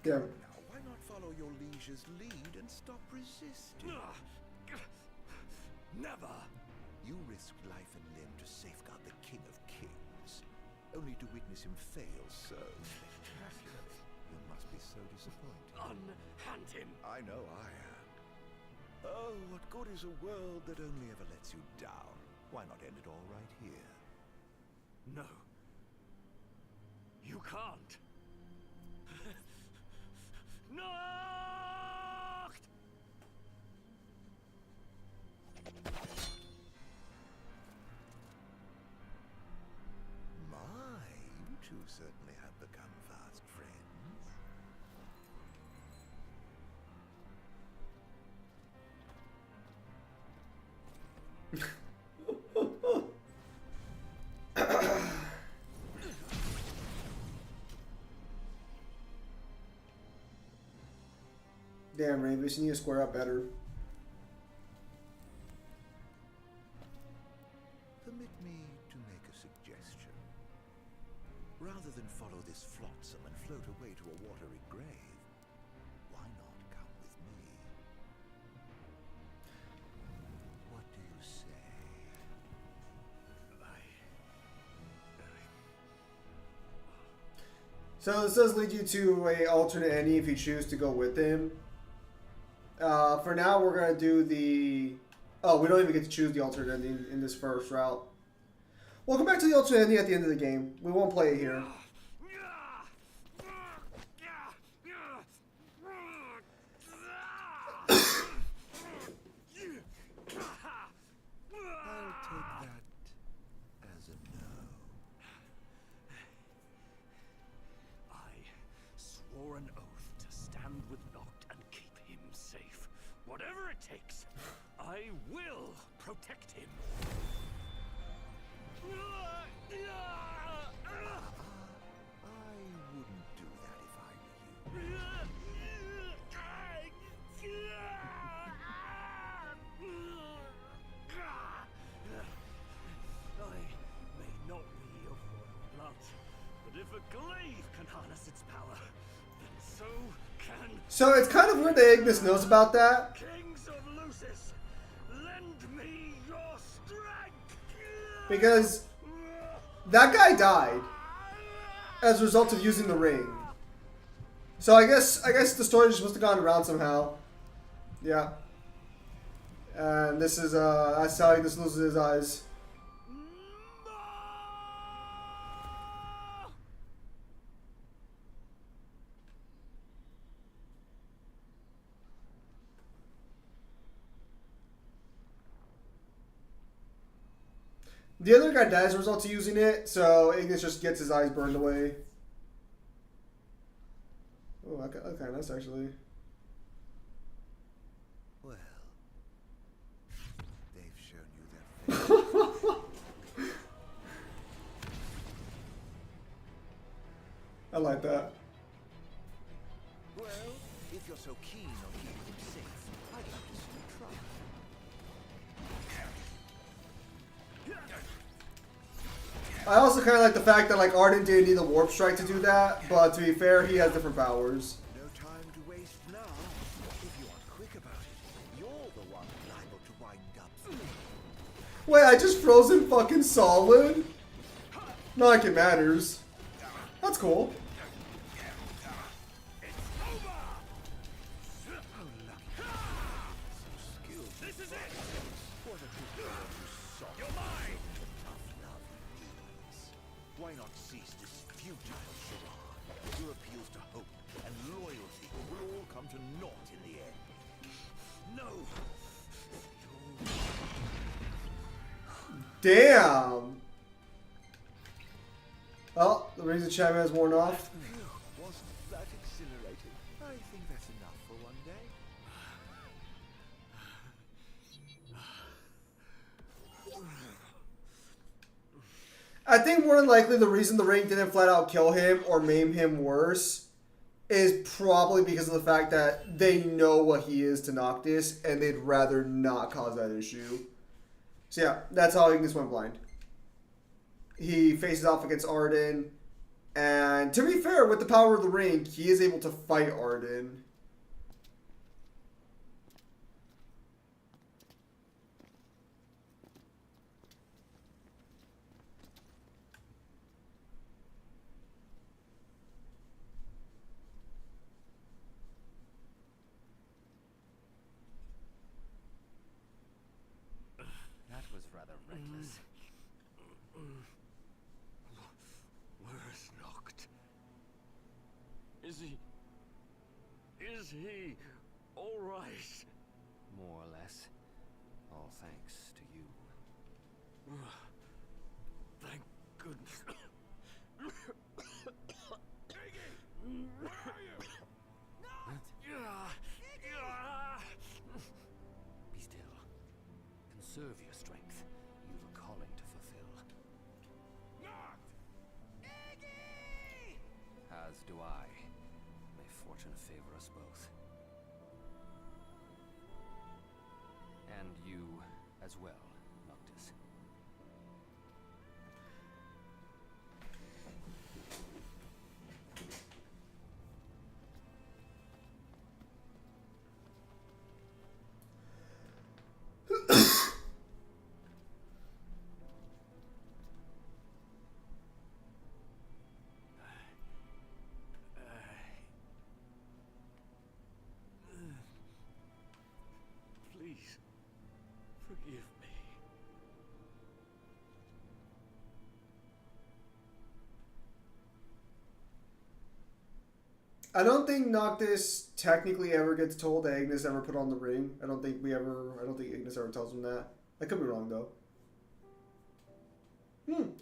Yeah. Now, why not follow your liege's lead and stop resisting? Never! You risked life and limb to safeguard the King of Kings, only to witness him fail so spectacularly. You must be so disappointed. Unhand him! I know I am. Oh, what good is a world that only ever lets you down? Why not end it all right here? No. You can't. Nacht! My, you two certainly have become fast friends. Damn, Ravis, you need to square up better. Permit me to make a suggestion. Rather than follow this flotsam and float away to a watery grave, why not come with me? What do you say? So this does lead you to a alternate ending if you choose to go with him. For now, we're gonna do the. Oh, we don't even get to choose the alternate ending in this first route. We'll come back to the alternate ending at the end of the game. We won't play it here. I'll take that as a no. I swore an oath to stand with Noct and keep him safe. Whatever it takes, I will protect him. I wouldn't do that if I were you. I may not be of royal blood, but if a glaive can harness its power, then so can... So it's kind of weird that Ignis knows about that. Kings of Lucis, lend me your strength! Because that guy died as a result of using the ring. So I guess the story just must have gone around somehow. Yeah. And this is that's how he just loses his eyes. The other guy dies as a result of using it, so Ignis just gets his eyes burned away. Oh, that's kind of nice, actually. Well, they've shown you their face. I like that. Well, if you're so keen on keeping them safe, I'd like to see you try. I also kind of like the fact that like Arden didn't need a warp strike to do that, but to be fair, he has different powers. No time to waste now. If you aren't quick about it, you're the one liable to wind up. Wait, I just froze him fucking solid? Not like it matters. That's cool. Why not cease this futile charade? Your appeals to hope and loyalty will all come to naught in the end. No! Damn! Well, the reason Chapman has worn off. Wasn't that exhilarating? I think that's enough for one day. I think more than likely the reason the ring didn't flat out kill him or maim him worse is probably because of the fact that they know what he is to Noctis and they'd rather not cause that issue. So yeah, that's how Ignis went blind. He faces off against Arden, and to be fair, with the power of the ring, he is able to fight Arden. That was rather reckless. Where's Noct? Is he all right? More or less. All thanks to you. Thank goodness. Where are you? Be still. Conserve your strength. You've a calling to fulfill. As do I. May fortune favor us both. And you as well, Noctis. Please, forgive me. I don't think Noctis technically ever gets told that Ignis ever put on the ring. I don't think Ignis ever tells him that. I could be wrong though.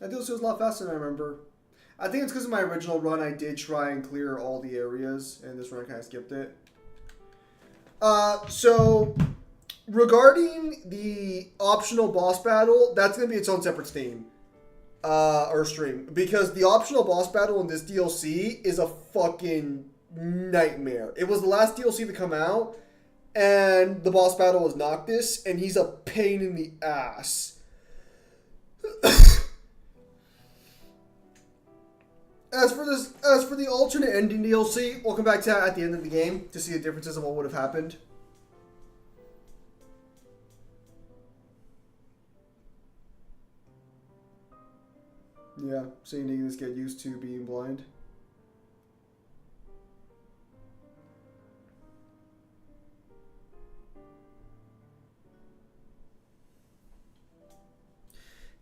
That DLC was a lot faster than I remember. I think it's because of my original run I did try and clear all the areas, and this run I kind of skipped it. So regarding the optional boss battle, that's going to be its own separate theme. Or stream. Because the optional boss battle in this DLC is a fucking nightmare. It was the last DLC to come out, and the boss battle was Noctis, and he's a pain in the ass. As for the alternate ending DLC, we'll come back to that at the end of the game to see the differences of what would have happened. Yeah, seeing Ignis get used to being blind.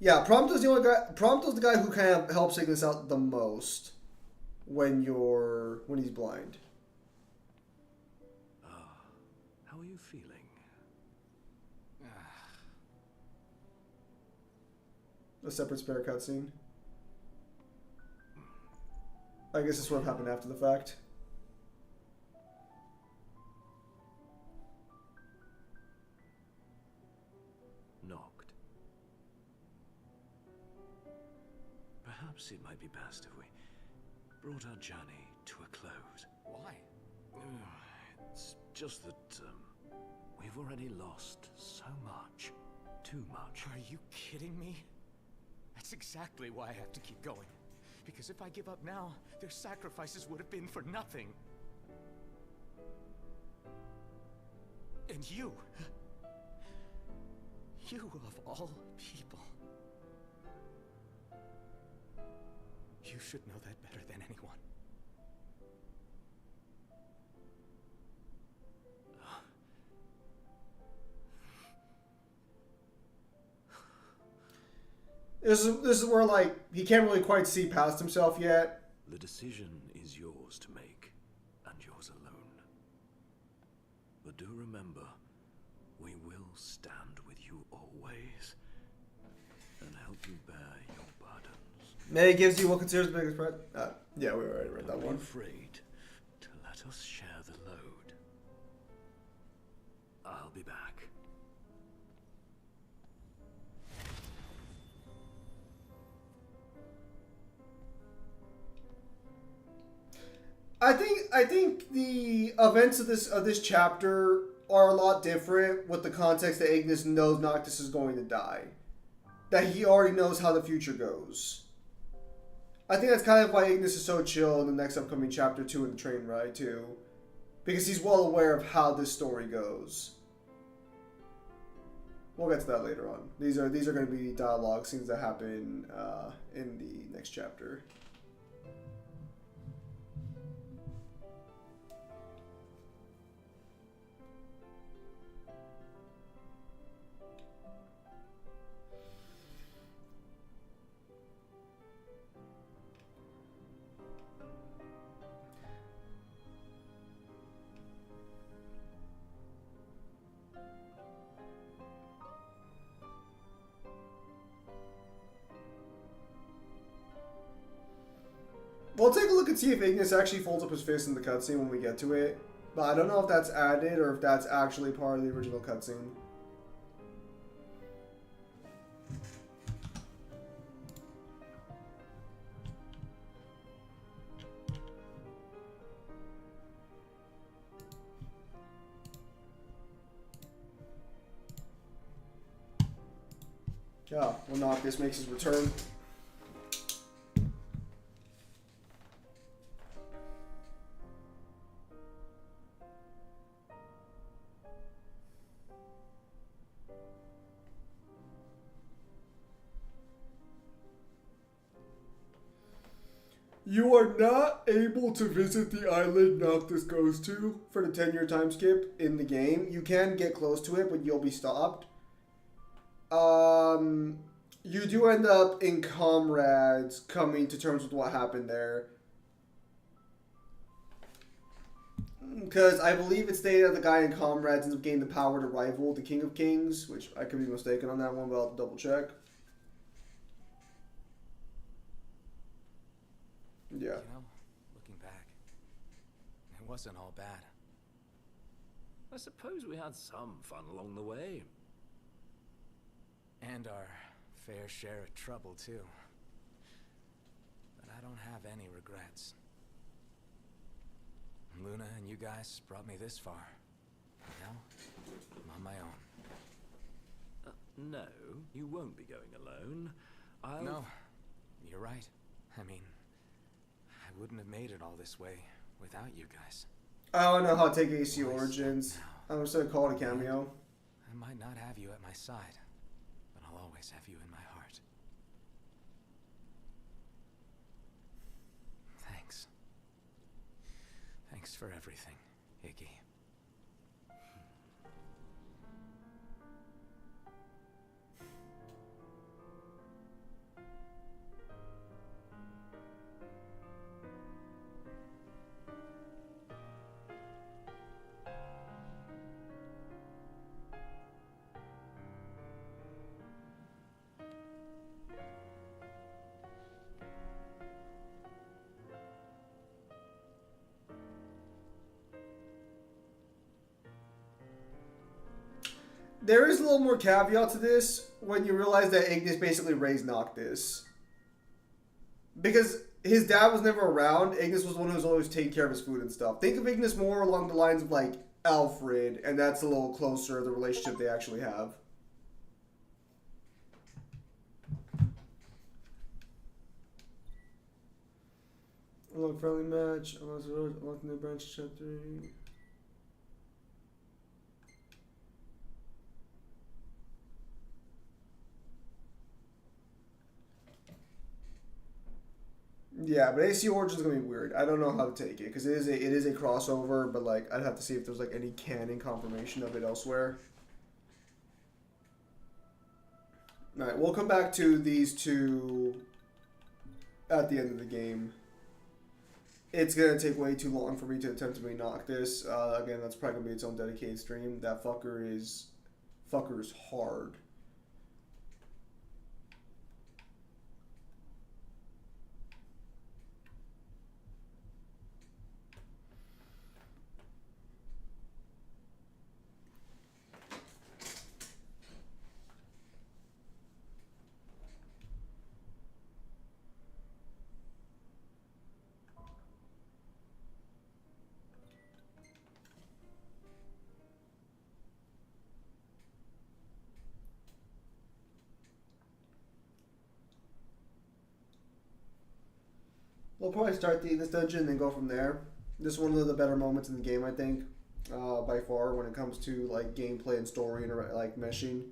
Yeah, Prompto's the only guy. Prompto's the guy who kind of helps Ignis out the most when he's blind. How are you feeling? A separate spare cutscene. I guess this would have happened after the fact. Knocked. Perhaps it might be best if we brought our journey to a close. Why? It's just that we've already lost so much. Too much. Are you kidding me? That's exactly why I have to keep going. Because if I give up now, their sacrifices would have been for nothing. And you of all people, you should know that better than anyone. This is where, like, he can't really quite see past himself yet. The decision is yours to make, and yours alone. But do remember, we will stand with you always, and help you bear your burdens. May gives you what considers the biggest threat. Yeah, we already read that one. Don't be afraid to let us share the load. I'll be back. I think the events of this chapter are a lot different with the context that Ignis knows Noctis is going to die. That he already knows how the future goes. I think that's kind of why Ignis is so chill in the next upcoming chapter 2 in the train ride too. Because he's well aware of how this story goes. We'll get to that later on. These are going to be dialogue scenes that happen in the next chapter. We'll take a look and see if Ignis actually folds up his fist in the cutscene when we get to it. But I don't know if that's added or if that's actually part of the original cutscene. Yeah, well, Noctis makes his return. You are not able to visit the island Noctis goes to for the 10-year time skip in the game. You can get close to it, but you'll be stopped. You do end up in Comrades coming to terms with what happened there. Because I believe it's stated that the guy in Comrades ends up gaining the power to rival the King of Kings, which I could be mistaken on that one, but I'll have to double check. Yeah. You know, looking back, it wasn't all bad. I suppose we had some fun along the way. And our fair share of trouble, too. But I don't have any regrets. Luna and you guys brought me this far. Now, I'm on my own. No, you won't be going alone. No, you're right. I mean, I wouldn't have made it all this way without you guys. I don't know how to take AC Origins. I'm just going to call it a cameo. I might not have you at my side, but I'll always have you in my heart. Thanks. Thanks for everything, Iggy. There is a little more caveat to this when you realize that Ignis basically raised Noctis. Because his dad was never around, Ignis was the one who was always taking care of his food and stuff. Think of Ignis more along the lines of like Alfred, and that's a little closer the relationship they actually have. Unlock friendly match, unlock new branch chapter. Yeah, but AC Origin's gonna be weird. I don't know how to take it because it is a crossover, but like I'd have to see if there's like any canon confirmation of it elsewhere. All right, we'll come back to these two at the end of the game. It's gonna take way too long for me to attempt to make Noctis. Again, that's probably gonna be its own dedicated stream. That fucker is hard. We'll probably start this dungeon and then go from there. This is one of the better moments in the game, I think, by far, when it comes to like gameplay and story and like meshing.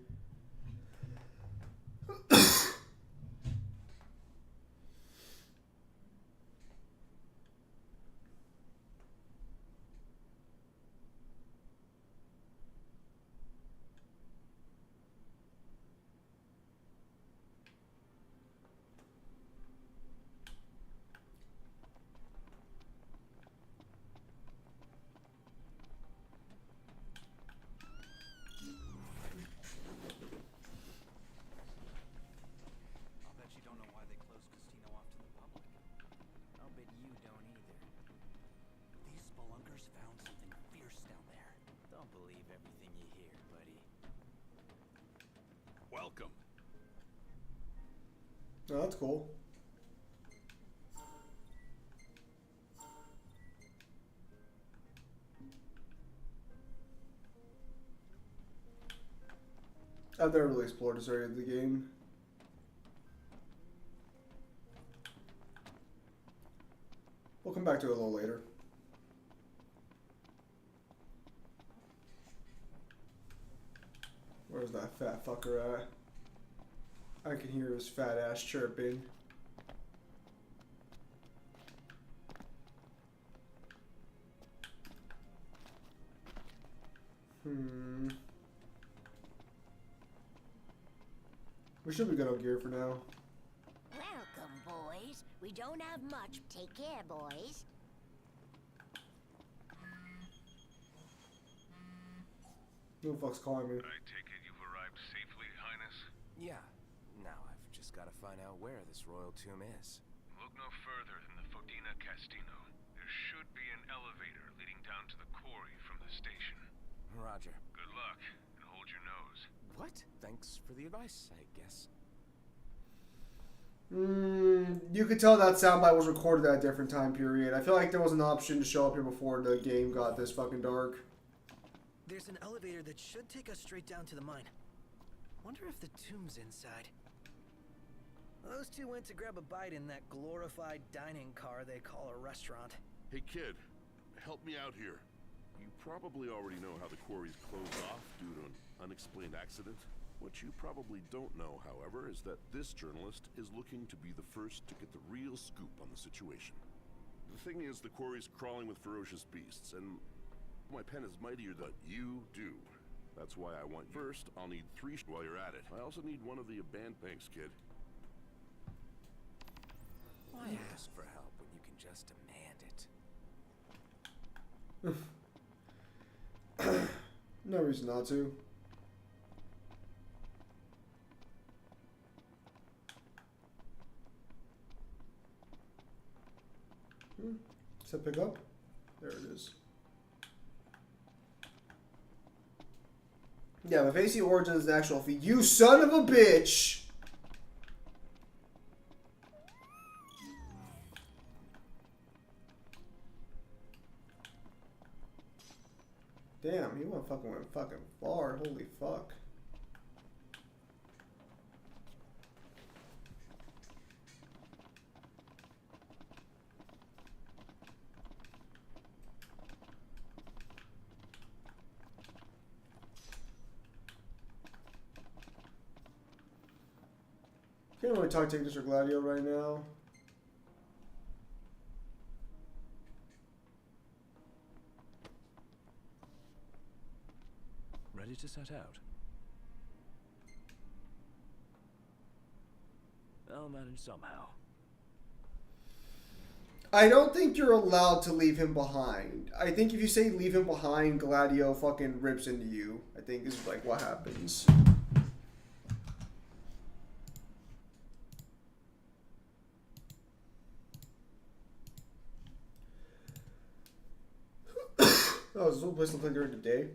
Welcome. Oh, that's cool. I've never really explored this area of the game. We'll come back to it a little later. Where's that fat fucker at? I can hear his fat ass chirping. We should be good on gear for now. Welcome, boys. We don't have much. Take care, boys. Who the fuck's calling me? I take it you've arrived safely, Highness? Yeah. Now I've just got to find out where this royal tomb is. Look no further than the Fodina Castino. There should be an elevator leading down to the quarry from the station. Roger. Good luck, and hold your nose. What? Thanks for the advice, I guess. You could tell that soundbite was recorded at a different time period. I feel like there was an option to show up here before the game got this fucking dark. There's an elevator that should take us straight down to the mine. Wonder if the tomb's inside. Those two went to grab a bite in that glorified dining car they call a restaurant. Hey kid, help me out here. You probably already know how the quarry's closed off due to an unexplained accident. What you probably don't know, however, is that this journalist is looking to be the first to get the real scoop on the situation. The thing is, the quarry's crawling with ferocious beasts, and my pen is mightier than you do. That's why I want you. First, I'll need 3 while you're at it. I also need one of the abandoned... Thanks, kid. Why ask for help when you can just demand it? No reason not to. Does that pick up? There it is. Yeah, but facing Origin is an actual feat. You son of a bitch! Damn, he went fucking far. Holy fuck. Can't really talk to Ignis or Gladio right now. Ready to set out? I'll manage somehow. I don't think you're allowed to leave him behind. I think if you say leave him behind, Gladio fucking rips into you. I think is like what happens. Oh, is this one place to play during the day?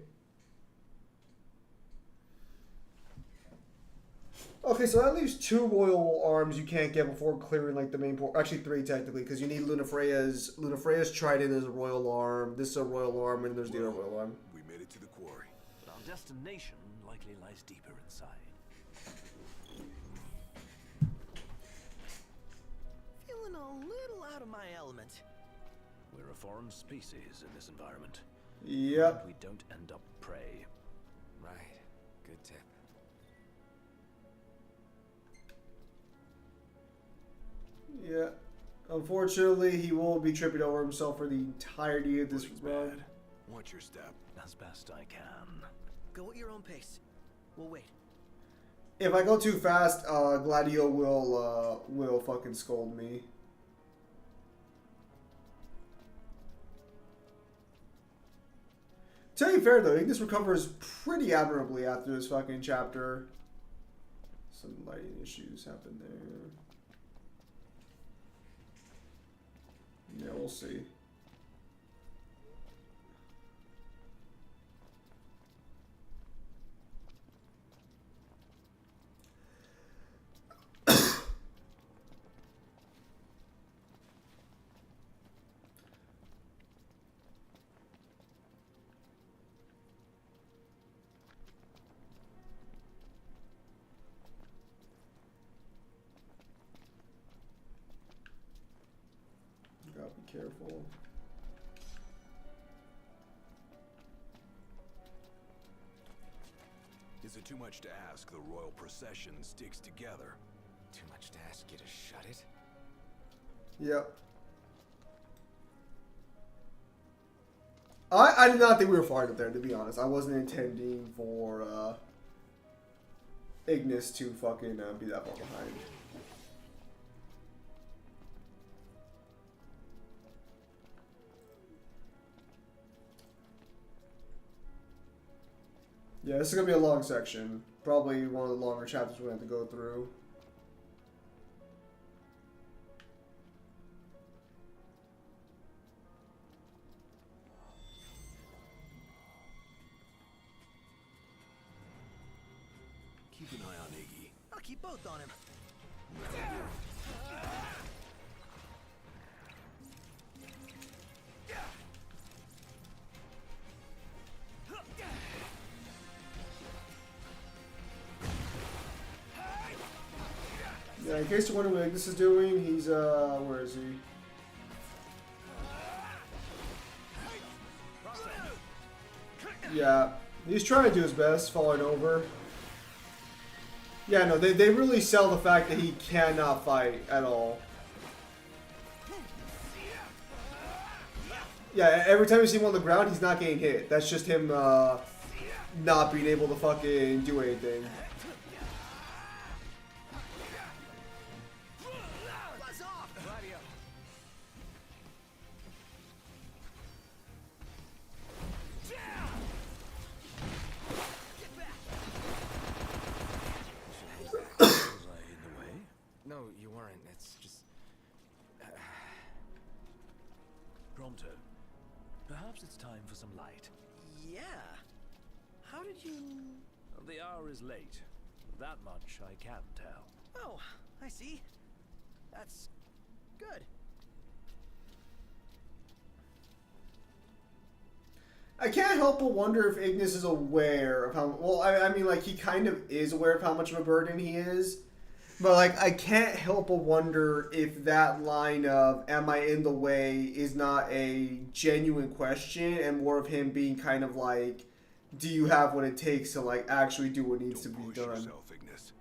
Okay, so that leaves 2 royal arms you can't get before clearing like the main port. Actually, 3 technically, because you need Lunafreya's trident is a royal arm. This is a royal arm, and there's the other royal arm. We made it to the quarry. But our destination likely lies deeper inside. Feeling a little out of my element. We're a foreign species in this environment. Yep. And we don't end up prey. Right. Good tip. Yeah. Unfortunately, he will be tripping over himself for the entirety of this run. Watch your step. As best I can. Go at your own pace. We'll wait. If I go too fast, Gladio will fucking scold me. To be fair though, Ignis recovers pretty admirably after this fucking chapter. Some lighting issues happen there. Yeah, we'll see. Gotta be careful. Is it too much to ask the royal procession sticks together? Too much to ask you to shut it? Yep. I did not think we were far enough there, to be honest. I wasn't intending for Ignis to fucking be that far behind. Yeah, this is gonna be a long section. Probably one of the longer chapters we have to go through. Keep an eye on Iggy. I'll keep both on him. Yeah, in case you're wondering what Ignis is doing, he's, where is he? Yeah, he's trying to do his best, falling over. Yeah, no, they really sell the fact that he cannot fight at all. Yeah, every time you see him on the ground, he's not getting hit. That's just him, not being able to fucking do anything. No, you weren't. It's just... Pronto. Perhaps it's time for some light. Yeah. How did you... The hour is late. That much I can tell. Oh, I see. That's good. I can't help but wonder if Ignis is aware of how... Well, I mean, like, he kind of is aware of how much of a burden he is. But, like, I can't help but wonder if that line of, am I in the way, is not a genuine question and more of him being kind of like, do you have what it takes to, like, actually do what needs to be done? Yourself, Ignis.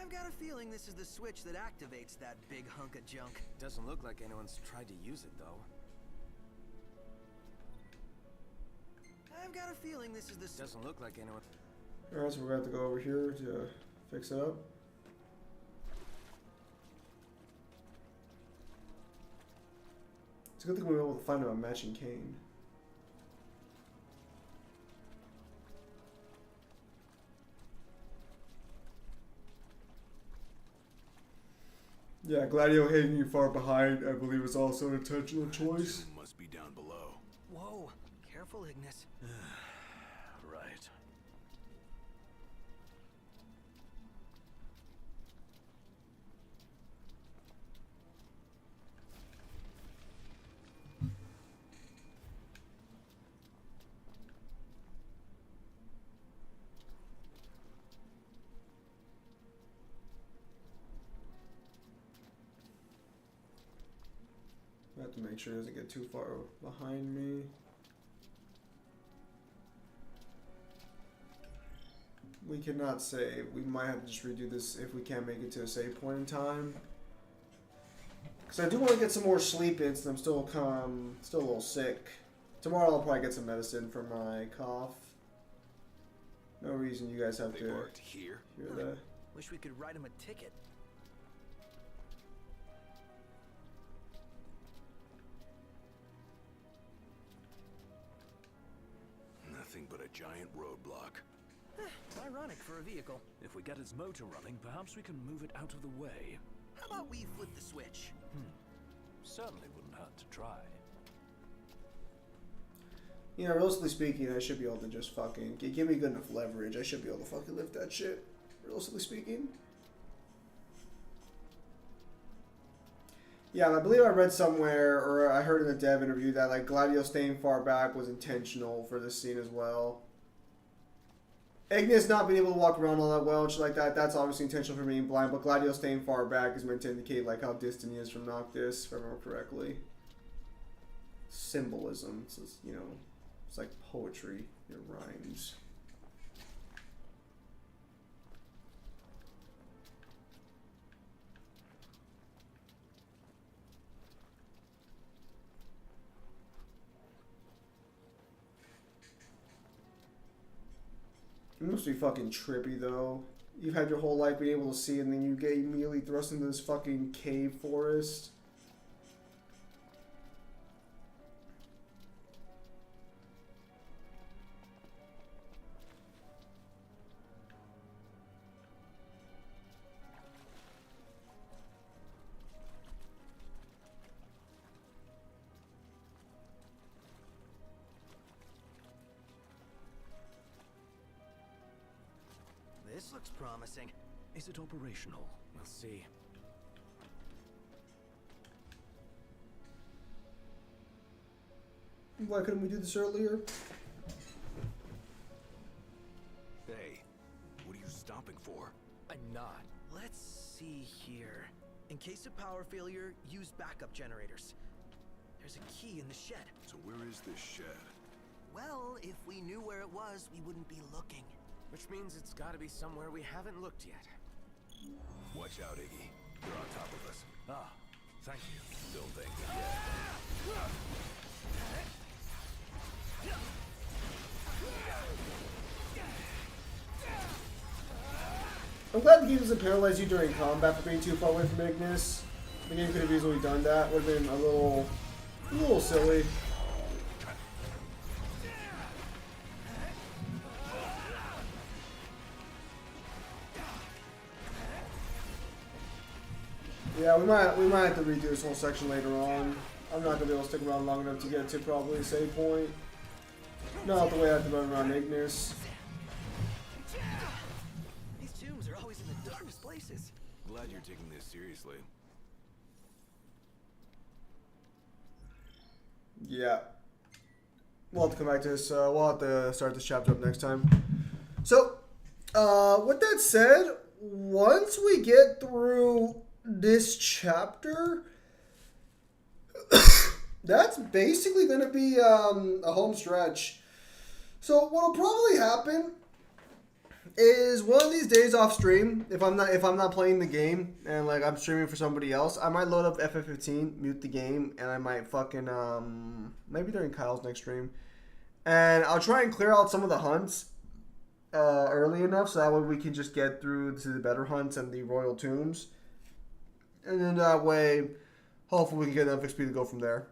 I've got a feeling this is the switch that activates that big hunk of junk. Doesn't look like anyone's tried to use it, though. I've got a feeling this is the... Doesn't look like anyone... Alright, so we're going to have to go over here to fix it up. It's a good thing we were able to find a matching cane. Yeah, Gladio hitting you far behind, I believe, is also an intentional choice. Must be down below. Whoa, careful, Ignis. Right. I have to make sure it doesn't get too far behind me. We cannot save. We might have to just redo this if we can't make it to a save point in time. Because I do want to get some more sleep in since I'm still a little sick. Tomorrow I'll probably get some medicine for my cough. No reason you guys have to hear that. Wish we could write him a ticket. Nothing but a giant roadblock. Ironic for a vehicle. If we get its motor running, perhaps we can move it out of the way. How about we flip the switch? Certainly wouldn't hurt to try. You know, realistically speaking, I should be able to just fucking... Give me good enough leverage. I should be able to fucking lift that shit. Realistically speaking. Yeah, I believe I read somewhere, or I heard in a dev interview that, like, Gladio staying far back was intentional for this scene as well. Ignis not being able to walk around all that well and shit like that, that's obviously intentional for being blind, but Gladio staying far back is meant to indicate, like, how distant he is from Noctis, if I remember correctly. Symbolism. It's just, you know, it's like poetry. It rhymes. It must be fucking trippy, though. You've had your whole life being able to see, and then you get immediately thrust into this fucking cave forest. This looks promising. Is it operational? We'll see. Why couldn't we do this earlier? Hey, what are you stopping for? I'm not. Let's see here. In case of power failure, use backup generators. There's a key in the shed. So where is this shed? Well, if we knew where it was, we wouldn't be looking. Which means it's gotta be somewhere we haven't looked yet. Watch out, Iggy. They're on top of us. Ah, Thank you. Don't thank me yet. I'm glad the game doesn't paralyze you during combat for being too far away from Ignis. The game could have easily done that. Would have been a little silly. Yeah, we might have to redo this whole section later on. I'm not gonna be able to stick around long enough to get to probably a save point. Not the way I have to run around Ignis. These tombs are always in the darkest places. Glad you're taking this seriously. Yeah. We'll have to come back to this. We'll have to start this chapter up next time. So, with that said, once we get through this chapter, that's basically going to be a home stretch. So what'll probably happen is one of these days off stream, if I'm not playing the game and like I'm streaming for somebody else, I might load up FF15, mute the game, and I might fucking maybe during Kyle's next stream, and I'll try and clear out some of the hunts early enough so that way we can just get through to the better hunts and the royal tombs, and then that way hopefully we can get enough XP to go from there.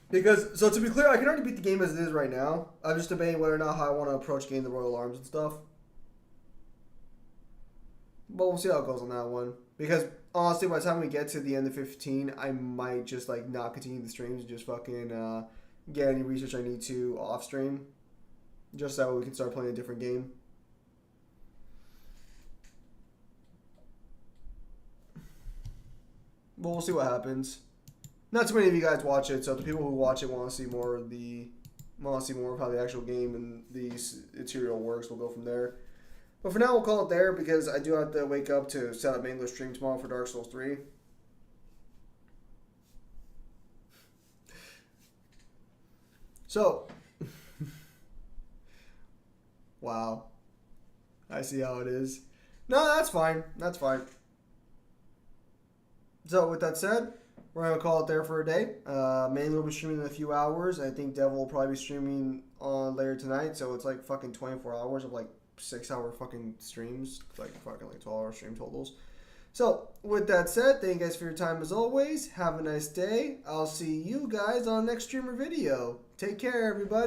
Because, so to be clear, I can already beat the game as it is right now. I'm just debating whether or not how I want to approach getting the royal arms and stuff. But we'll see how it goes on that one. Because, honestly, by the time we get to the end of 15, I might just, like, not continue the streams and just fucking get any research I need to off stream. Just so we can start playing a different game. But we'll see what happens. Not too many of you guys watch it, so the people who watch it want to see more of how the actual game and the material works. We'll go from there. But for now, we'll call it there because I do have to wake up to set up Mangler's stream tomorrow for Dark Souls 3. So, wow. I see how it is. No, that's fine. That's fine. So, with that said, we're going to call it there for a day. Mangler will be streaming in a few hours. I think Devil will probably be streaming on later tonight. So, it's like fucking 24 hours of like 6-hour fucking streams. Like fucking like 12-hour stream totals. So, with that said, thank you guys for your time as always. Have a nice day. I'll see you guys on the next streamer video. Take care, everybody.